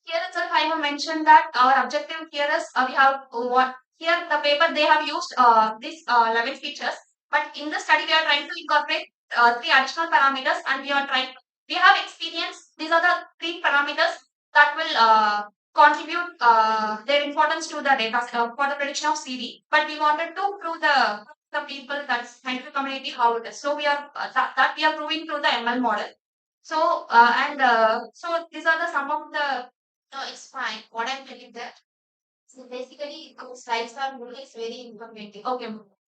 Here itself, I have mentioned that our objective here is we have what here the paper they have used these 11 features, but in the study we are trying to incorporate three additional parameters, and we have experience. These are the three parameters that will contribute their importance to the data for the prediction of CV. But we wanted to prove the people that scientific community how it is. So we are that we are proving through the ML model. So so these are the some of the no, it's fine. What I'm telling that. So basically, slides are always very informative. Okay.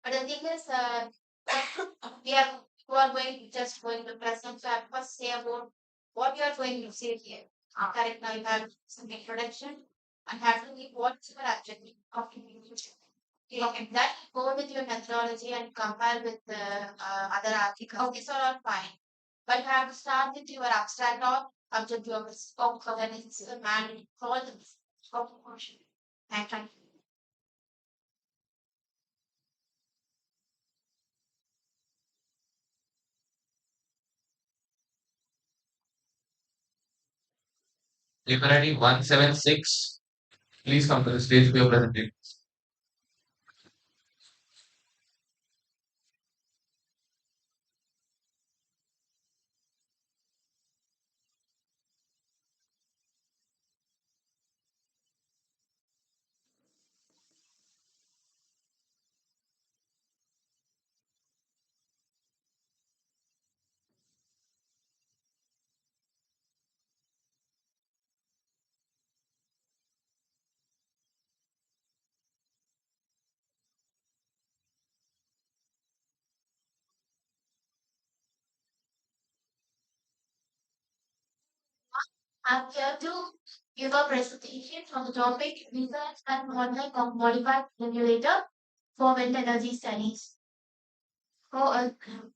But the thing is, we are who are just going to present. So I first say about what you are going to say here. Correct. Now you have some introduction and have to give what's your objective of communication. Okay. That go with your methodology and compare with the other articles. Okay, so all fine. But you have to start with your abstract or objective of scope so that it's a man for the scope function. Thank you. Paper ID 176. Please come to the stage for your presentation. I'm here to give a presentation on the topic research and modeling of modified simulator for wind energy studies. So,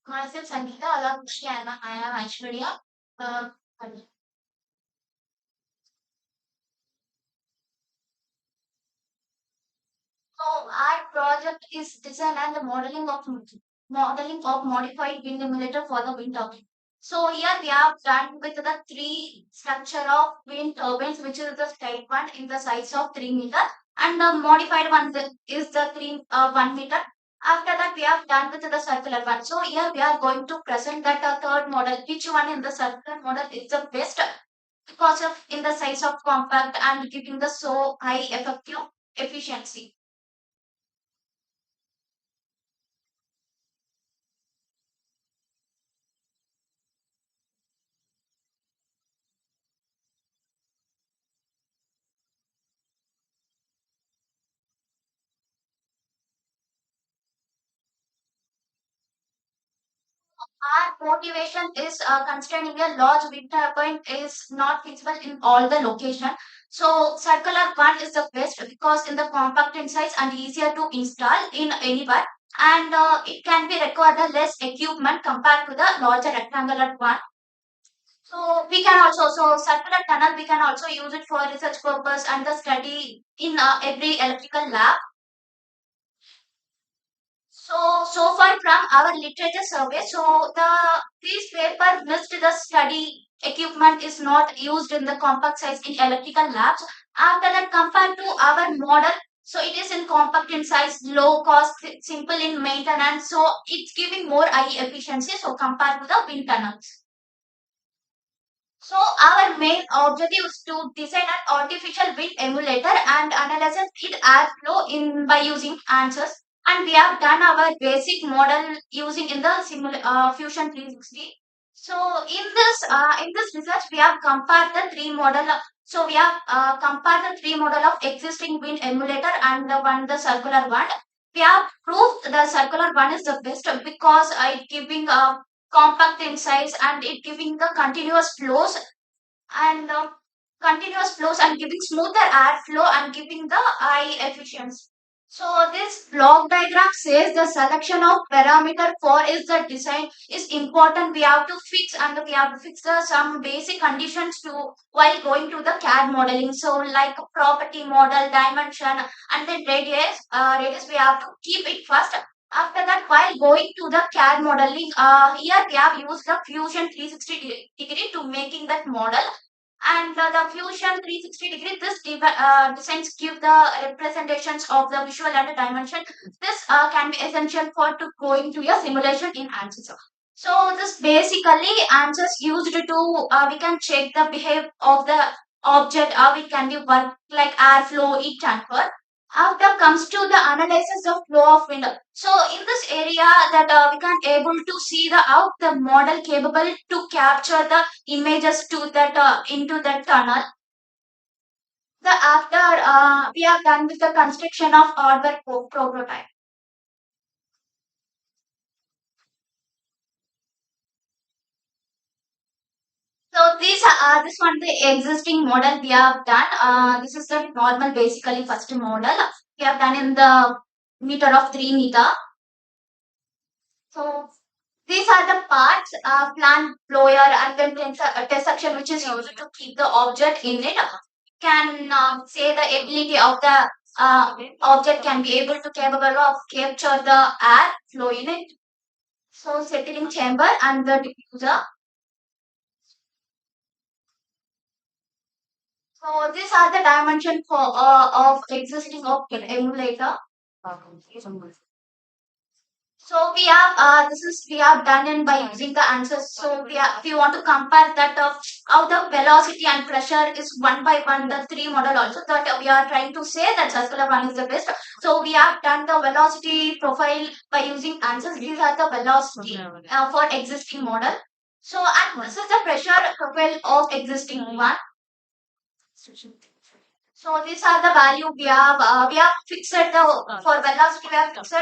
myself Sangeeta, along with I am Aishwarya. Uh, So our project is design and the modeling of modified wind emulator for the wind turbine. So here we have done with the three structure of wind turbines, which is the straight one in the size of 3 meter, and the modified one is the 1 meter. After that, we have done with the circular one. So here we are going to present that third model. Which one in the circular model is the best because of in the size of compact and giving the so high effective efficiency. Our motivation is constraining a large wind turbine is not feasible in all the location. So circular one is the best because in the compact in size and easier to install in anywhere, and it can be required a less equipment compared to the larger rectangular one. So we can also, so circular tunnel we can also use it for research purpose and the study in every electrical lab. So far from our literature survey, so this paper missed the study equipment is not used in the compact size in electrical labs. After that, compared to our model, so it is in compact in size, low cost, simple in maintenance. So it's giving more high efficiency. So compared to the wind tunnels. So our main objective is to design an artificial wind emulator and analyze its airflow in by using answers. And we have done our basic model using in the Fusion 360. So in this research, we have compared the three model. So we have compared the three model of existing wind emulator and the circular one. We have proved the circular one is the best because it giving compact in size and it giving the and continuous flows and giving smoother airflow and giving the high efficiency. So this block diagram says the selection of parameter for is the design is important. We have to fix and we have to fix some basic conditions to while going to the CAD modeling. So like property model, dimension, and then radius we have to keep it first. After that, while going to the CAD modeling, here we have used the Fusion 360 degree to making that model, and the Fusion 360 degree, this designs give the representations of the visual and the dimension. This can be essential for to going to your simulation in ANSYS. So this basically ANSYS used to we can check the behavior of the object, how it can be work like airflow, heat transfer. After comes to the analysis of flow of wind. So in this area that we can able to see the how the model capable to capture the images to that into that tunnel. The after we have done with the construction of hardware prototype. So these are this one the existing model we have done. This is the normal basically first model we have done in the meter of 3 meter. So these are the parts, plant blower and then test section which is used to keep the object in it. Can say the ability of the object can be able to capable of capture the air flow in it. So settling chamber and the diffuser. So these are the dimension for of existing of emulator. So we have this is we have done it by using the answers. So if you want to compare that of how the velocity and pressure is one by one, the three model also that we are trying to say that circular one is the best. So we have done the velocity profile by using answers. These are the velocity for existing model. So and this is the pressure profile of existing one. So these are the value we have fixed the for velocity we have fixed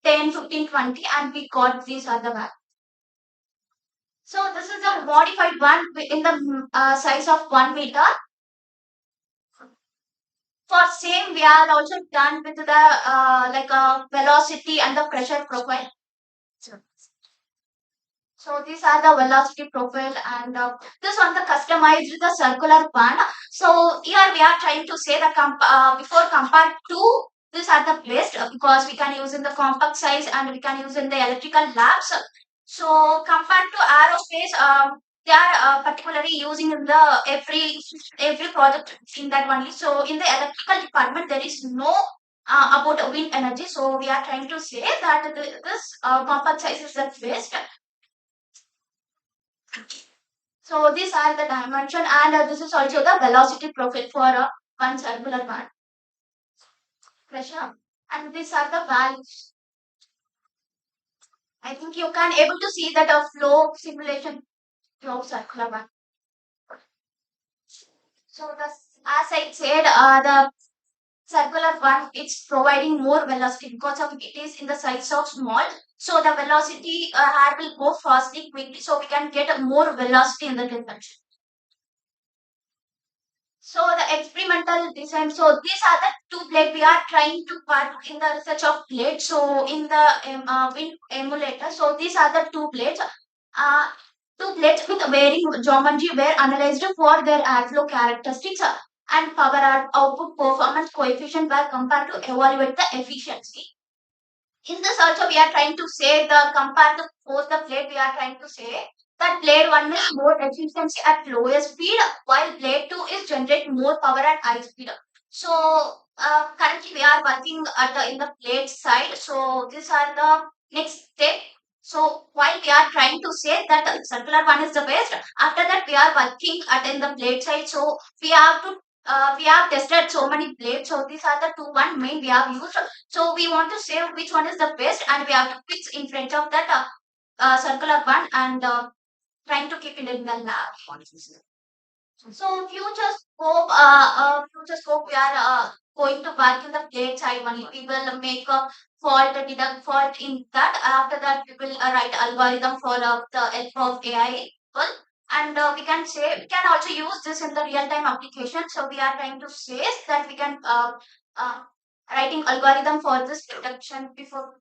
10, 15, 20 and we got these are the value. So this is a modified one in the size of 1 meter. For same we are also done with the like velocity and the pressure profile. So these are the velocity profile and this one the customized the circular one. So here we are trying to say that before compared to these are the best because we can use in the compact size and we can use in the electrical labs. So compared to aerospace, they are particularly using in the every project in that only. So in the electrical department, there is no about wind energy. So we are trying to say that this compact size is the best. So these are the dimension, and this is also the velocity profile for one circular one pressure, and these are the values. I think you can able to see that a flow simulation flow circular one. So the as I said, the circular one it's providing more velocity because of it is in the size of small. So the velocity air will go fastly quickly, so we can get a more velocity in the differential. So the experimental design. So these are the two blade we are trying to work in the research of blade. So in the wind emulator. So these are the two blades. Uh, Two blades with varying geometry were analyzed for their airflow characteristics and power output performance coefficient were compared to evaluate the efficiency. In this also we are trying to say the compared to both the blade we are trying to say that blade 1 is more efficiency at lower speed while blade 2 is generate more power at high speed. So currently we are working at the, in the blade side. So these are the next step. So while we are trying to say that the circular one is the best, after that we are working at in the blade side. So we have tested so many blades. So these are the two one main we have used. So we want to say which one is the best, and we have to fix in front of that circular one and trying to keep it in the lab. So future scope, we are going to work in the plate side only. We will make a fault, detect fault in that. After that, we will write algorithm for the help of AI. Well, and we can say we can also use this in the real time application. So we are trying to say that we can uh, writing algorithm for this detection before.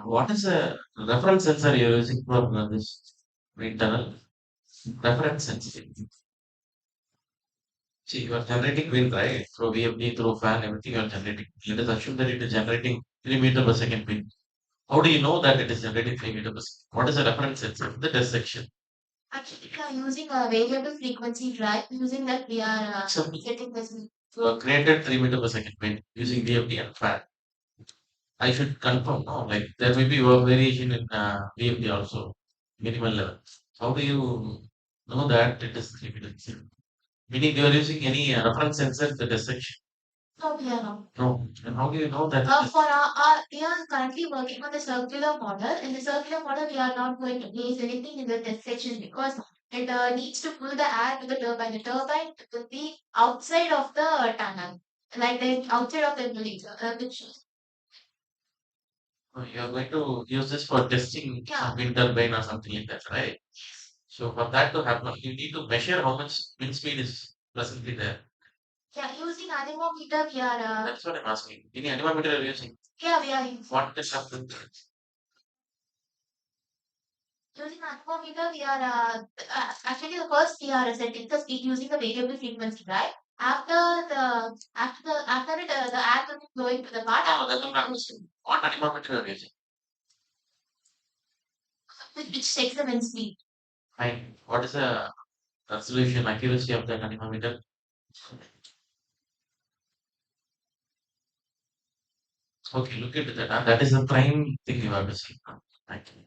What is the reference sensor you're using for this wind tunnel? Reference sensor. See, you are generating wind, right? Through VFD, through fan, everything you are generating. Let us assume that it is generating 3 meter per second wind. How do you know that it is generating 3 meter per second? What is the reference sensor? The test section. Actually, we are using a variable frequency drive. Using that, we are So setting this. you have created 3 meter per second wind using VFD and fan. I should confirm, no? Like there may be a variation in VFD also, minimal level. How do you know that it is 3 meter per second? Meaning you are using any reference sensor in the test section? No, we are not. No. And how do you know that it is? For we are currently working on the circular model. In the circular model, we are not going to place anything in the test section because it needs to pull the air to the turbine. The turbine will be outside of the tunnel, like the outside of the building. Which You are going to use this for testing yeah, some wind turbine or something like that, right? So for that to happen, you need to measure how much wind speed is presently there. yeah. Using anemometer, we are That's what I'm asking. Any anemometer are you using? yeah, we are using. What is happening? Using anemometer, we are actually the first we are setting the speed using the variable frequency, right? After it, the air will be flowing to the part. No, that's what I'm asking. What anemometer are you using? Which takes the wind speed. Fine. What is the resolution accuracy of that anemometer? Okay, look into that. That is the prime thing you have to see. Thank you.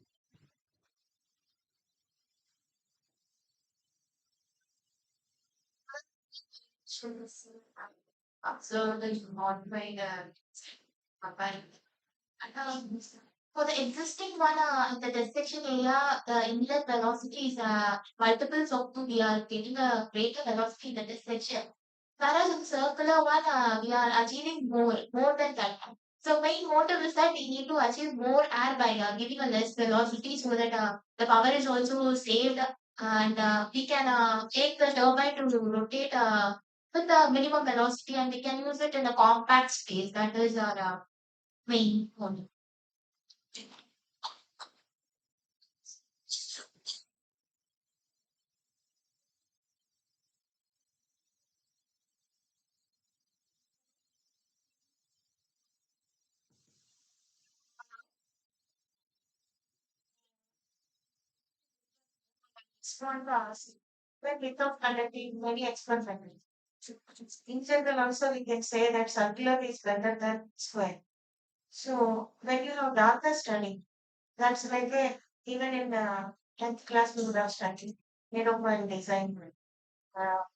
Observe the modifying comparing. Um, for the existing one, in the dissection area, the inlet velocity is multiples of 2. We are getting a greater velocity in the dissection. Whereas in circular one, we are achieving more than that. So main motive is that we need to achieve more air by giving a less velocity so that the power is also saved and we can take the turbine to rotate with the minimum velocity and we can use it in a compact space. That is our main motive. want to ask, when without conducting many experiments, in general also we can say that circular is better than square. So when you have done the study, that's like a, even in 10th class we would have studied aeroplane design,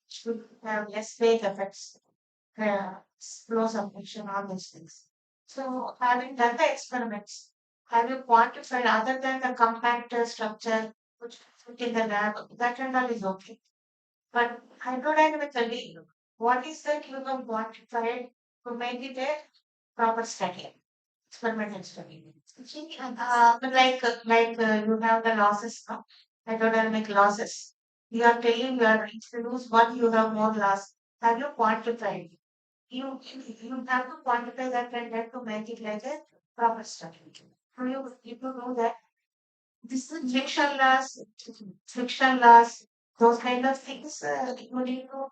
should have less wake effects, flow submission, all these things. So having done the experiments, have you quantified other than the compact structure which fit in the lab, that and all is okay. But hydrodynamically, what is that you have quantified to make it a proper study, experimental study? But you have the losses, no? Hydrodynamic losses. You are telling you are if you lose one, you have more loss. Have you quantified? You have to quantify that and then to make it like a proper study. So you know that this is friction loss, those kind of things. You need to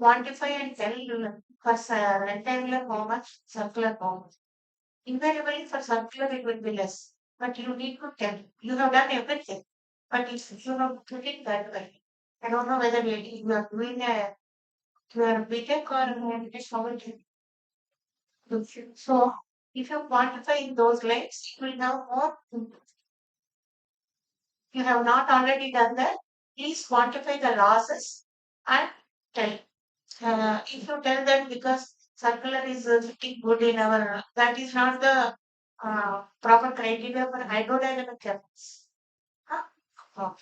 quantify and tell for rectangular how much, circular how much. Invariably for circular it will be less, but you need to tell. You have done everything, but if you have put it that way, I don't know whether you are doing a you are BTech or just how it is. So if you quantify in those lengths, you will have more. You have not already done that. Please quantify the losses and tell. If you tell that because circular is fitting good in our, that is not the proper criteria for hydrodynamic chemicals. Huh? Oh.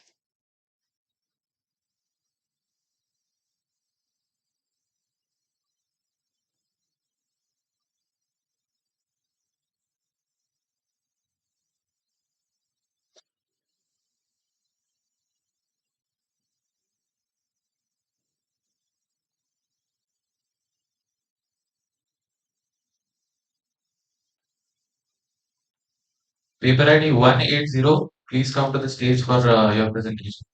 Paper ID 180, please come to the stage for your presentation.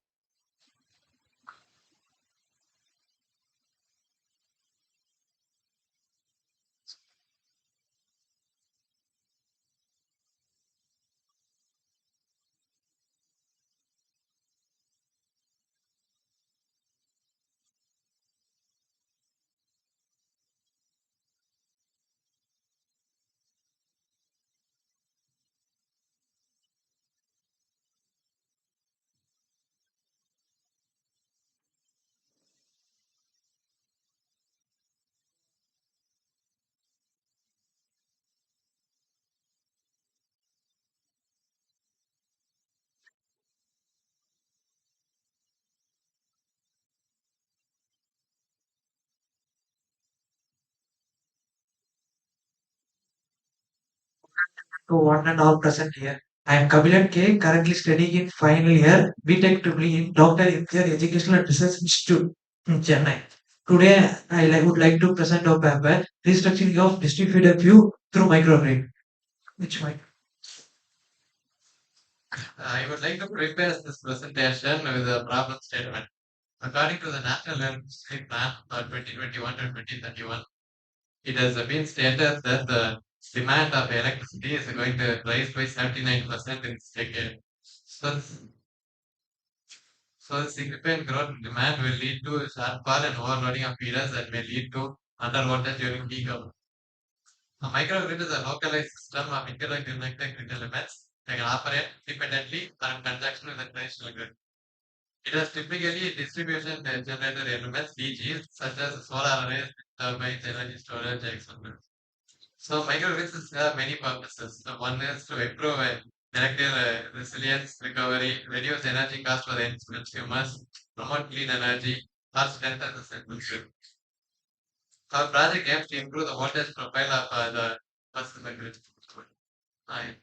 To 1.5% here. I am Kabilan K, currently studying in final year BTech Triple in Dr. MTR Educational and Research Institute in Chennai. Today, would like to present our paper, Restructuring of Distributed View through Microgrid. Which mic? I would like to prepare this presentation with a problem statement. According to the National Energy Plan for 2021 to 2031, it has been stated that the demand of electricity is going to rise by 79% in this decade. So, so the significant growth in demand will lead to sharp fall and overloading of feeders that may lead to underwater during peak hours. A microgrid is a localized system of interconnected grid elements that can operate independently or in conjunction with the traditional grid. It has typically distribution generator elements, DGs, such as solar arrays, turbines, energy storage, etc. So microgrids have many purposes. So one is to improve electrical resilience, recovery, reduce energy cost for the end consumers, promote clean energy, or strengthen the central grid. Our project aims to improve the voltage profile of the personal grid. Right.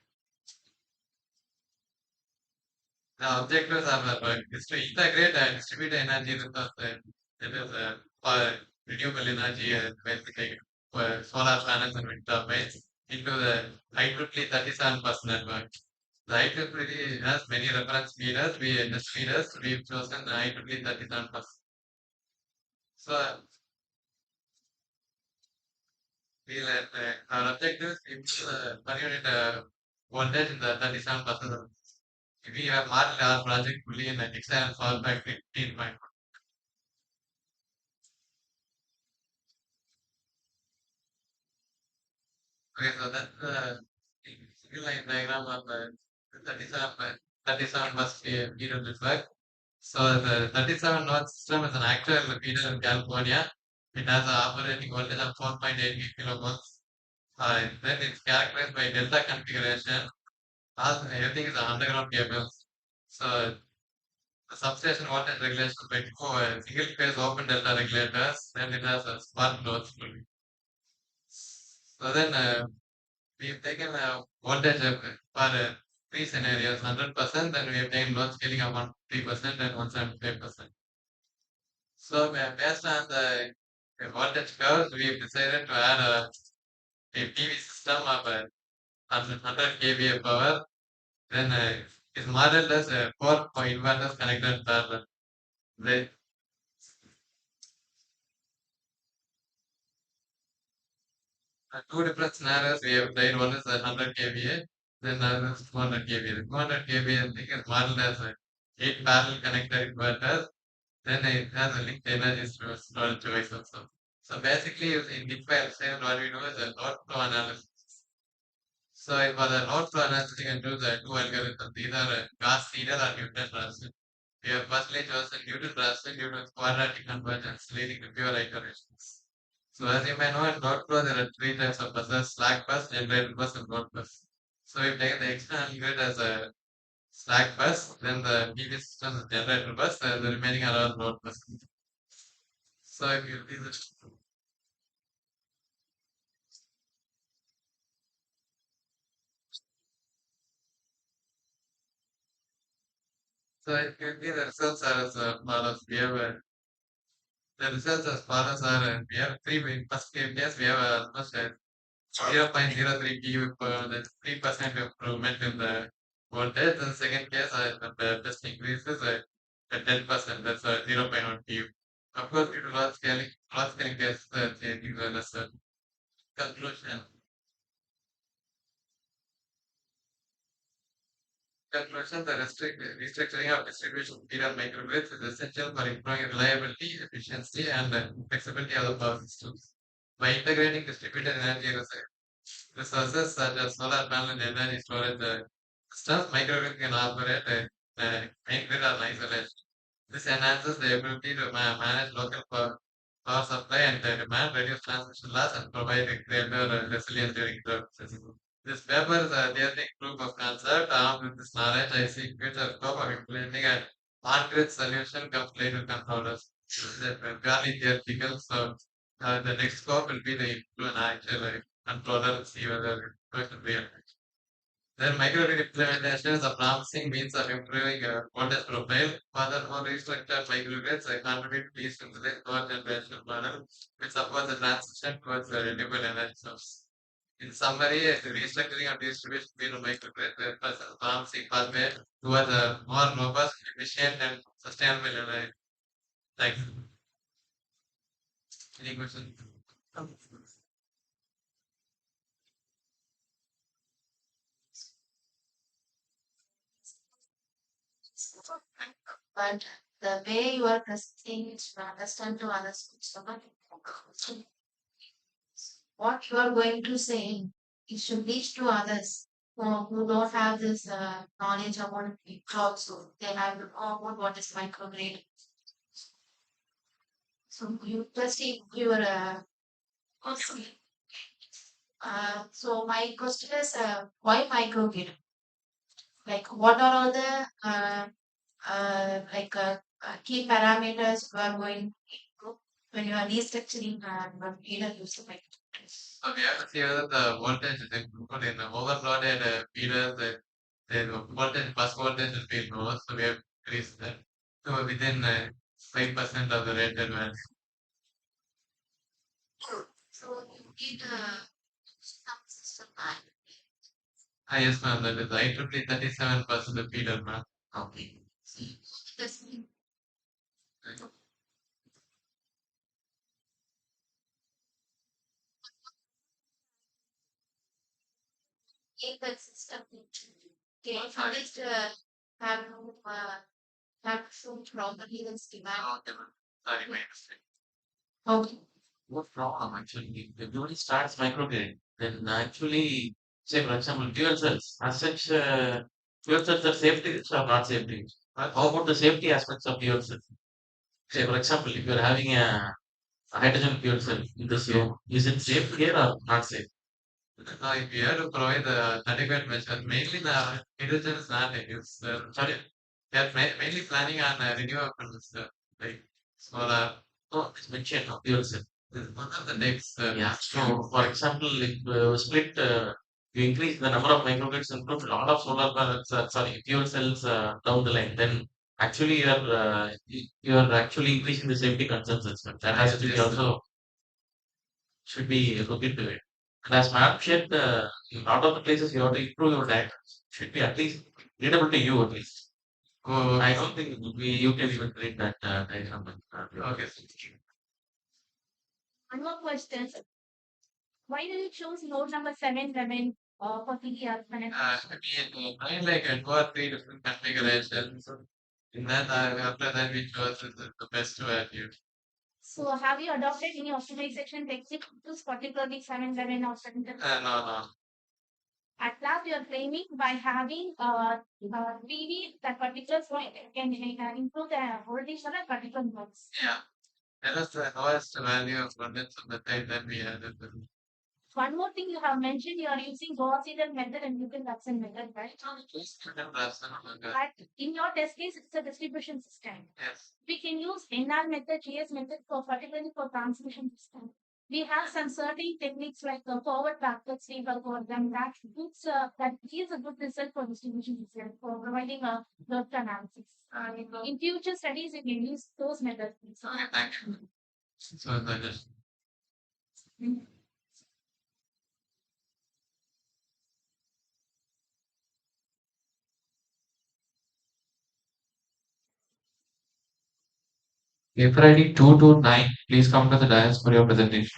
The objectives of the work is to integrate and distribute energy resources, that is for renewable energy, basically solar panels and wind turbines, into the IEEE 37 network. The IEEE has many reference meters. We've chosen the IEEE 37. So our objective is to improve the per unit voltage in the 37%. We have marked our project fully in an external fallback 15. Okay, so that's the single line diagram of the 37, 37 bus period network. So the 37 north system is an actual feeder in California. It has an operating voltage of 4.8 kilovolts. Then it's characterized by delta configuration. Also, everything is underground cables. So the substation voltage regulation by two single phase open delta regulators. Then it has a spark loads. So then we've taken a voltage for three scenarios, 100%, then we have taken load scaling of 150% and 175%. So based on the voltage curves, we've decided to add a PV system of 100 kVA power. Then it's modeled as four inverters connected parallel. The two different scenarios we have tried. One is 100 kVA, then another is 200 kVA. The 200 kVA thing is modeled as eight parallel connected inverters. Then it has a linked energy storage device also. So basically, in DeepL, what we do is a load flow analysis. So for the load flow analysis, you can do the two algorithms, either Gauss seidel or Newton Raphson. We have firstly chosen Newton Raphson due to its quadratic convergence leading to pure iterations. So as you may know, in load flow, there are three types of buses: slack bus, generator bus, and load bus. So we've taken the external grid as a slack bus, then the PV system is generator bus, and the remaining are all load bus. So if you see this, so if you see the results are as follows. We have the results as follows are we have three in first case we have almost 0.03 PU per the 3% improvement in the voltage. And second case the best increases at 10%. That's 0.1 PU. Of course, due to large scaling case changing the lesser conclusion. Conclusion, the restructuring of distribution period microgrids is essential for improving reliability, efficiency, and flexibility of the power systems. By integrating distributed energy resources such as solar panel and energy storage systems, microgrids can operate main grid or isolation. This enhances the ability to manage local power supply and demand, reduce transmission loss, and provide a greater resilience during drought. This paper is a theoretic proof of concept. Armed with this knowledge, I see future scope of implementing an on-grid solution completed controllers. They're purely theoretical, so the next scope will be the implement actual controller and see whether it works in real. Then microgrid implementation is a promising means of improving voltage profile. Furthermore, restructured microgrids contribute to these the power generation model, which supports the transition towards a renewable energy source. In summary, the restructuring of distribution between microgrid represents a promising pathway towards a more robust, efficient, and sustainable energy. Thanks. Any questions? But the way you are presenting it should understand to others. So what you are going to say, it should reach to others who don't have this knowledge about it also. They have to know about what is microgrid. So you just your awesome. So my question is, why microgrid? Like, what are all the key parameters you are going to when you are restructuring what feeder use of microgrid? So we have to see whether the voltage is improved in the overloaded feeders. The voltage, bus voltage will be lower, so we have to increase that. So within 5% of the rated value. So you need some system. Yes, ma'am, that is IEEE 37% feeder, ma'am. Okay. See, this means that system. Okay, at least have have some properly the schema. Okay, ma'am. Sorry, my mistake. Okay. What problem actually? If everybody starts microgrid, then actually, say for example, fuel cells, as such, fuel cells are safety risks or not safety risks? How about the safety aspects of fuel cells? Say for example, if you're having a hydrogen fuel cell in this room, is it safe here or not safe? No, if you have to provide the adequate measure, mainly the hydrogen is not used. Sorry, they are mainly planning on renewables, like solar. No, it's mentioned of fuel cell. This is one of the next. Yeah. So, for example, if split, you increase the number of microgrids, include a lot of solar panels, sorry, fuel cells down the line, then actually you're actually increasing the safety concerns as well. That has to be also should be looked into it. And as Madam said, in a lot of the places you have to improve your diet. Should be at least readable to you at least. I don't think you can even read that diagram. Okay. One more question. Why did you choose node number 711 for TDR? I mean, like 2 or 3 different configurations. In that, after that, we chose the best value. So have you adopted any optimization technique to this particularly 711 or 711? No. At last, you are claiming by having PV that particular point can improve the voltage on a particular nodes. Yeah. That was the lowest value of abundance of the time that we had. One more thing you have mentioned, you are using Gauss-Seidel method and Newton-Raphson method, right? But in your test case, it's a distribution system. Yes. We can use NR method, GS method for particularly for transmission system. We have some certain techniques like forward backward stable program that gives a good result for distribution system for providing a load analysis. In future studies, we can use those methods. Okay, thank you. So that is. Paper ID 229, please come to the dais for your presentation.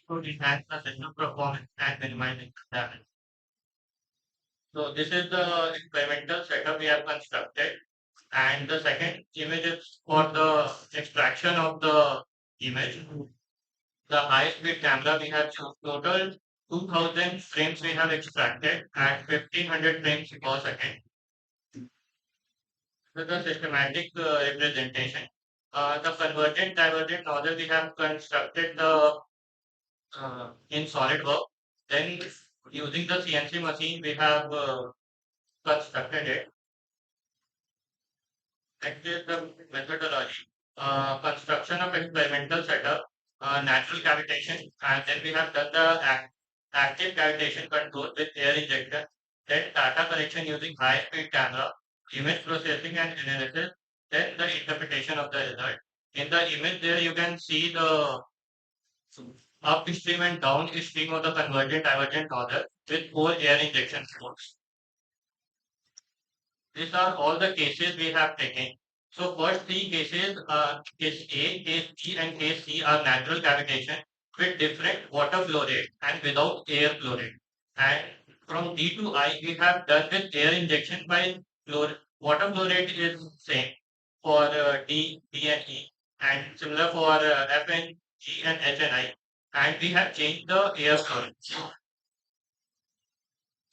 So it has the signal performance and the remaining damage. So this is the experimental setup we have constructed. And the second image is for the extraction of the image. The high speed camera we have total 2000 frames we have extracted at 1500 frames per second with a systematic representation. The convergent divergent nozzle we have constructed the in SolidWorks. Then using the CNC machine we have constructed it. Next is the methodology. Construction of experimental setup, natural cavitation, and then we have done the active cavitation control with air injection, then data collection using high-speed camera, image processing and analysis, then the interpretation of the result. In the image there you can see the upstream and downstream of the convergent divergent nozzle with 4 air injection ports. These are all the cases we have taken. So first 3 cases, case A, case B and case C are natural cavitation with different water flow rate and without air flow rate. And from D to I, we have done with air injection by water flow rate is same for D and E and similar for F and G and H and I. And we have changed the air flow rate.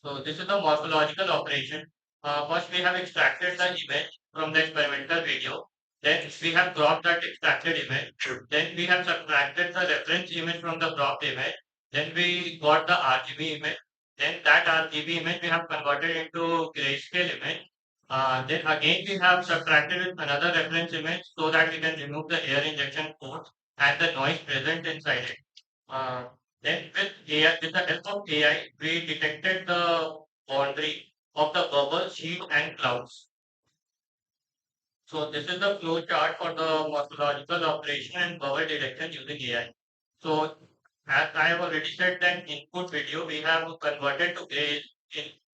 So this is the morphological operation. First, we have extracted the image from the experimental video. Then we have cropped that extracted image. Then we have subtracted the reference image from the cropped image. Then we got the RGB image. Then that RGB image we have converted into grayscale image. Then again we have subtracted with another reference image so that we can remove the air injection port and the noise present inside it. Uh, then with AI, with the help of AI, we detected the boundary of the bubble, sheet, and clouds. So this is the flow chart for the morphological operation and bubble detection using AI. So as I have already said that input video we have converted to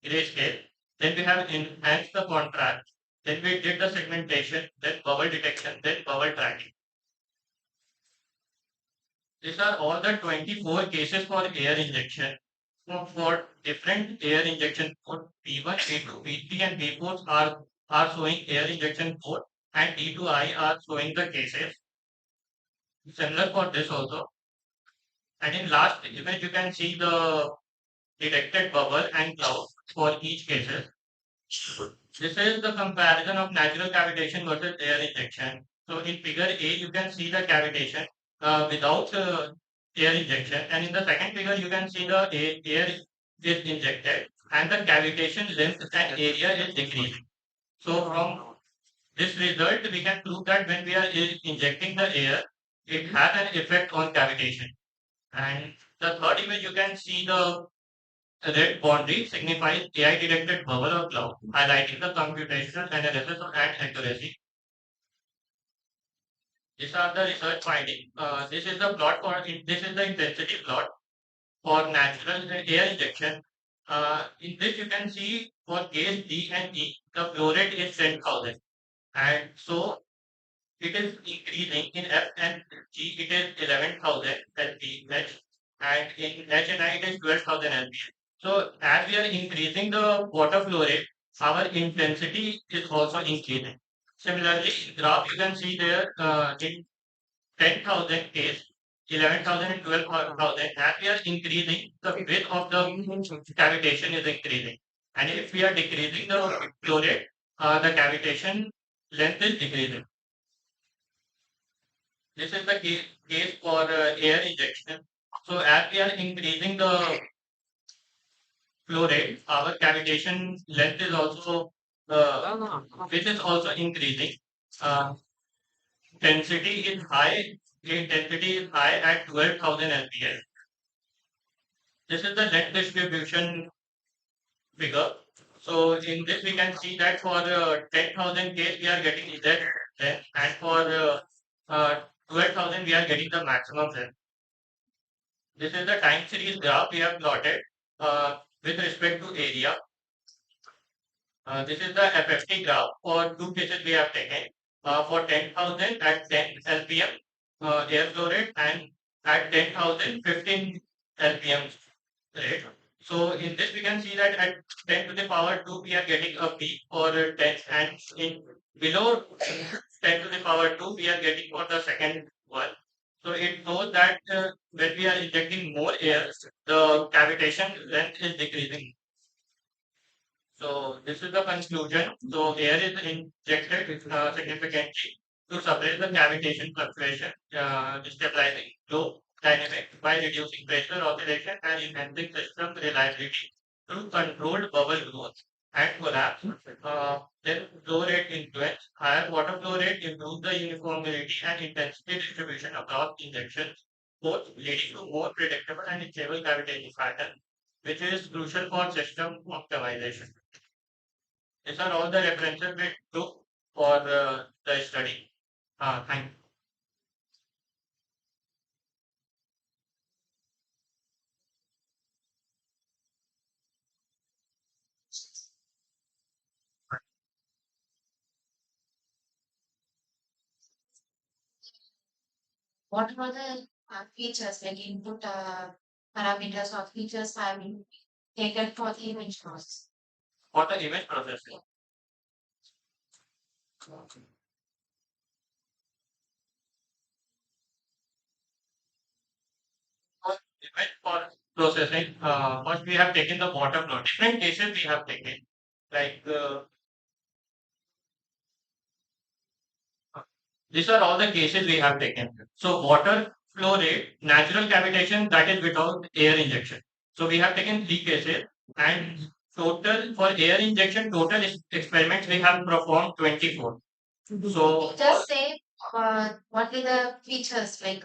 grayscale. Then we have enhanced the contrast. Then we did the segmentation, then bubble detection, then bubble tracking. These are all the 24 cases for air injection. So for different air injection port, P1, P2, P3 and P4 are showing air injection port and D2I are showing the cases. Similar for this also. And in last image you can see the detected bubble and cloud for each cases. This is the comparison of natural cavitation versus air injection. So in figure A, you can see the cavitation without air injection, and in the second figure, you can see the air is injected, and the cavitation length and area is decreasing. So from this result, we can prove that when we are injecting the air, it has an effect on cavitation. And the third image, you can see the red boundary signifies AI-detected bubble or cloud, highlighting the computational analysis and accuracy. These are the research findings. This is the plot for this is the intensity plot for natural air injection. In this, you can see for case D and E, the flow rate is 10,000, and so it is increasing in F and G. It is 11,000 lbh, and in H and I it is 12,000 lbh. So as we are increasing the water flow rate, our intensity is also increasing. Similarly, in graph you can see there in 10,000 case, 11,000 and 12,000, as we are increasing, the width of the cavitation is increasing. And if we are decreasing the flow rate, the cavitation length is decreasing. This is the case for air injection. So as we are increasing the flow rate, our cavitation length is also which is also increasing. Uh, density is high. The density is high at 12,000 lbs. This is the net distribution figure. So in this we can see that for 10,000 case we are getting less length, and for 12,000 we are getting the maximum length. This is the time series graph we have plotted with respect to area. This is the FFT graph for 2 cases we have taken. For 10,000 at 10 lpm air flow rate, and at 10,000 15 lpm rate. So in this we can see that at 10 to the power 2 we are getting a peak for 10, and in below 10 to the power 2 we are getting for the second one. So it shows that when we are injecting more air, the cavitation length is decreasing. So this is the conclusion. So air is injected significantly to suppress the cavitation fluctuation, stabilizing flow dynamics by reducing pressure oscillation and enhancing system reliability through controlled bubble growth and collapse. Then flow rate influence. Higher water flow rate improves the uniformity and intensity distribution across injections, both leading to more predictable and stable cavitation pattern, which is crucial for system optimization. These are all the references we took for the study. Thank you. What were the features, like input parameters or features have been taken for the image process? For the image processing, for image for processing, first we have taken the water flow. Different cases we have taken, like these are all the cases we have taken. So water flow rate, natural cavitation, that is without air injection. So we have taken three cases, and total for air injection, total experiments we have performed 24. So Just say what are the features, like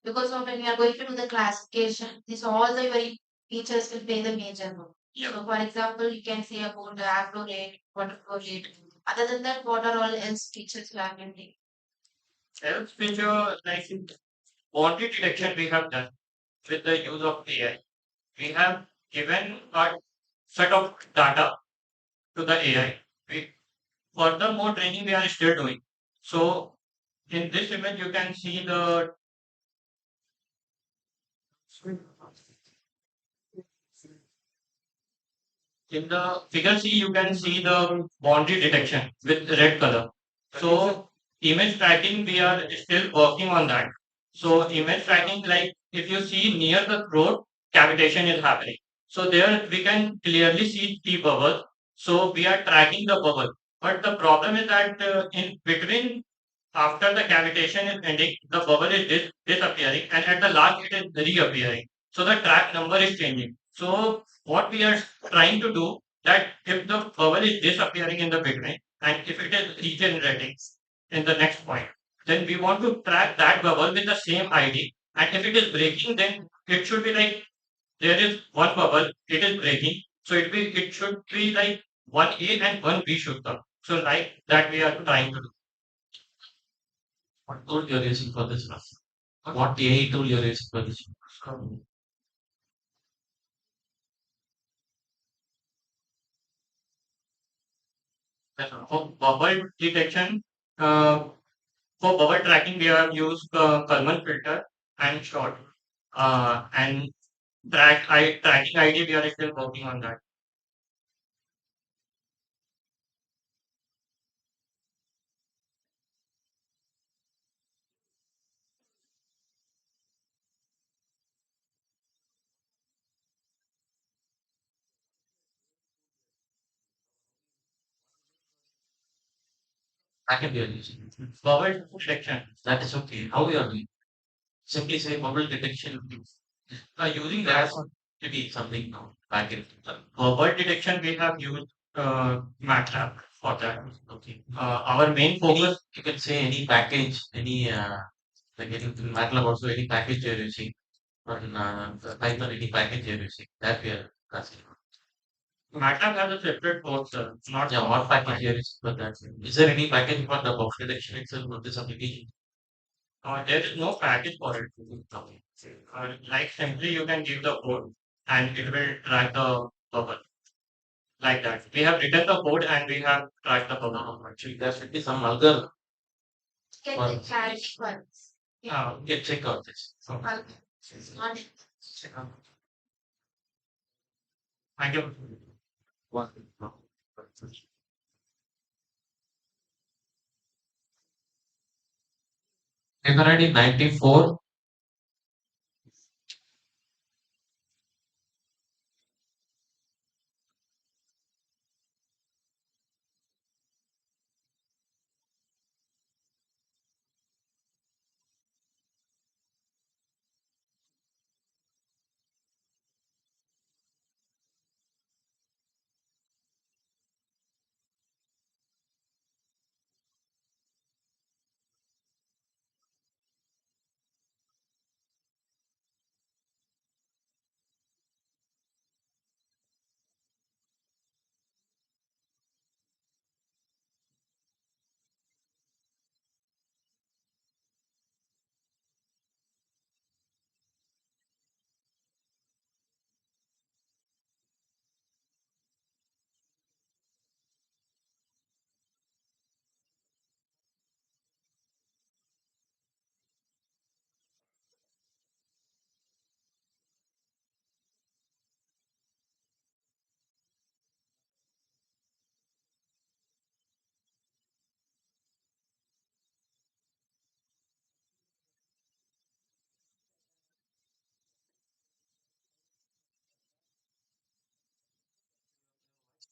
because of when we are going to do the classification, these all the very features will play the major role. yeah, So for example, you can say about the air flow rate, water flow rate. Other than that, what are all else features you have been taking? health feature like body detection we have done with the use of AI. We have given a set of data to the AI. We, furthermore, training we are still doing. So in this image, you can see the in the figure C, you can see the boundary detection with red color. So image tracking, we are still working on that. So image tracking, like if you see near the throat, cavitation is happening. So there we can clearly see the bubble. So we are tracking the bubble. But the problem is that in between, after the cavitation is ending, the bubble is disappearing, and at the last it is reappearing. So the track number is changing. So what we are trying to do, that if the bubble is disappearing in the between and if it is regenerating in the next point, then we want to track that bubble with the same ID. And if it is breaking, then it should be like there is one bubble, it is breaking. So it should be like one A and one B should come. So like that we are trying to do. What tool you're using for this one? What AI tool you're using for this one? For bubble detection, for bubble tracking, we have used Kalman filter and short. And tracking ID, we are still working on that. I can be using bubble detection. That is okay. How we are doing? Simply say bubble detection. Using that to be something back in. Bubble detection, we have used MATLAB for that. Okay. Our main focus, you can say any package, any like any MATLAB also any package you're using, or Python any package you're using. That we are asking. MATLAB has a separate course, not yeah, what package you're using for that? Is there any package for the bubble detection itself for this application? There is no package for it. Like simply you can give the code and it will track the bubble like that. We have written the code and we have tracked the bubble. Actually, there should be some algorithm. Get the clarity ones. Get check out this. So, Okay. On it. check out. Thank you. Paper ID 94.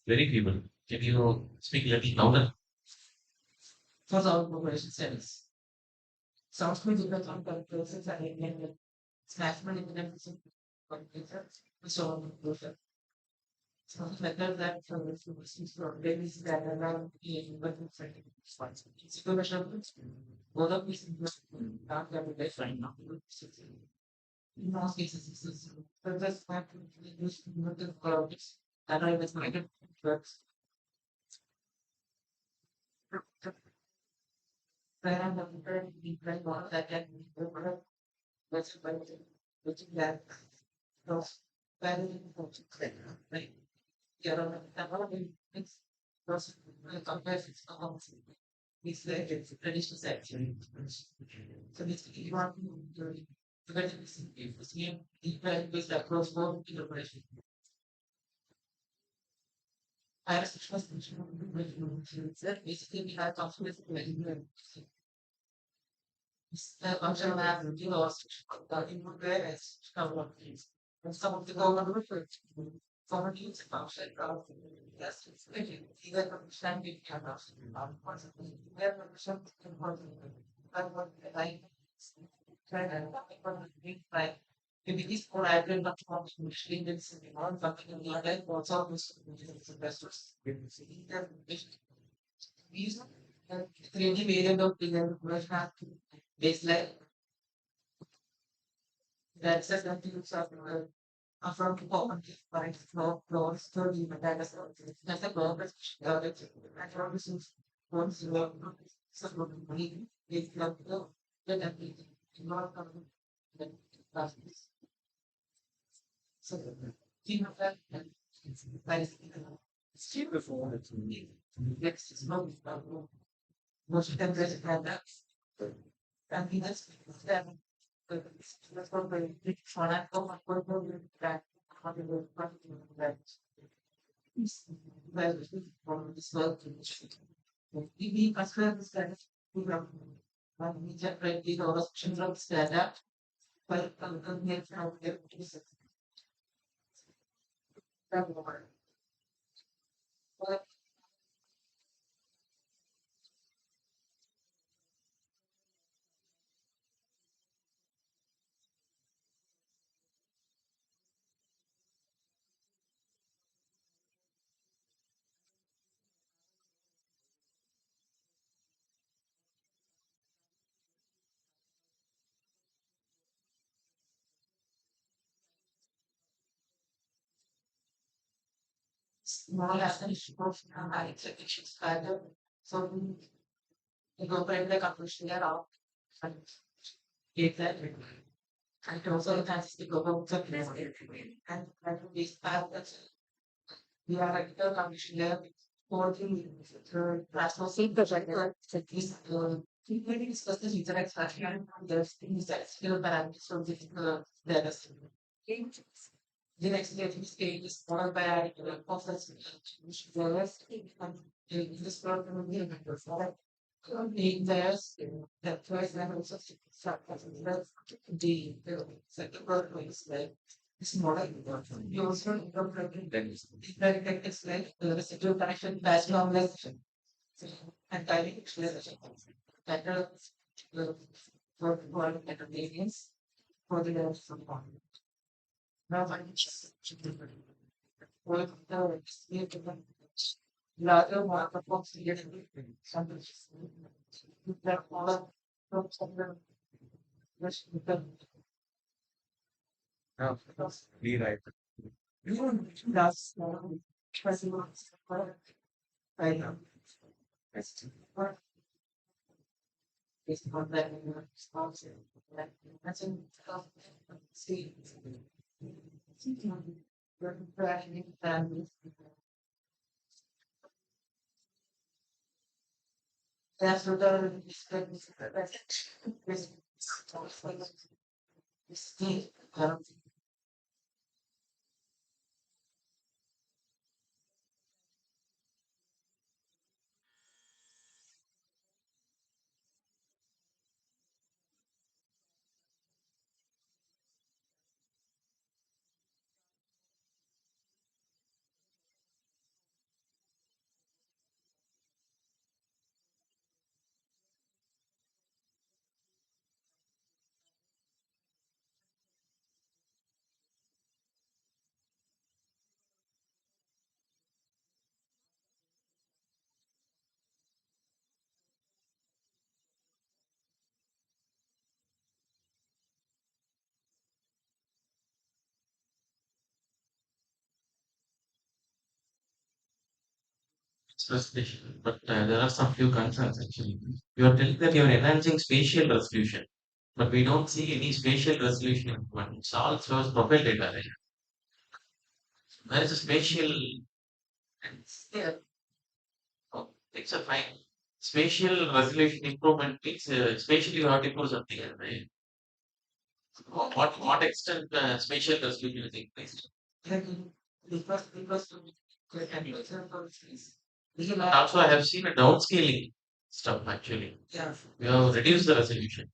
Very feeble. Can you speak a little louder? For the corporation service. Software development process and implement national implementation computer so so method that is for babies that are not being information one of these not that we find now. In most cases, this is so just have to use multiple colors that are estimated works. Where I'm the one that can be over what's about which is that those very important right? You're on the level it's those compares it's it's like it's a traditional section. So this you want to get this if it's here the based across both integration. I was supposed to basically we have confidence in function lab you know input there as couple of things. And some of the government research for use function of yes, it's really either understanding kind of we have something important. I want I try to like maybe this for I will not want to machine and something on something in the other also investors. These 3D variant of the baseline that's a continuous of from performance by floor study materials. That's a purpose and purposes once you have some belief is not then everything not the classes. So team of that that is still before it's next is not most of them have that. And we just them let's go by one I go my that that well from this work we as well as that we have we generate the options of standard but here from there small as an issue of high expectations further so we go by the conclusion there out and exactly and also it has to go home to and that will be part that we are at the condition there for the rational seat project at least we can discuss the user extraction and the things that skill parameters from the data. The next stage is followed by a process which follows this program in there's the first level of the second program is like this model. You also incorporate that is like the residual connection batch normalization and timing utilization. Better for better variance for the support. Now, larger market box something that all from somewhere Be right. even that's I know. It's not that sponsor. That's in see. That's what the this Resolution, but there are some few concerns actually. You are telling that you are enhancing spatial resolution, but we don't see any spatial resolution when it's all shows profile data, right? Where is the spatial? It's there. Oh, things are fine. Spatial resolution improvement means spatially you have to improve something, right? What extent spatial resolution is increased? because Also, I have seen a downscaling stuff actually. yeah. You have reduced the resolution.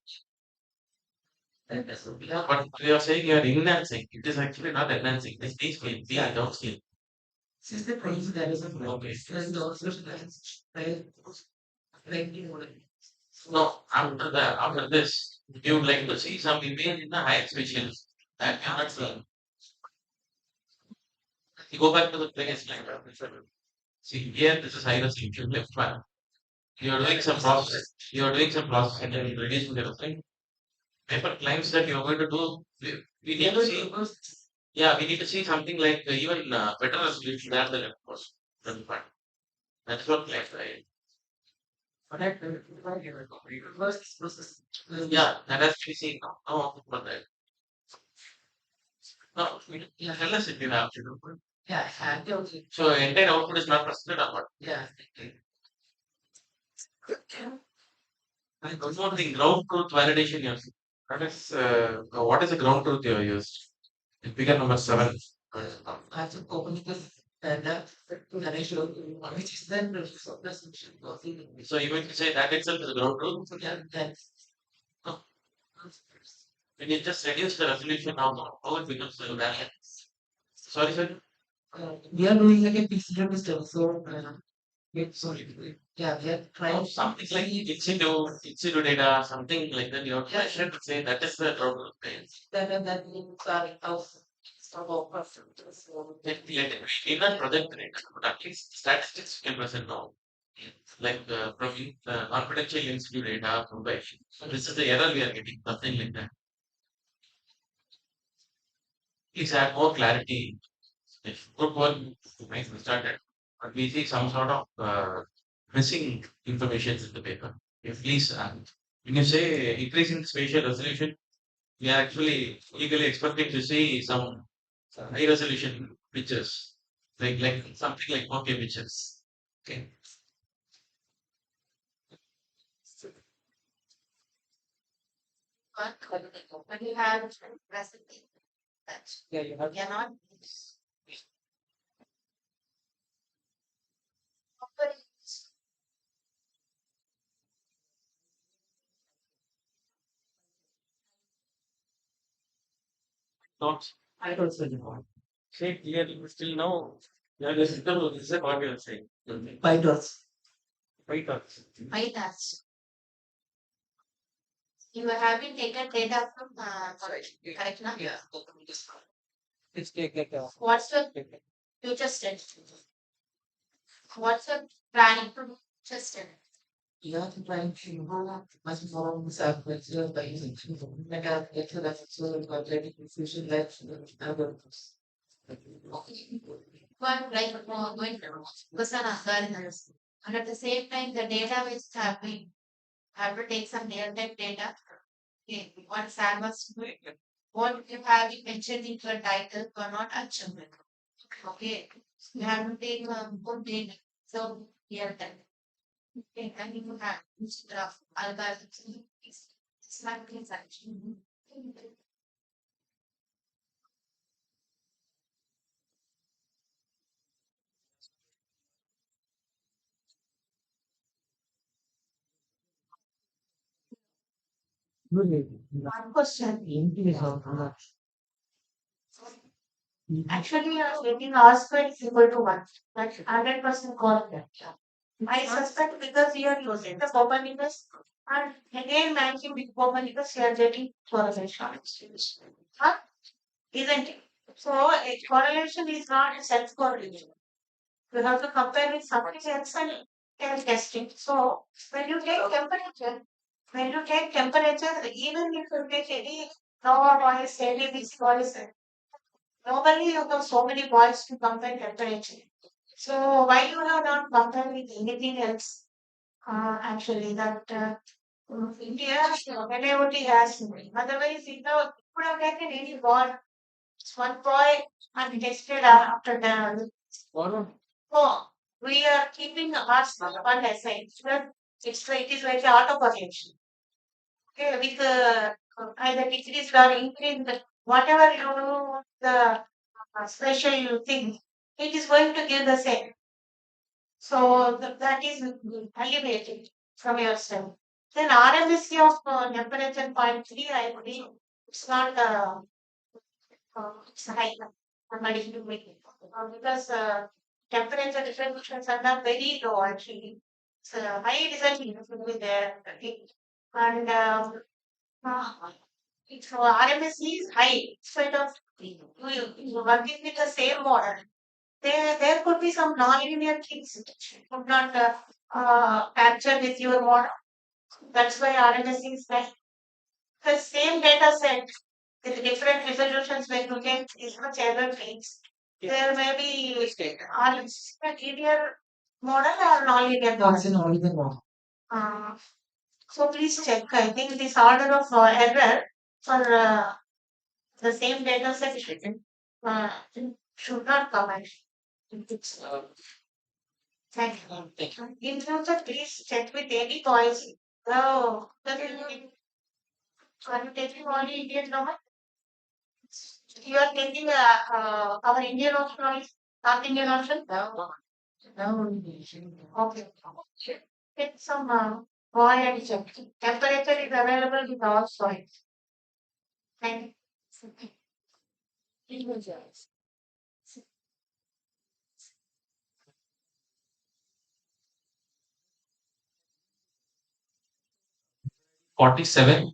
But we are saying you are enhancing. It is actually not enhancing. It's descaling, downscaling. Since the price there is a Okay. and also like No, after this, you would like to see some image in the higher spatial that you are not seeing. You go back to the previous slide. See here, this is high resolution left one. You are doing some process. You are doing some processing and reducing the resolution. Paper claims that you are going to do. We need to see. Yeah, we need to see something like even better resolution than the left was. That's what claims, right? first process. Yeah, that has to be seen now. No, but no, tell us if you have to do. Yeah, and So entire output is not presented or what? yeah. And one more thing, ground truth validation you have. What is the ground truth you have used? Figure number 7. I have to open this and I show which is then the solution. So you mean to say that itself is a ground truth? Yeah, that's No. When you just reduce the resolution now, how it becomes a valid? Sorry, sorry. we are doing like a pixel system, so sorry. Yeah, we are trying Something like in situ data, something like that. You have to measure to say that is the ground truth. that means our We not project the data, but at least statistics you can present now. Like from confidential institute data from by. So this is the error we are getting, something like that. Please add more clarity. If good work nice we started, but we see some sort of missing information in the paper. If please, when you say increasing the spatial resolution, we are actually eagerly expecting to see some high resolution pictures, like something like 4K pictures. Okay. When you have recipe. Yeah, you have. Cannot. Not, I don't say no. Say clearly, still no. Yeah, this is what we are saying. Pythons. Pythons. Pythons. You have been taken data from correct now? Yeah. Let's take like What's the future state? What's the planning for future state? you have to try to involve much more on the subculture by using meta data that's so incorporating fusion labs and algorithms. But like going to focus on algorithms. And at the same time, the data which have to take some real-time data. Okay, what Sam was doing, what you have mentioned in your title were not achievement. Okay, you have to take good data. So real time. Okay, and you have instead of algorithms. It's not transaction. One question. Actually, getting R squared is equal to 1. That's 100% correct. I suspect because you are using the Copernicus and again matching with Copernicus, you are getting correlation. Huh? Isn't it? So, a correlation is not a self correlation. You have to compare with something else and testing. So, when you take temperature, even if you take any normal voice, any this voice, normally you have so many points to compare temperature. So why you have not compared with anything else? Actually, that India whenever it has. Otherwise, you know, could have taken any one point and tested after the. Oh, we are keeping ours one aside. It is like auto correction. Okay, with either decrease or increase, whatever you do, the special thing, it is going to give the same. So that is elevated from yourself. Then RMSC of temperature 0.3, I believe it's not it's high. Somebody to make it. Because temperature distributions are not very low actually. It's high result will be there. Okay. And uh, it's RMSC is high. Instead of you working with the same model, there could be some non-linear things which could not capture with your model. That's why RMS is like the same data set with different resolutions when you get this much error rates. There may be linear model or non-linear model. Uh, so please check. I think this order of error for the same data set uh, should not come actually. It's, thank you. In future, please check with any points. Oh, are you taking only Indian grammar? You are taking our Indian option only, North Indian option? No. Okay. Take some oil and check. Temperature is available with all soils. Thank you. 47.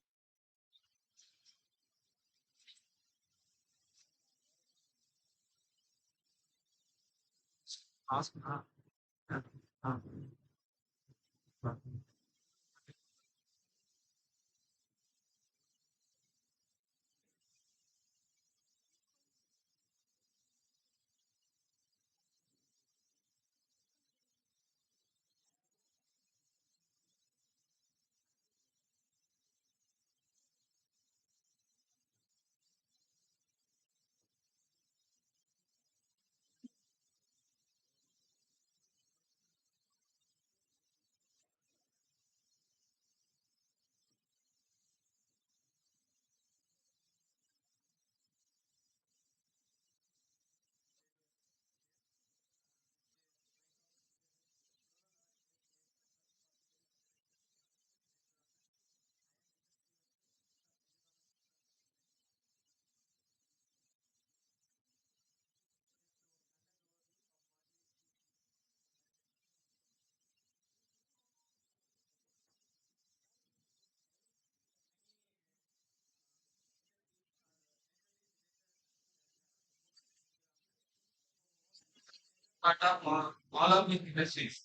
part of all of these industries.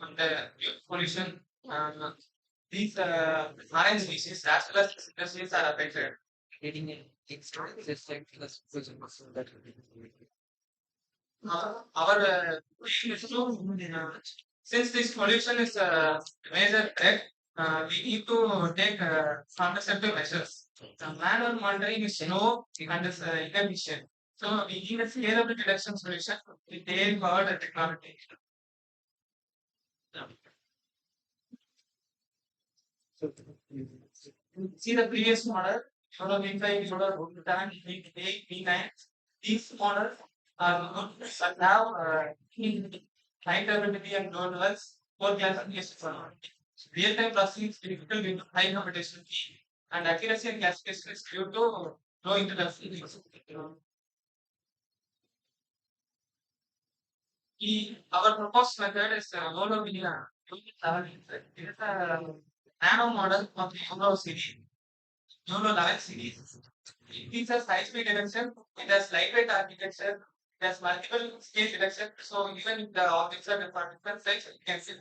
On the pollution, uh, these marine species as well as these industries are affected. Getting it just like plus that Our aim is to, since this pollution is a major threat, we need to take contraceptive measures. The manual monitoring is slow and is inefficient. So we need a scalable reduction solution with AI-powered technology. So, see the previous model, Solar V5, Solar V10, V8, V9. These models are good, but now high durability and low levels, poor classification. Real-time processing is difficult due to high computational fee, and accuracy and classification is due to low interruption. Our proposed method is low Villa. It is a nano model of the Euro series, Euro 11 series. It features high-speed detection, it has lightweight architecture, it has multiple scale detection, so even if the objects are different size, it can still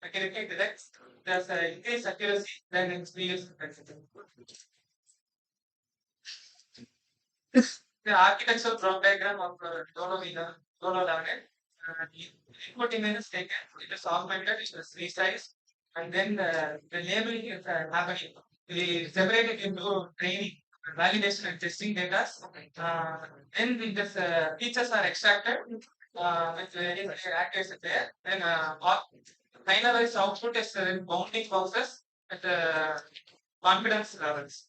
accurately detect. There's increased accuracy than in previous detection. The architectural block diagram of Dono laminate. Input image is taken, it is augmented, it is resized, and then the labeling is happening. We separate it into training, validation, and testing data. Then this features are extracted with various actors there. Then finalized output is in bounding boxes at confidence levels.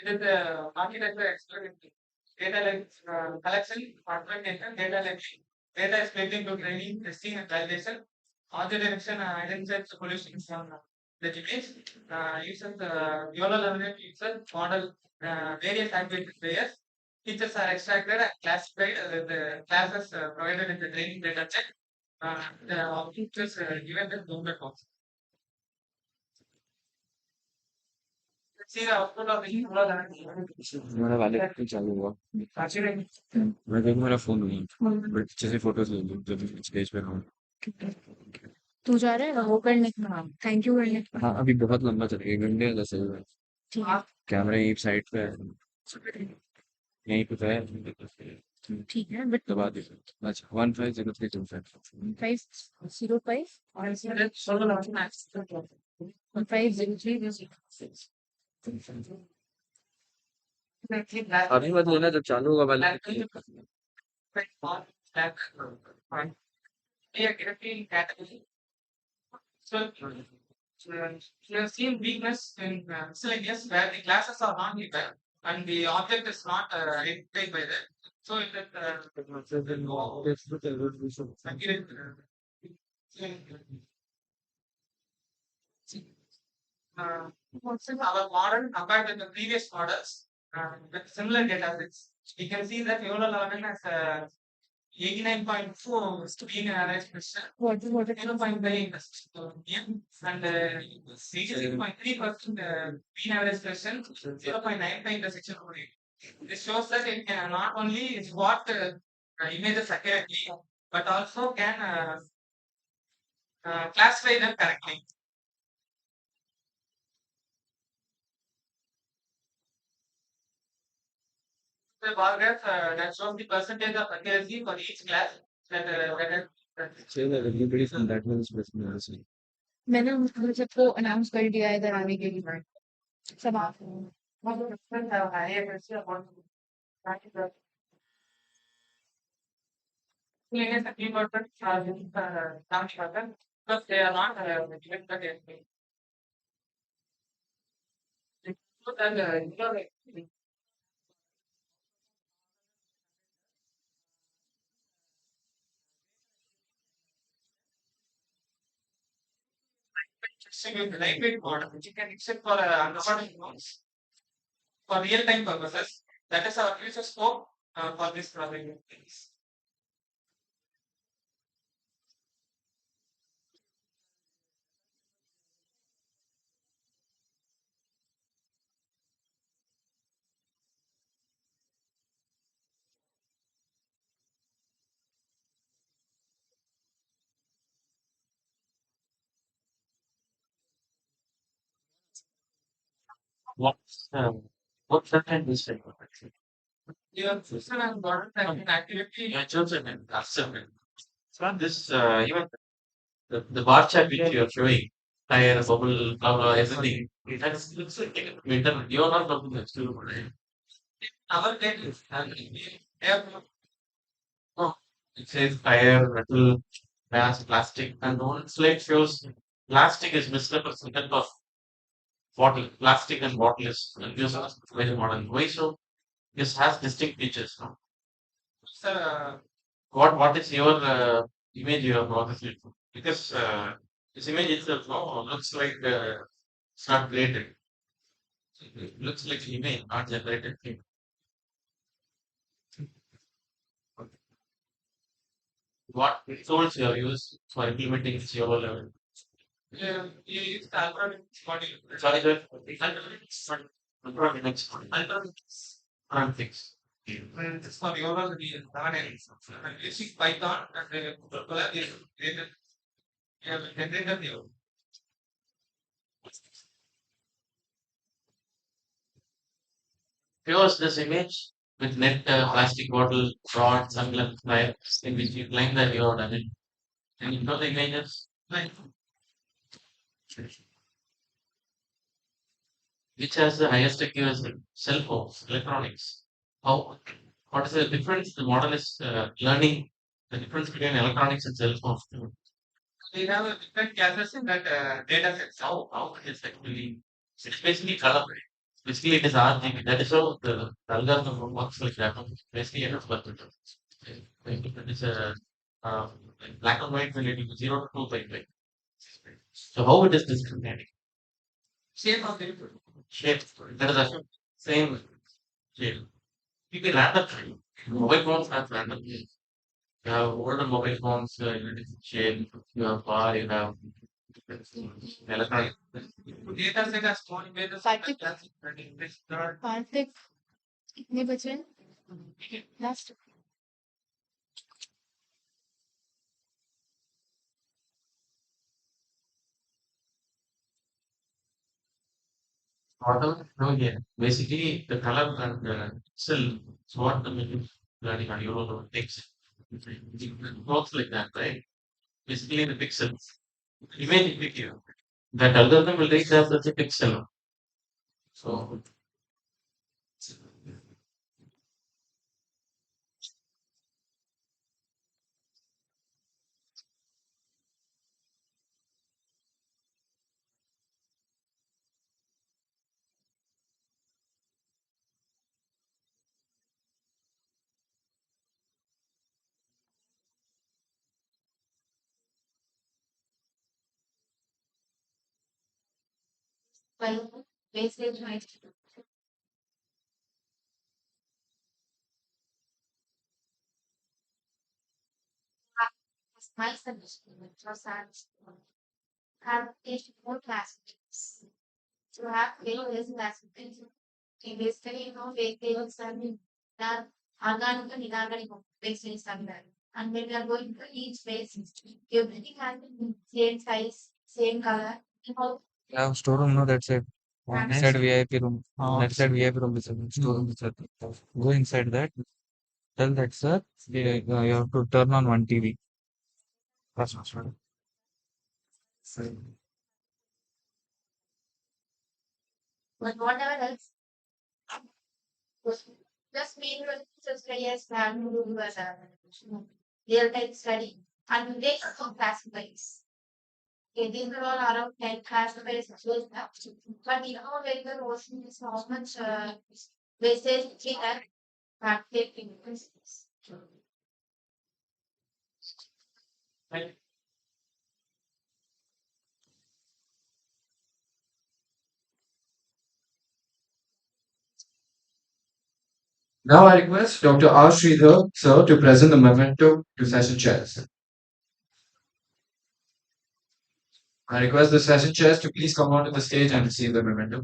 It is the architecture exploration. Data like collection, fragmentation, data like data is split into training, testing, and validation. Object detection identifies the solutions from the image. Uses the YOLO laminate uses model various activity layers. Features are extracted and classified. The classes provided in the training data set. The object is given the bounded box. See the output of the YOLO laminate. मेरा valid भी चालू हुआ Actually, मैं देखूँ मेरा phone नहीं but अच्छे से फोटोज ले लूँ जब स्टेज पे रहूँ तू जा रहा है वो करने थैंक यू करने हाँ अभी बहुत लंबा चलेगा 1 घंटे वाला सही है ठीक है कैमरा यहीं साइड पे है यहीं पे तो है ठीक है बट दबा दीजिए अच्छा 150325 505 I see that solo laminate. 1503 अभी मत लेना जब चालू होगा वाला So, we have seen weakness in miscellaneous where the classes are not given and the object is not identified by them. So, it our model compared with the previous models with similar data sets, you can see that YOLO 11 has 89.4 mean average pressure, what 0.5 and 86.3% mean average pressure, 0.95 intersection volume. This shows that it can not only spot images accurately, but also can classify them correctly. The bar graph that shows the percentage of accuracy for each class say that everybody from that one is listening also मैंने उन सबको announce कर दिया है इधर आने के लिए सब आप because they are not given the testing. So that with the lightweight model, which you can accept for unrecorded notes for real-time purposes. That is our future scope for this project. What's the kind of thing? Your social and border tracking activity. Yeah, chosen and accepted. It's not this, even the bar chart which you are showing, tire, bubble, blah, blah, everything. That looks like winter. You're not looking at still, right? Our data is we have No. It says tire, metal, glass, plastic, and one slide shows plastic is misrepresented of bottle. Plastic and bottle is used as very modern. Why so? This has distinct features. No? sir, What is your image you have processed? Because this image itself no, looks like it's not created. It looks like image, not generated thing. What tools you have used for implementing this your level? we use the algorithm module. Sorry, sir. Algorithmics. Algorithmics. And this for your level, we run using Python and Colab is created. We have generated the Here's this image with net plastic bottle, rod, sunglass, wire, in which you claim that you have done it. And you know the images, like, which has the highest accuracy? Cell phones, electronics. How? What is the difference? The model is learning the difference between electronics and cell phones. we have a different classes in that data sets. How it is actually? It's basically color. Basically, it is RGB. That is how the algorithm works like that. Basically, it is but it is a like black and white related to 0 to 2 by. So how it is discriminating? Same of the Shape. That is a same shape. You can random shape. Mobile phones have random shape. You have older mobile phones in a different shape. You have bar. You have electronic. data set has one images. Kartik कितने बचे last Model, no, yeah. Basically, the color and still, so what the machine learning on your takes. It works like that, right? Basically, the pixels. Image picture. That algorithm will take that as a pixel. So, Well, wastage might have my suggestion, which was that have taken more classifications. To have various classifications. Basically, they will study that organic and inorganic wastage somewhere. And when we are going to each basis, everything has the same size, same color. Yeah, storeroom, no, that's it. Inside VIP room. That side VIP room is a storeroom. Is it. Go inside that. Tell that, sir, you have to turn on one TV. That's what's right. But whatever else, just main just study as plan to do as a real time study. And they some classifies. Okay, these are all around 10 classifiers actually. But you know, when the ocean is how much wastage we have practice increases. Now I request Dr. R. Sridhar, sir, to present the memento to session chairs. I request the session chairs to please come onto the stage and receive the memento.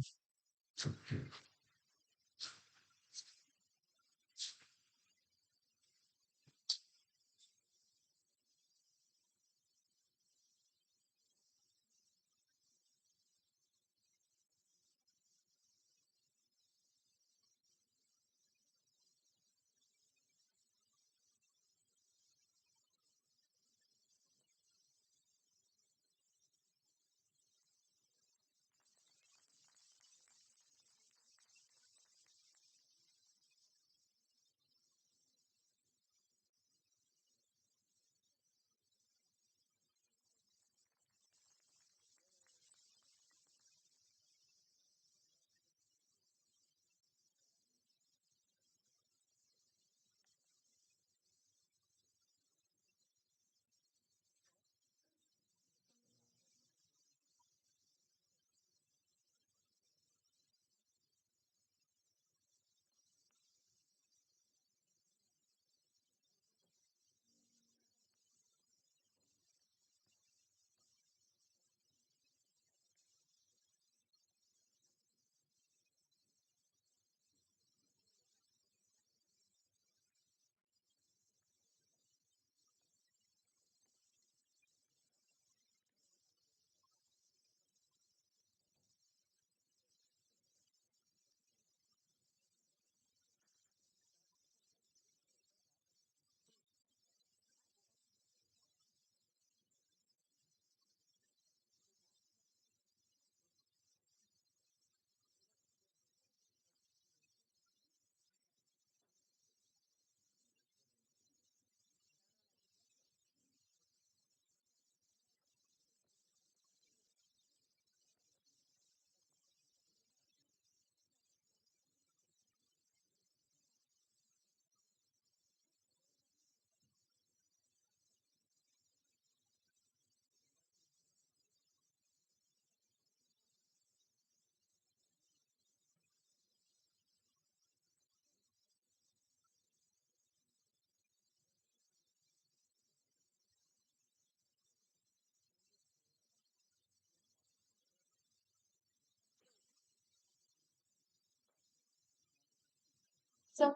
So,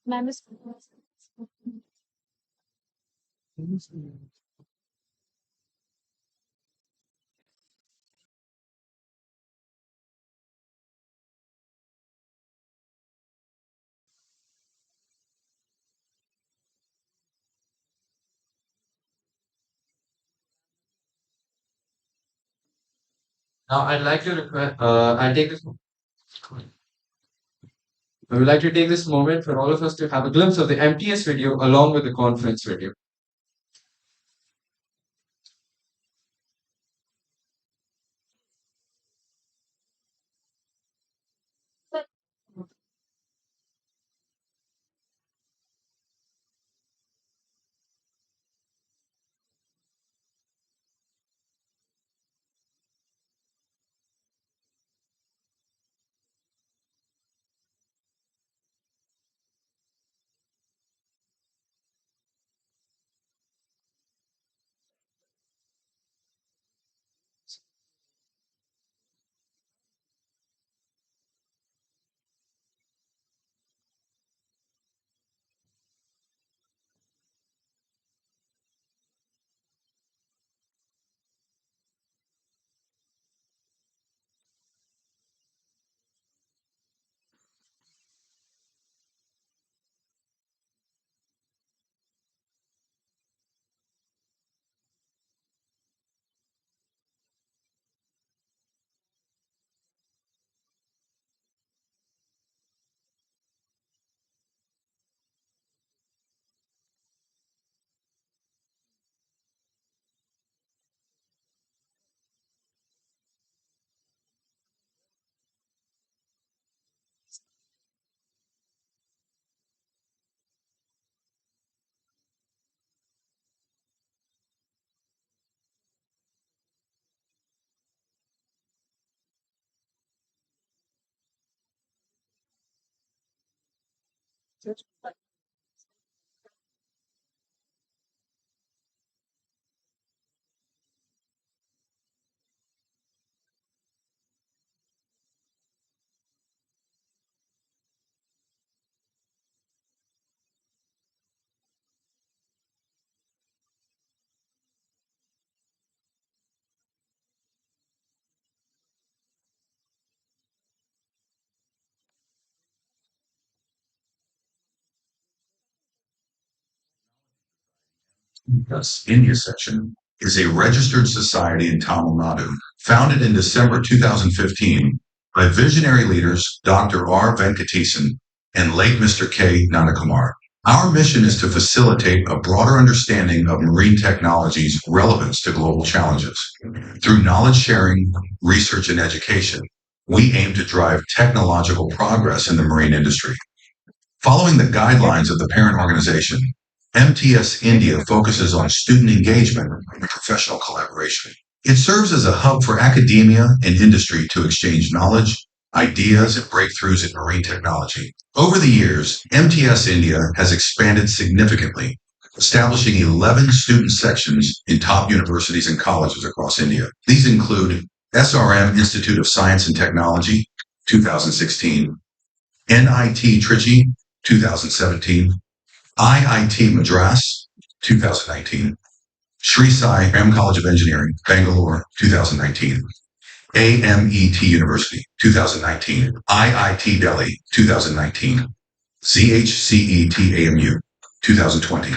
ma'am is. Now, I'd like to request, I would like to take this moment for all of us to have a glimpse of the MTS video along with the conference video. Yes, India section is a registered society in Tamil Nadu, founded in December 2015 by visionary leaders Dr. R. Venkatesan and late Mr. K. Nandakumar. Our mission is to facilitate a broader understanding of marine technology's relevance to global challenges. Through knowledge sharing, research, and education, we aim to drive technological progress in the marine industry. Following the guidelines of the parent organization, MTS India focuses on student engagement and professional collaboration. It serves as a hub for academia and industry to exchange knowledge, ideas, and breakthroughs in marine technology. Over the years, MTS India has expanded significantly, establishing 11 student sections in top universities and colleges across India. These include SRM Institute of Science and Technology, 2016, NIT Trichy, 2017, IIT Madras, 2019, Sri Sai Ram College of Engineering, Bangalore, 2019, AMET University, 2019, IIT Delhi, 2019, CHCET AMU, 2020,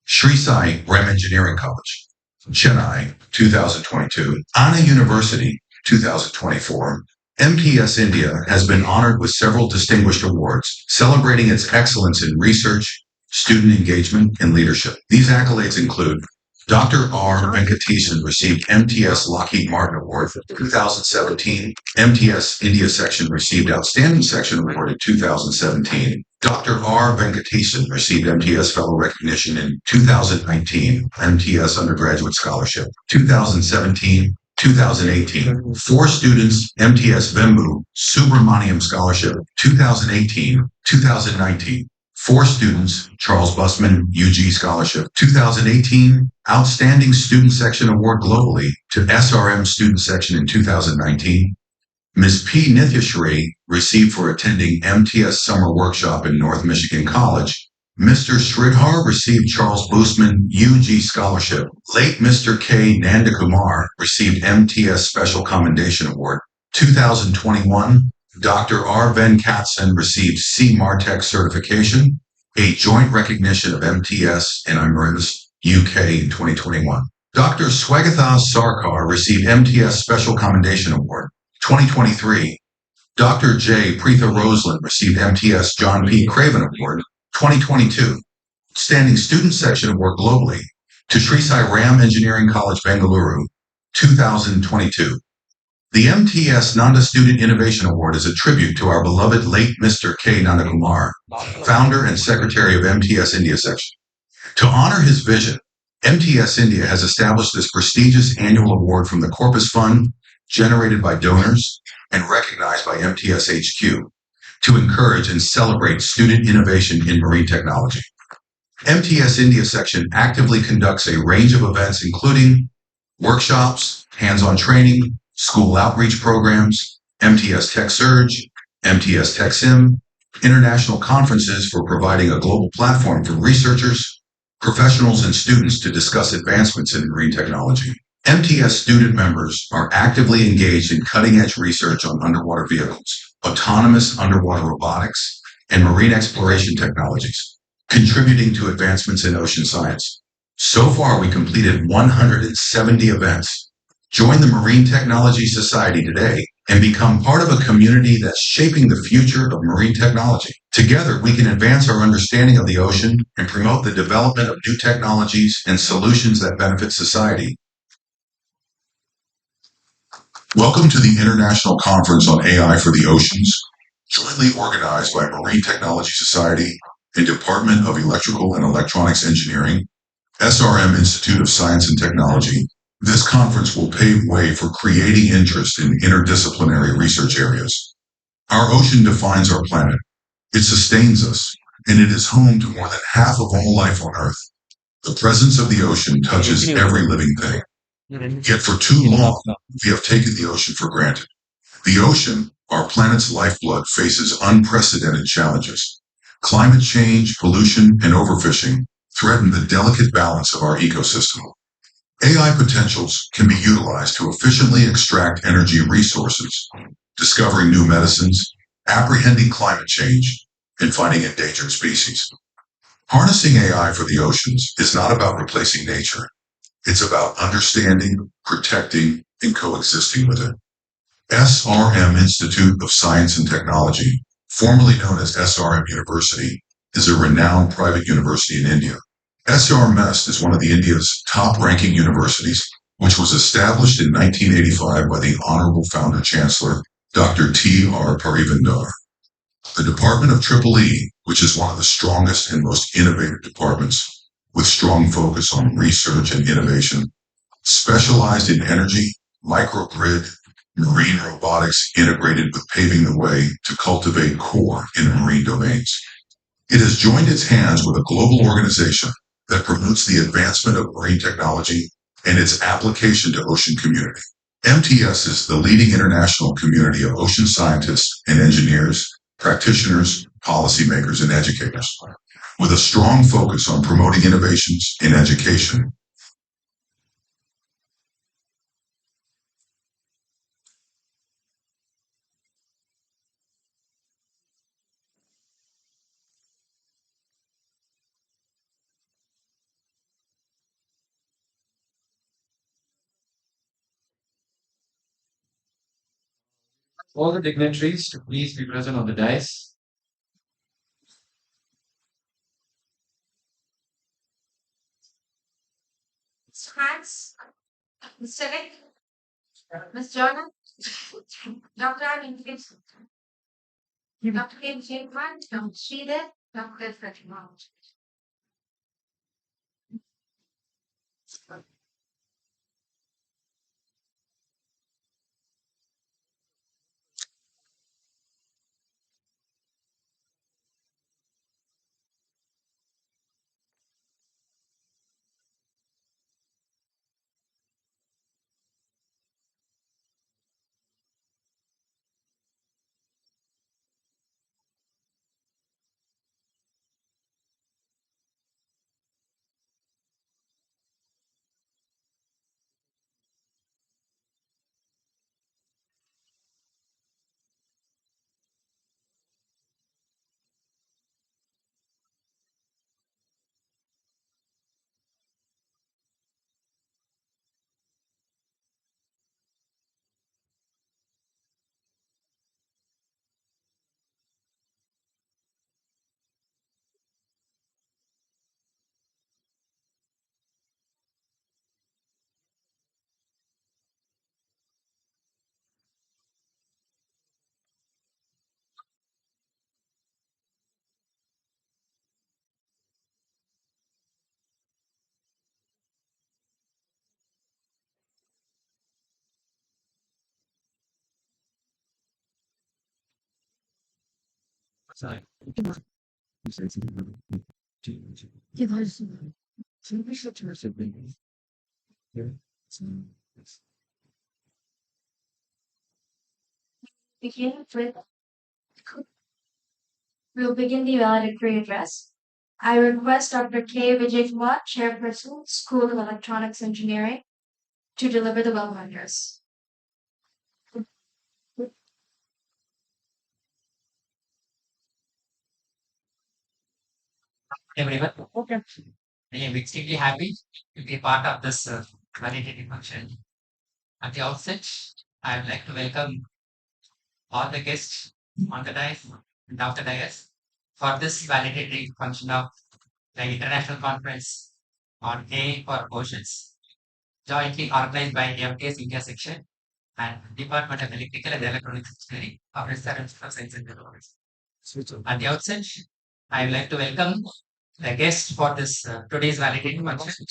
Sri Sai Ram Engineering College, Chennai, 2022, Anna University, 2024. MTS India has been honored with several distinguished awards, celebrating its excellence in research, student engagement, and leadership. These accolades include Dr. R. Venkatesan received MTS Lockheed Martin Award for 2017. MTS India section received Outstanding Section Award in 2017. Dr. R. Venkatesan received MTS Fellow Recognition in 2019, MTS Undergraduate Scholarship, 2017, 2018. 4 students, MTS Vembu Subramaniam Scholarship, 2018, 2019. 4 students, Charles Busman UG Scholarship, 2018, Outstanding Student Section Award globally to SRM Student Section in 2019, Ms. P. Nithya received for attending MTS Summer Workshop in North Michigan College. Mr. Sridhar received Charles Boostman UG Scholarship. Late Mr. K. Nandakumar received MTS Special Commendation Award. 2021, Dr. R. Venkatson received C. Martech certification, a joint recognition of MTS and IMERIS UK in 2021. Dr. Swagatha Sarkar received MTS Special Commendation Award. 2023, Dr. J. Preetha Roseland received MTS John P. Craven Award. 2022, Standing Student Section Award globally to Sri Sai Ram Engineering College, Bengaluru. 2022. The MTS Nanda Student Innovation Award is a tribute to our beloved late Mr. K. Nandakumar, founder and secretary of MTS India section. To honor his vision, MTS India has established this prestigious annual award from the Corpus Fund, generated by donors and recognized by MTS HQ, to encourage and celebrate student innovation in marine technology. MTS India section actively conducts a range of events including workshops, hands-on training, school outreach programs, MTS Tech Surge, MTS Tech Sim, international conferences for providing a global platform for researchers, professionals, and students to discuss advancements in marine technology. MTS student members are actively engaged in cutting-edge research on underwater vehicles, autonomous underwater robotics, and marine exploration technologies, contributing to advancements in ocean science. So far, we completed 170 events. Join the Marine Technology Society today and become part of a community that's shaping the future of marine technology. Together, we can advance our understanding of the ocean and promote the development of new technologies and solutions that benefit society. Welcome to the International Conference on AI for the Oceans, jointly organized by Marine Technology Society and Department of Electrical and Electronics Engineering, SRM Institute of Science and Technology. This conference will pave way for creating interest in interdisciplinary research areas. Our ocean defines our planet. It sustains us, and it is home to more than half of all life on Earth. The presence of the ocean touches every living thing. Yet for too long, we have taken the ocean for granted. The ocean, our planet's lifeblood, faces unprecedented challenges. Climate change, pollution, and overfishing threaten the delicate balance of our ecosystem. AI potentials can be utilized to efficiently extract energy resources, discovering new medicines, apprehending climate change, and fighting endangered species. Harnessing AI for the oceans is not about replacing nature. It's about understanding, protecting, and coexisting with it. SRM Institute of Science and Technology, formerly known as SRM University, is a renowned private university in India. SRMest is one of India's top-ranking universities, which was established in 1985 by the Honorable Founder Chancellor, Dr. T.R. Parivandar. The Department of EEE, which is one of the strongest and most innovative departments, with strong focus on research and innovation, specialized in energy, microgrid, marine robotics integrated with paving the way to cultivate core in marine domains. It has joined its hands with a global organization that promotes the advancement of marine technology and its application to ocean community. MTS is the leading international community of ocean scientists and engineers, practitioners, policymakers, and educators, with a strong focus on promoting innovations in education. All the dignitaries to please be present on the dais. Hans, Mr. Rick, Ms. Jonna, Dr. Arvind, Dr. Kim Chapman, Dr. Sridhar, Dr. Fatima. Begin with We'll begin the valedictory address. I request Dr. K. Vijaykumar, Chairperson, School of Electronics Engineering, to deliver the welcome address. Everyone. Okay. I am extremely happy to be a part of this validating function. At the outset, I would like to welcome all the guests on the dais and off the dais for this validating function of the International Conference on AI for Oceans, jointly organized by MTS India Section and Department of Electrical and Electronics Engineering of SRM of Science and Technology. At the outset, I would like to welcome the guest for this today's validating function,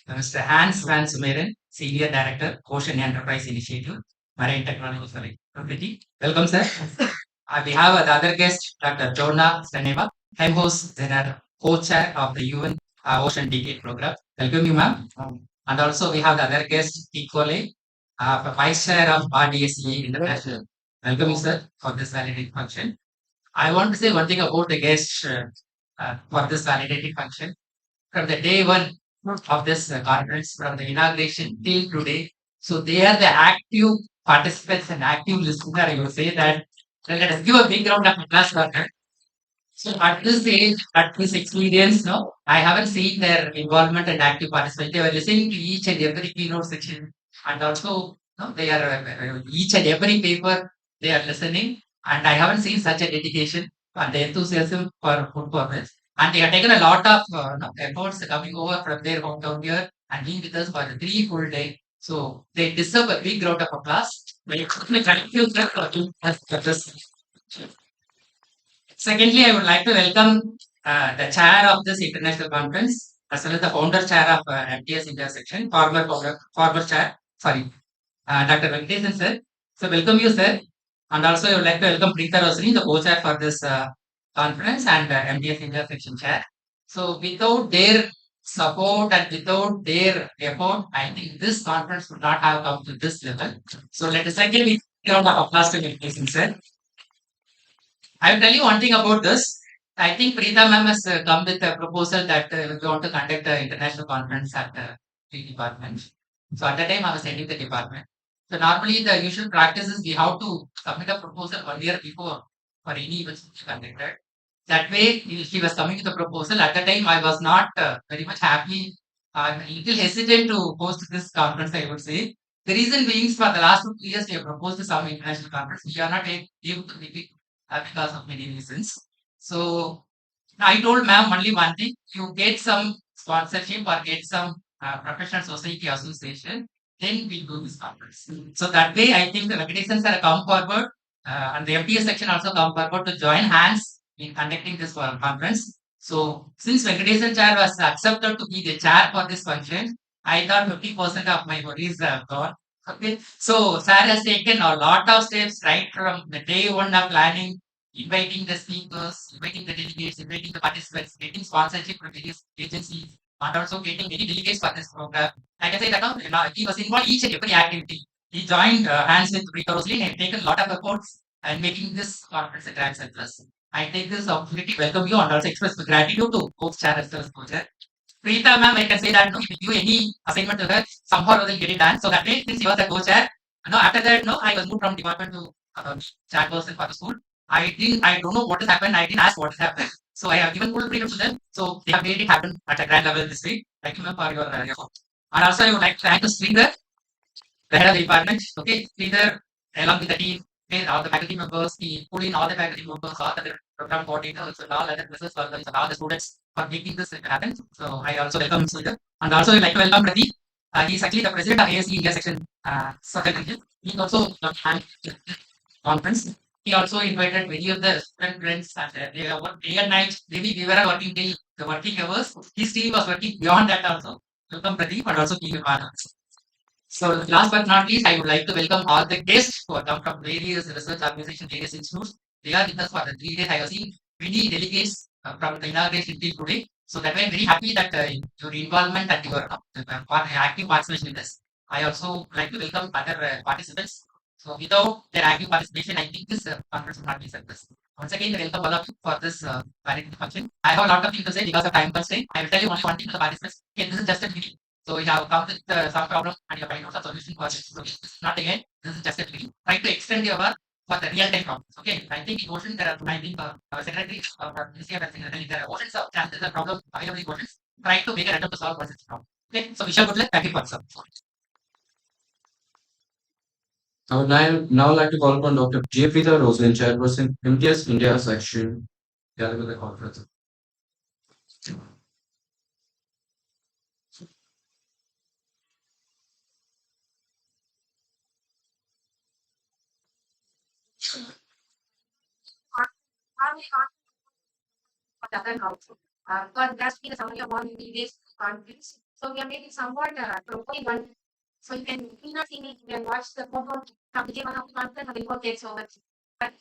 Mr. Hans Van Sumeren, Senior Director, Ocean Enterprise Initiative, Marine Technology Committee. Welcome, sir. We have the other guest, Dr. Jonah Staneva, Helmholtz Zener, co-chair of the UN Ocean Decade Program. Welcome you, ma'am. And also we have the other guest, equally, Vice Chair of RDSE International. Welcome you, sir, for this validating function. I want to say one thing about the guests for this validating function. From the day one of this conference, from the inauguration till today, so they are the active participants and active listeners. I will say that. Let us give a big round of applause for them. So at this age, at this experience, no, I haven't seen their involvement and active participation. They were listening to each and every keynote section, and also, no, they are each and every paper they are listening. And I haven't seen such a dedication and the enthusiasm for good purpose. And they have taken a lot of efforts coming over from their hometown here and being with us for 3 full days. So they deserve a big round of applause. Thank you, sir, for this. Secondly, I would like to welcome the chair of this international conference, as well as the founder chair of MTS India section, former chair, sorry, Dr. Venkatesan, sir. So welcome you, sir. And also I would like to welcome Preetha Rosani, the co-chair for this conference and MTS India section chair. So without their support and without their effort, I think this conference would not have come to this level. So let us again give a round of applause to Venkatesan, sir. I will tell you one thing about this. I think Preetha ma'am has come with a proposal that we want to conduct an international conference at the department. So at that time, I was heading the department. So normally, the usual practice is we have to submit a proposal 1 year before for any events to be conducted. That way, she was coming with a proposal. At the time, I was not very much happy. I'm a little hesitant to host this conference, I would say. The reason being, for the last 2 years, we have proposed some international conference. We are not able to make it because of many reasons. So I told ma'am only one thing: you get some sponsorship or get some professional society association, then we'll do this conference. So that way, I think the recommendations are come forward, and the MTS section also come forward to join hands in conducting this conference. So since Venkatesan chair was accepted to be the chair for this function, I thought 50% of my worries are gone. Okay, so sir has taken a lot of steps right from the day one of planning, inviting the speakers, inviting the delegates, inviting the participants, getting sponsorship from various agencies, and also getting many delegates for this program. Like I said, he was involved in each and every activity. He joined hands with Preetha Rosali and taken a lot of efforts and making this conference a grand success. I take this opportunity to welcome you and also express my gratitude to both chair as well as co-chair. Preetha ma'am, I can say that if you give any assignment to her, somehow will get it done. So that way, since she was the co-chair, after that, I was moved from department to chairperson for the school. I don't know what has happened. I didn't ask what has happened. So I have given full freedom to them. So they have made it happen at a grand level this week. Thank you, ma'am, for your effort. And also, I would like to thank Sridhar, the head of the department. Okay, Sridhar, along with the team, okay, all the faculty members, he put in all the faculty members, all the program coordinators, and all other business partners, and all the students for making this happen. So I also welcome Sridhar. And also, I would like to welcome Pradeep. He's actually the president of ASE India section. He's also conference. He also invited many of the student friends and they worked day and night. Maybe we were working till the working hours. His team was working beyond that also. Welcome Pradeep and also being a part of it. So last but not least, I would like to welcome all the guests who have come from various research organizations, various institutes. They are with us for the 3 days. I have seen many delegates from the inauguration till today. So that way I'm very happy that your involvement and your active participation in this. I also like to welcome other participants. So without their active participation, I think this conference would not be successful. Once again, welcome all of you for this parity function. I have a lot of things to say because of time constraint. I will tell you only one thing to the participants. Okay, this is just a beginning. So you have come with some problem and you find out a solution for it. So this is not again. This is just a beginning. Try to extend your work for the real-time problems. Okay, I think in ocean there are, I think our secretary, Ministry of Secretary, there are oceans of chances of problem available in oceans. Try to make an attempt to solve what's its problem. Okay, so Vishal, good luck. Thank you for some. I would now like to call upon Dr. J. Preeta Rosen, Chairperson, MTS India Section, gather the conference. Because that's been a summary of all previous conference. So we are making somewhat proposing one. So you can not see me, you can watch the photo from the one of the conference of the report takes over. But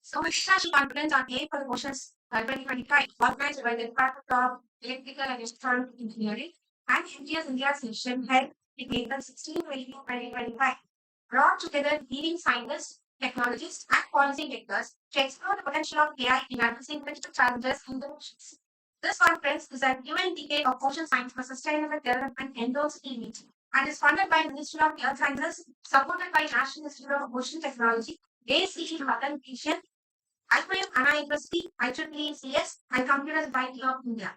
so international conference on AI for the Oceans 2025 organized by the Department of Electrical and Electronic Engineering and MTS India session held in April 16, 2025 brought together leading scientists, technologists, and policymakers to explore the potential of AI in addressing critical challenges in the oceans. This conference is a UN decade of ocean science for sustainable development endorsed EVT and is funded by the Ministry of Earth Sciences, supported by National Institute of Ocean Technology, ACE Mathematician, IIM Anna University, IEEE CS, and Computer Society of India.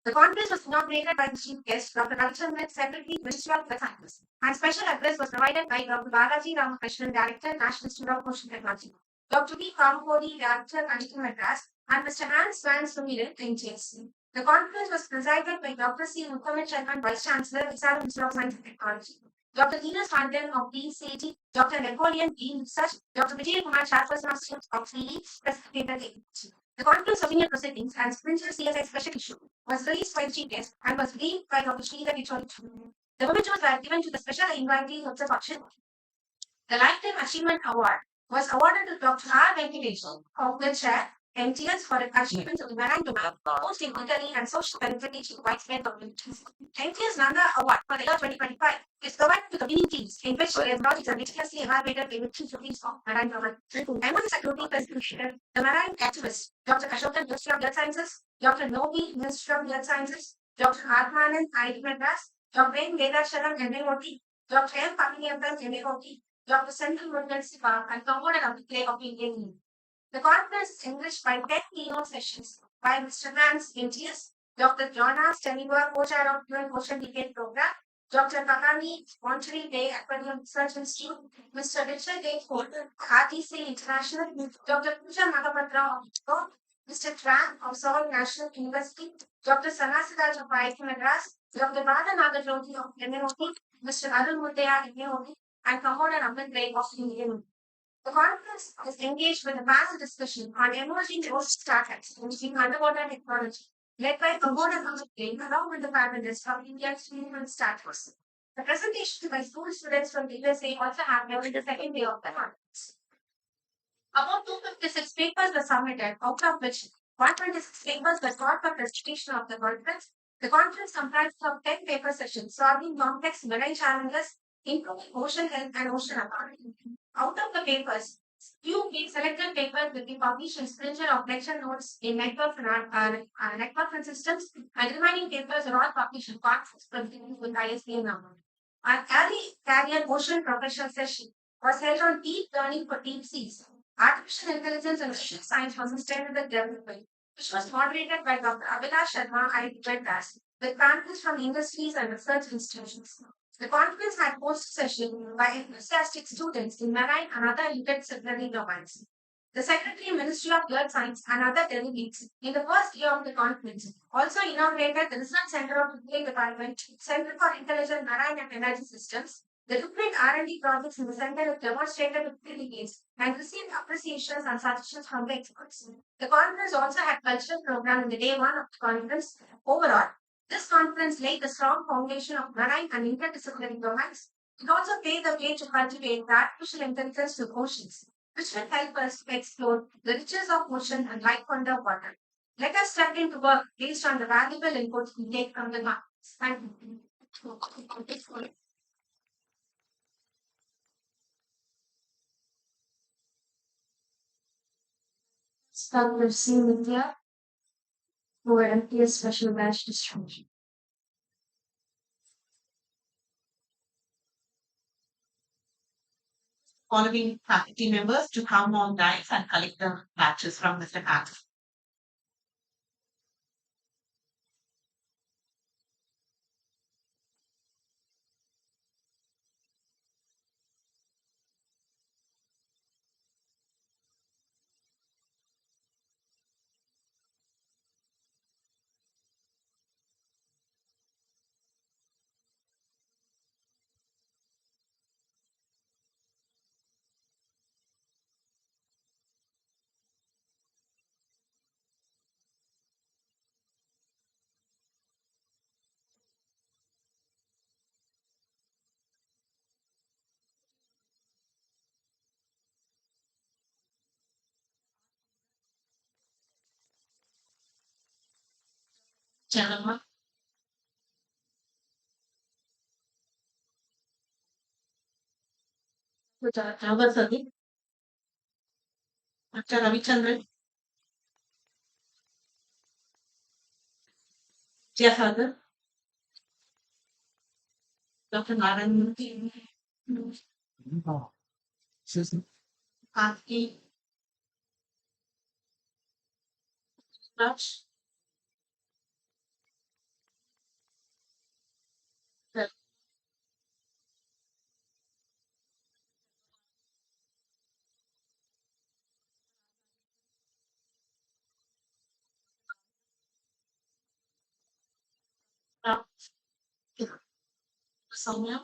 The conference was inaugurated by the chief guest, Dr. Ravichandran, Secretary, Ministry of Science, and special address was provided by Dr. Balaji Ramakrishnan, Director, National Institute of Ocean Technology, Dr. V. Kamkodi, Director, IIT Madras, and Mr. Hans Van Sumiren, NTSC. The conference was presided by Dr. C. Mukhamed Sharma, Vice Chancellor, SRM Institute of Science and Technology, Dr. Dina Swanton of PCAT, Dr. Napoleon Dean Research, Dr. Vijay Kumar, Chairperson of Students of CE, President. The conference opinion proceedings and Sprinter CSI special issue was released by the chief guest and was read by Dr. Sridhar Vicholi. The homages were given to the special invitees of the function. The Lifetime Achievement Award was awarded to Dr. R. Venkatesh, Congress Chair, MTS, for achievements of the marine domain, most in Italy and social benefit to widespread communities. MTS Nanda Award for the year 2025 is provided to communities in which their projects are meticulously evaluated by which is of marine domain. MOD Secretary President, the marine activist, Dr. Ashokan, Ministry of Earth Sciences, Dr. Novi, Ministry of Earth Sciences, Dr. Atmanan, IIT Madras, Dr. M. Vedasharan, MAOT, Dr. M. Paminiyappan, MAOT, Dr. Central University Park, and component of the play of Indian Union. The conference is enriched by 10 keynote sessions by Mr. Vance MTS, Dr. Jonas Tenigua, co-chair of UN Ocean Decade Program, Dr. Kakani Monterey Bay Aquarium Research Institute, Mr. Richard A. Holder, RTC International, Dr. Pooja Magapatra of ISRO, Mr. Tran of Seoul National University, Dr. Sanasidaj of IIT Madras, Dr. Bada Nagarjoti of MAOT, Mr. Arun Mudaya, MAOT, and Commander Amit Ray of Indian. The conference is engaged with a panel discussion on emerging ocean startups using underwater technology, led by Commander Amit Ray, along with the panelists from India's human startups. The presentation by school students from the USA also happened on the second day of the conference. About 256 papers were submitted, out of which 126 papers were taught for presentation of the conference. The conference comprised of 10 paper sessions solving complex marine challenges, improving ocean health and ocean economy. Out of the papers, few selected papers will be published in Springer of lecture notes in network and systems, and remaining papers are all published in conference with ISBN number. An early career ocean professional session was held on deep learning for deep seas, artificial intelligence and ocean science for sustainable development, which was moderated by Dr. Abhilash Sharma, IIT Madras, with panelists from industries and research institutions. The conference had post-session by enthusiastic students in marine and other interdisciplinary domains. The Secretary, Ministry of Earth Science, and other delegates in the first year of the conference also inaugurated the Research Center of Nuclear Department, Center for Intelligent Marine and Energy Systems. The different R&D projects in the center have demonstrated with delegates and received appreciations and suggestions from the experts. The conference also had cultural program in the day one of the conference. Overall, this conference laid the strong foundation of marine and interdisciplinary domains. It also paved the way to cultivate the artificial intelligence to oceans. which will help us to explore the riches of ocean and life underwater. Let us step into work based on the valuable inputs we take from the markets. Thank you. Start with C media for MPS special batch distribution. Following faculty members to come on dice and collect the batches from Mr. Hans. Gentlemen, Ravasadi, Dr. Ravichandran, Jyasagar, Dr. Narayan, Karti, Raj, Soumya,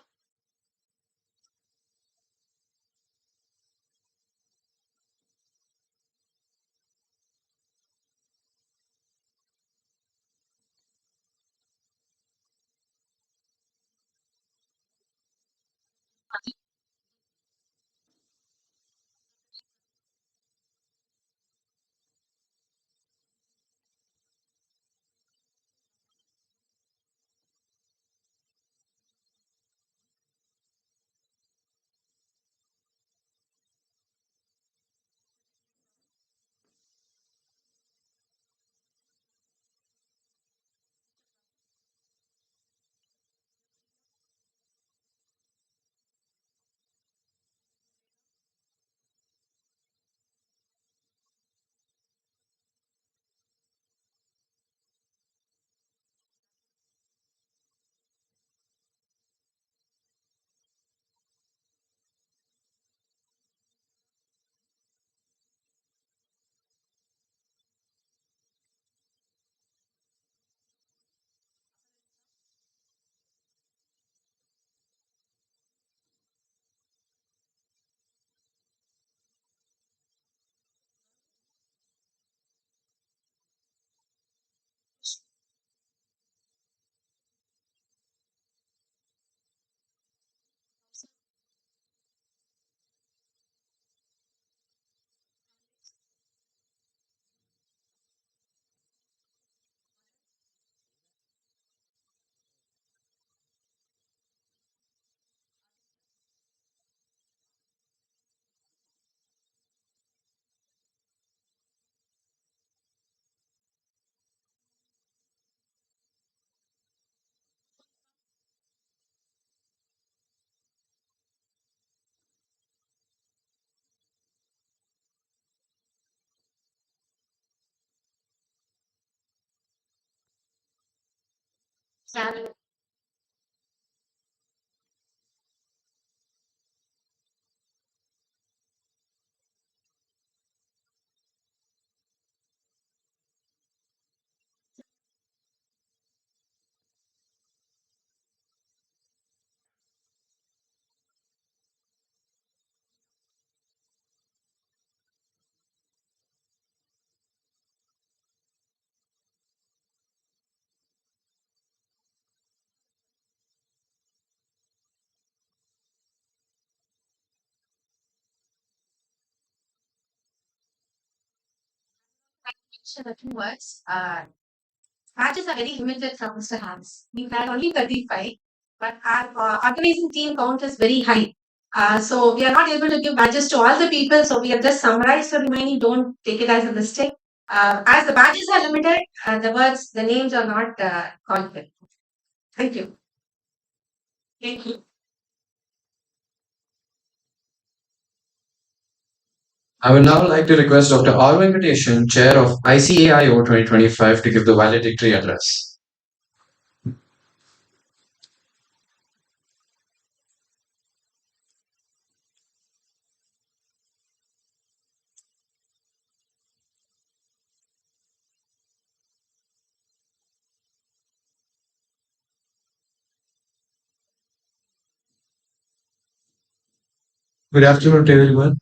Sally, mention a few words. Matches are very limited from Mr. Hans. We had only 35, but our organizing team count is very high. So we are not able to give badges to all the people. So we have just summarized the remaining. Don't take it as a mistake. As the badges are limited, the names are not called. Thank you. Thank you. I would now like to request Dr. R. Venkatesan, Chair of ICAIO 2025, to give the valedictory address. Good afternoon to everyone.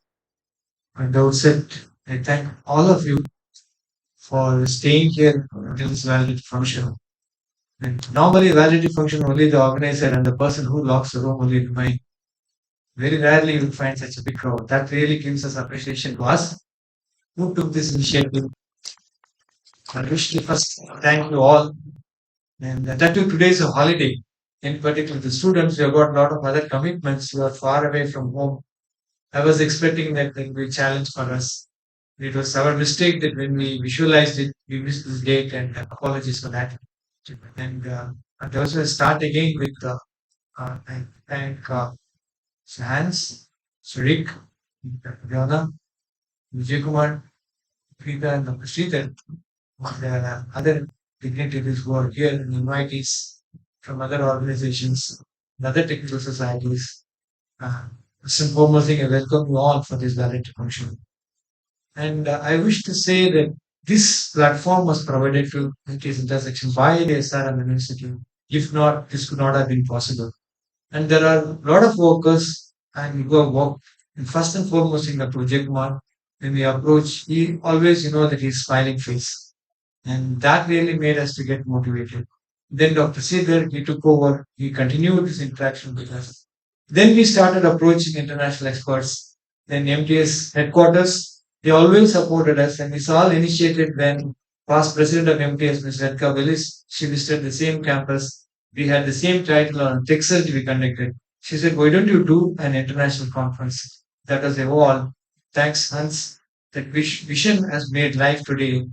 At the outset, I thank all of you for staying here until this validity function. And normally, validity function only the organizer and the person who locks the room only remain. Very rarely you will find such a big crowd. That really gives us appreciation to us who took this initiative. I wish to first thank you all. And that too, today is a holiday. In particular, the students, we have got a lot of other commitments who are far away from home. I was expecting that there will be a challenge for us. It was our mistake that when we visualized it, we missed this date, and apologies for that. And also start again with I thank Hans, Rick, Jana, Vijay Kumar, Peter, and Dr. Sridhar. There are other dignitaries who are here and invitees from other organizations and other technical societies. First and foremost, I welcome you all for this valid function. And I wish to say that this platform was provided to this intersection by the SRM University. If not, this could not have been possible. And there are a lot of workers and who have worked. And first and foremost, in the project one, when we approach, he always, that he's smiling face. And that really made us to get motivated. Then Dr. Sridhar, he took over, he continued his interaction with us. Then we started approaching international experts. Then MTS headquarters, they always supported us, and it's all initiated when past president of MTS, Ms. Redka Willis, she visited the same campus. We had the same title on Texas we conducted. She said, why don't you do an international conference? That was evolved. Thanks, Hans. That vision has made life today.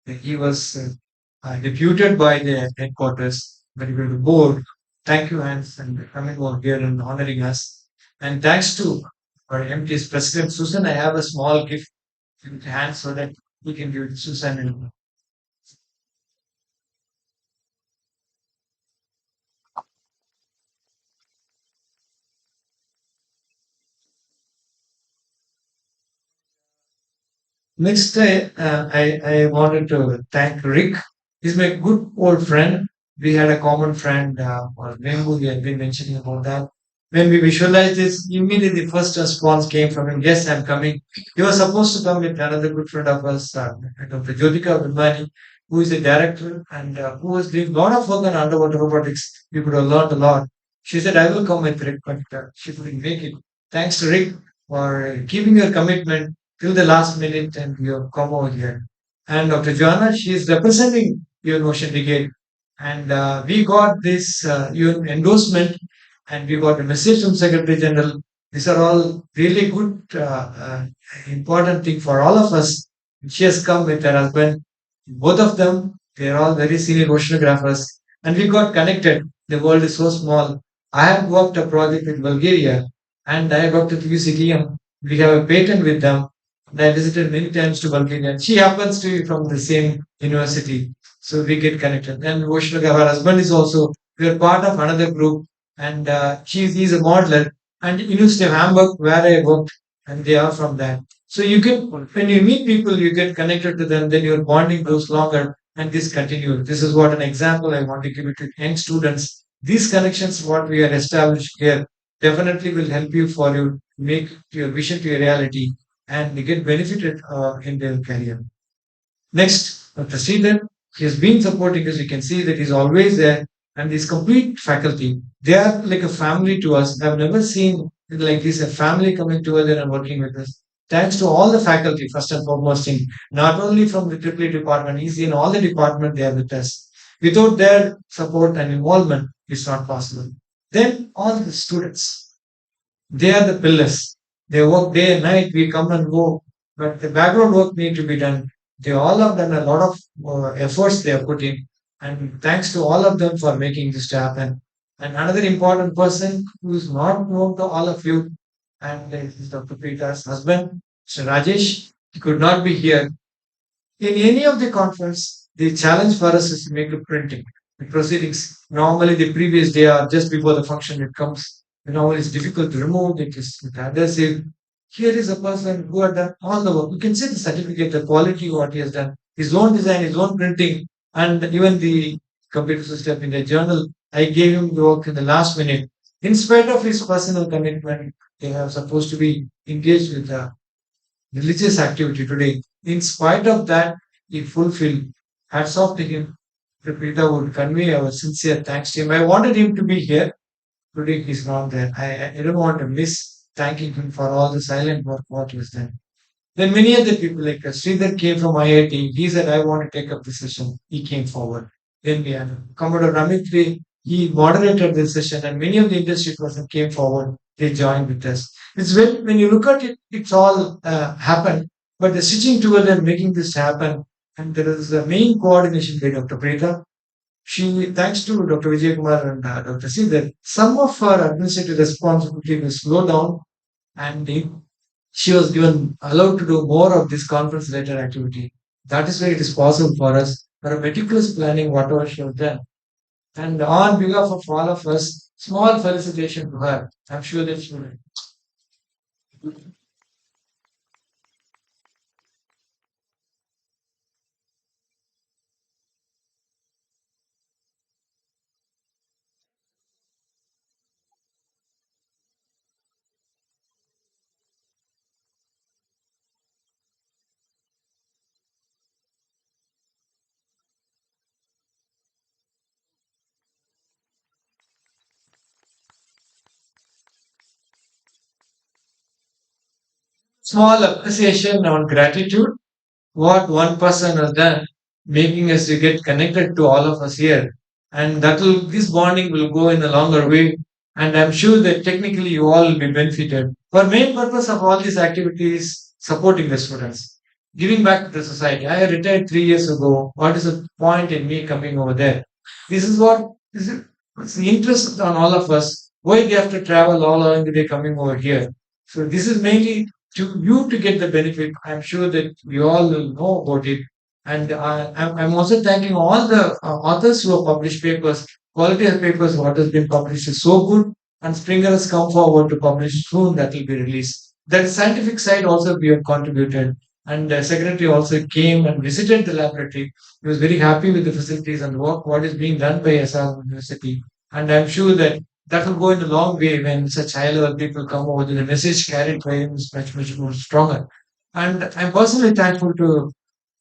He was deputed by the headquarters, but he was the board. Thank you, Hans, and coming over here and honoring us. And thanks to our MT's President Susan, I have a small gift in hand so that we can give it to Susan. And next, I wanted to thank Rick. He's my good old friend. We had a common friend, Rainbow. We had been mentioning about that. When we visualized this, immediately the first response came from him. Yes, I'm coming. He was supposed to come with another good friend of us, Dr. Jyotika Vimani, who is a director and who was doing a lot of work on underwater robotics. We could have learned a lot. She said, I will come with Rick, but she couldn't make it. Thanks to Rick for keeping your commitment till the last minute and you have come over here. And Dr. Joanna, she is representing UN Ocean Brigade. And we got this UN endorsement and we got a message from Secretary General. These are all really good, important thing for all of us. She has come with her husband. Both of them, they are all very senior oceanographers. And we got connected. The world is so small. I have worked a project in Bulgaria and I worked at UCTM. We have a patent with them. And I visited many times to Bulgaria. And she happens to be from the same university. So we get connected. And oceanographer, her husband is also, we are part of another group and he's a modeler and University of Hamburg where I worked and they are from that. So you can, when you meet people, you get connected to them, then your bonding grows longer and this continues. This is what an example I want to give it to young students. These connections, what we are established here, definitely will help you for you make your vision to a reality and you get benefited in their career. Next, Dr. Sridhar, he has been supporting us. You can see that he's always there and his complete faculty. They are like a family to us. I've never seen it like this, a family coming together and working with us. thanks to all the faculty, first and foremost, in not only from the triple E department, he's in all the department they are with us. Without their support and involvement, it's not possible. Then all the students, they are the pillars. They work day and night. We come and go, but the background work need to be done. They all have done a lot of efforts they have put in, and thanks to all of them for making this to happen. And another important person who is not known to all of you, and is Dr. Peter's husband, Mr. Rajesh. He could not be here, in any of the conference, the challenge for us is to make a printing. The proceedings, normally the previous day or just before the function it comes, normally it's difficult to remove, it is with adhesive. Here is a person who had done all the work. You can see the certificate, the quality of what he has done, his own design, his own printing, and even the computer system in the journal. I gave him the work in the last minute. In spite of his personal commitment, they are supposed to be engaged with the religious activity today. In spite of that, he fulfilled. Hats off to him. Peter would convey our sincere thanks to him. I wanted him to be here. Today he's not there. I don't want to miss thanking him for all the silent work what he has done. Then many other people like Sridhar came from IIT. He said, I want to take up the session. He came forward. Then we had Commodore Ramitri. He moderated the session and many of the industry persons came forward. They joined with us. It's when you look at it, it's all happened. But the stitching together, making this happen, and there is a main coordination by Dr. Preeta. She, thanks to Dr. Vijay Kumar and Dr. Sridhar, some of her administrative responsibility will slow down and she was given allowed to do more of this conference related activity. That is why it is possible for us for a meticulous planning, whatever she has done. And on behalf of all of us, small felicitation to her. I'm sure that she will. Small appreciation on gratitude, what one person has done, making us to get connected to all of us here. And that will this bonding will go in a longer way. And I'm sure that technically you all will be benefited. For main purpose of all these activities, supporting the students, giving back to the society. I retired 3 years ago. What is the point in me coming over there? This is what this is it's the interest on all of us. Why they have to travel all along the day coming over here. So this is mainly to you to get the benefit. I'm sure that we all will know about it. And I'm also thanking all the authors who have published papers. Quality of papers, what has been published is so good. And Springer has come forward to publish soon that will be released. That scientific side also we have contributed. And the secretary also came and visited the laboratory. He was very happy with the facilities and work what is being done by SRM University. And I'm sure that that will go in a long way when such high level people come over. The message carried by him is much more stronger. And I'm personally thankful to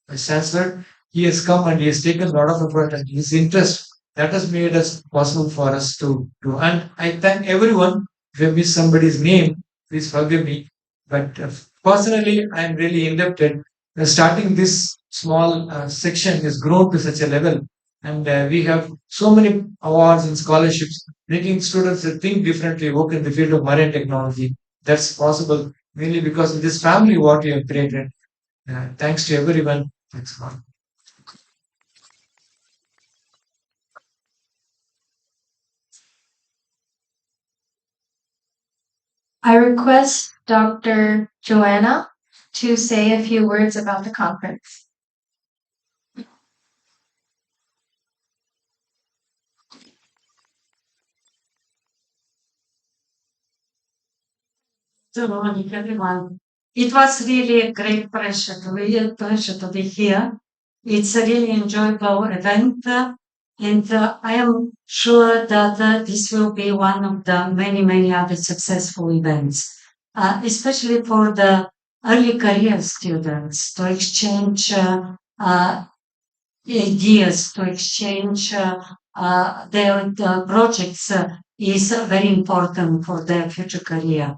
Chancellor. He has come and he has taken a lot of effort and his interest that has made us possible for us to do. And I thank everyone. If I miss somebody's name, please forgive me. But personally, I'm really indebted. Starting this small section has grown to such a level, and we have so many awards and scholarships, making students think differently, work in the field of marine technology. That's possible mainly because of this family what we have created. Thanks to everyone. Thanks a lot. I request Dr. Joanna to say a few words about the conference. Good morning, everyone. It was really a great pleasure, real pleasure to be here. It's a really enjoyable event, and I am sure that this will be one of the many other successful events, especially for the early career students to exchange ideas, to exchange their projects is very important for their future career.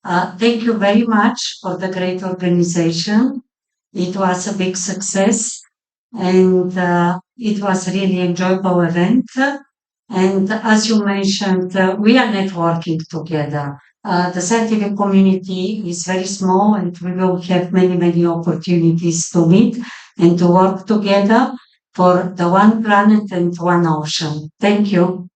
Thank you very much for the great organization. It was a big success and it was really enjoyable event. And as you mentioned, we are networking together. The scientific community is very small and we will have many, many opportunities to meet and to work together for the one planet and one ocean. Thank you.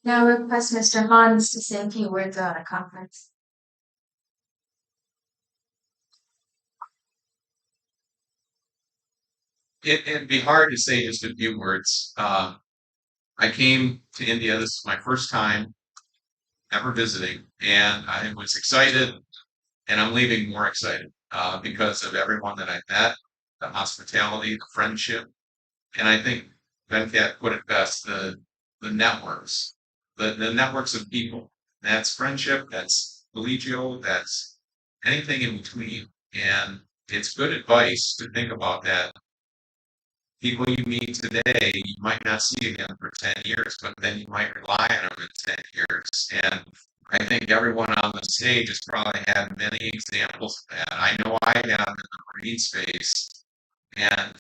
Now request Mr. Hans to say a few words on the conference. It'd be hard to say just a few words. I came to India. This is my first time ever visiting, and I was excited, and I'm leaving more excited because of everyone that I met, the hospitality, the friendship, and I think Venkat put it best: the networks, the networks of people. That's friendship. That's collegial. That's anything in between, and it's good advice to think about that. People you meet today, you might not see again for 10 years, but then you might rely on them in 10 years. And I think everyone on the stage has probably had many examples of that. I know I have in the marine space, and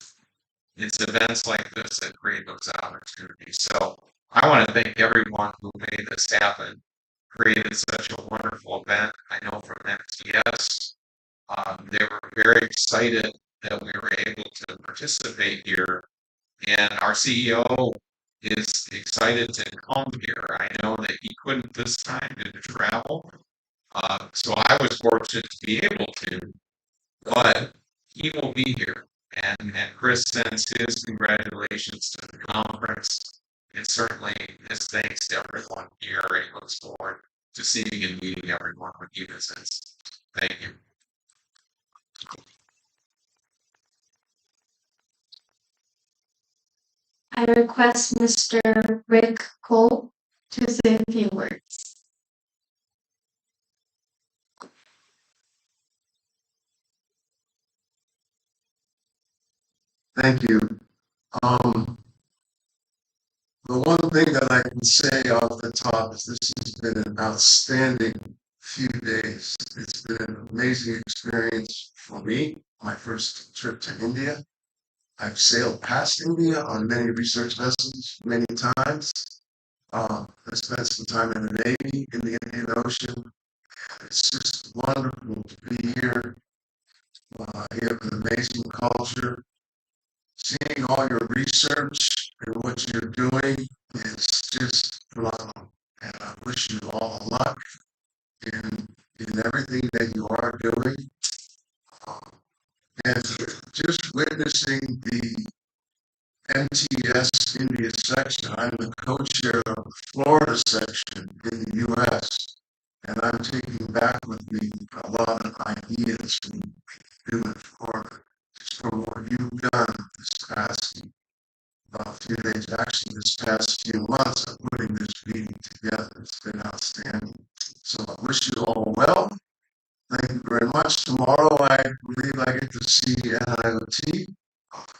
it's events like this that create those opportunities. So I want to thank everyone who made this happen, created such a wonderful event. I know from MTS, they were very excited that we were able to participate here. And our CEO is excited to come here. I know that he couldn't this time due to travel. So I was fortunate to be able to, but he will be here. And Chris sends his congratulations to the conference and certainly his thanks to everyone here. And he looks forward to seeing and meeting everyone when he visits. Thank you. I request Mr. Rick Cole to say a few words. Thank you. The one thing that I can say off the top is this has been an outstanding few days. It's been an amazing experience for me, my first trip to India. I've sailed past India on many research vessels many times. I spent some time in the Navy in the Indian Ocean. It's just wonderful to be here. You have an amazing culture. Seeing all your research and what you're doing is just phenomenal. And I wish you all luck in everything that you are doing. And just witnessing the MTS India section, I'm the co-chair of the Florida section in the U.S. And I'm taking back with me a lot of ideas from doing Florida, just from what you've done this past few days, actually this past few months of putting this meeting together. It's been outstanding. So I wish you all well. Thank you very much. Tomorrow I believe I get to see NIOT,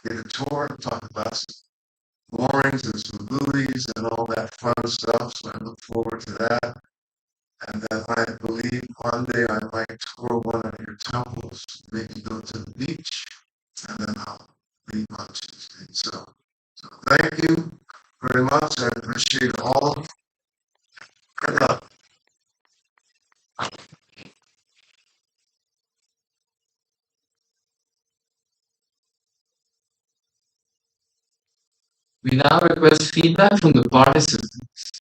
get a tour, talk about some moorings and some buoys and all that fun stuff. So I look forward to that. And then I believe one day I might tour one of your temples, maybe go to the beach, and then I'll leave on Tuesday. So thank you very much. I appreciate all of you. Good luck. We now request feedback from the participants.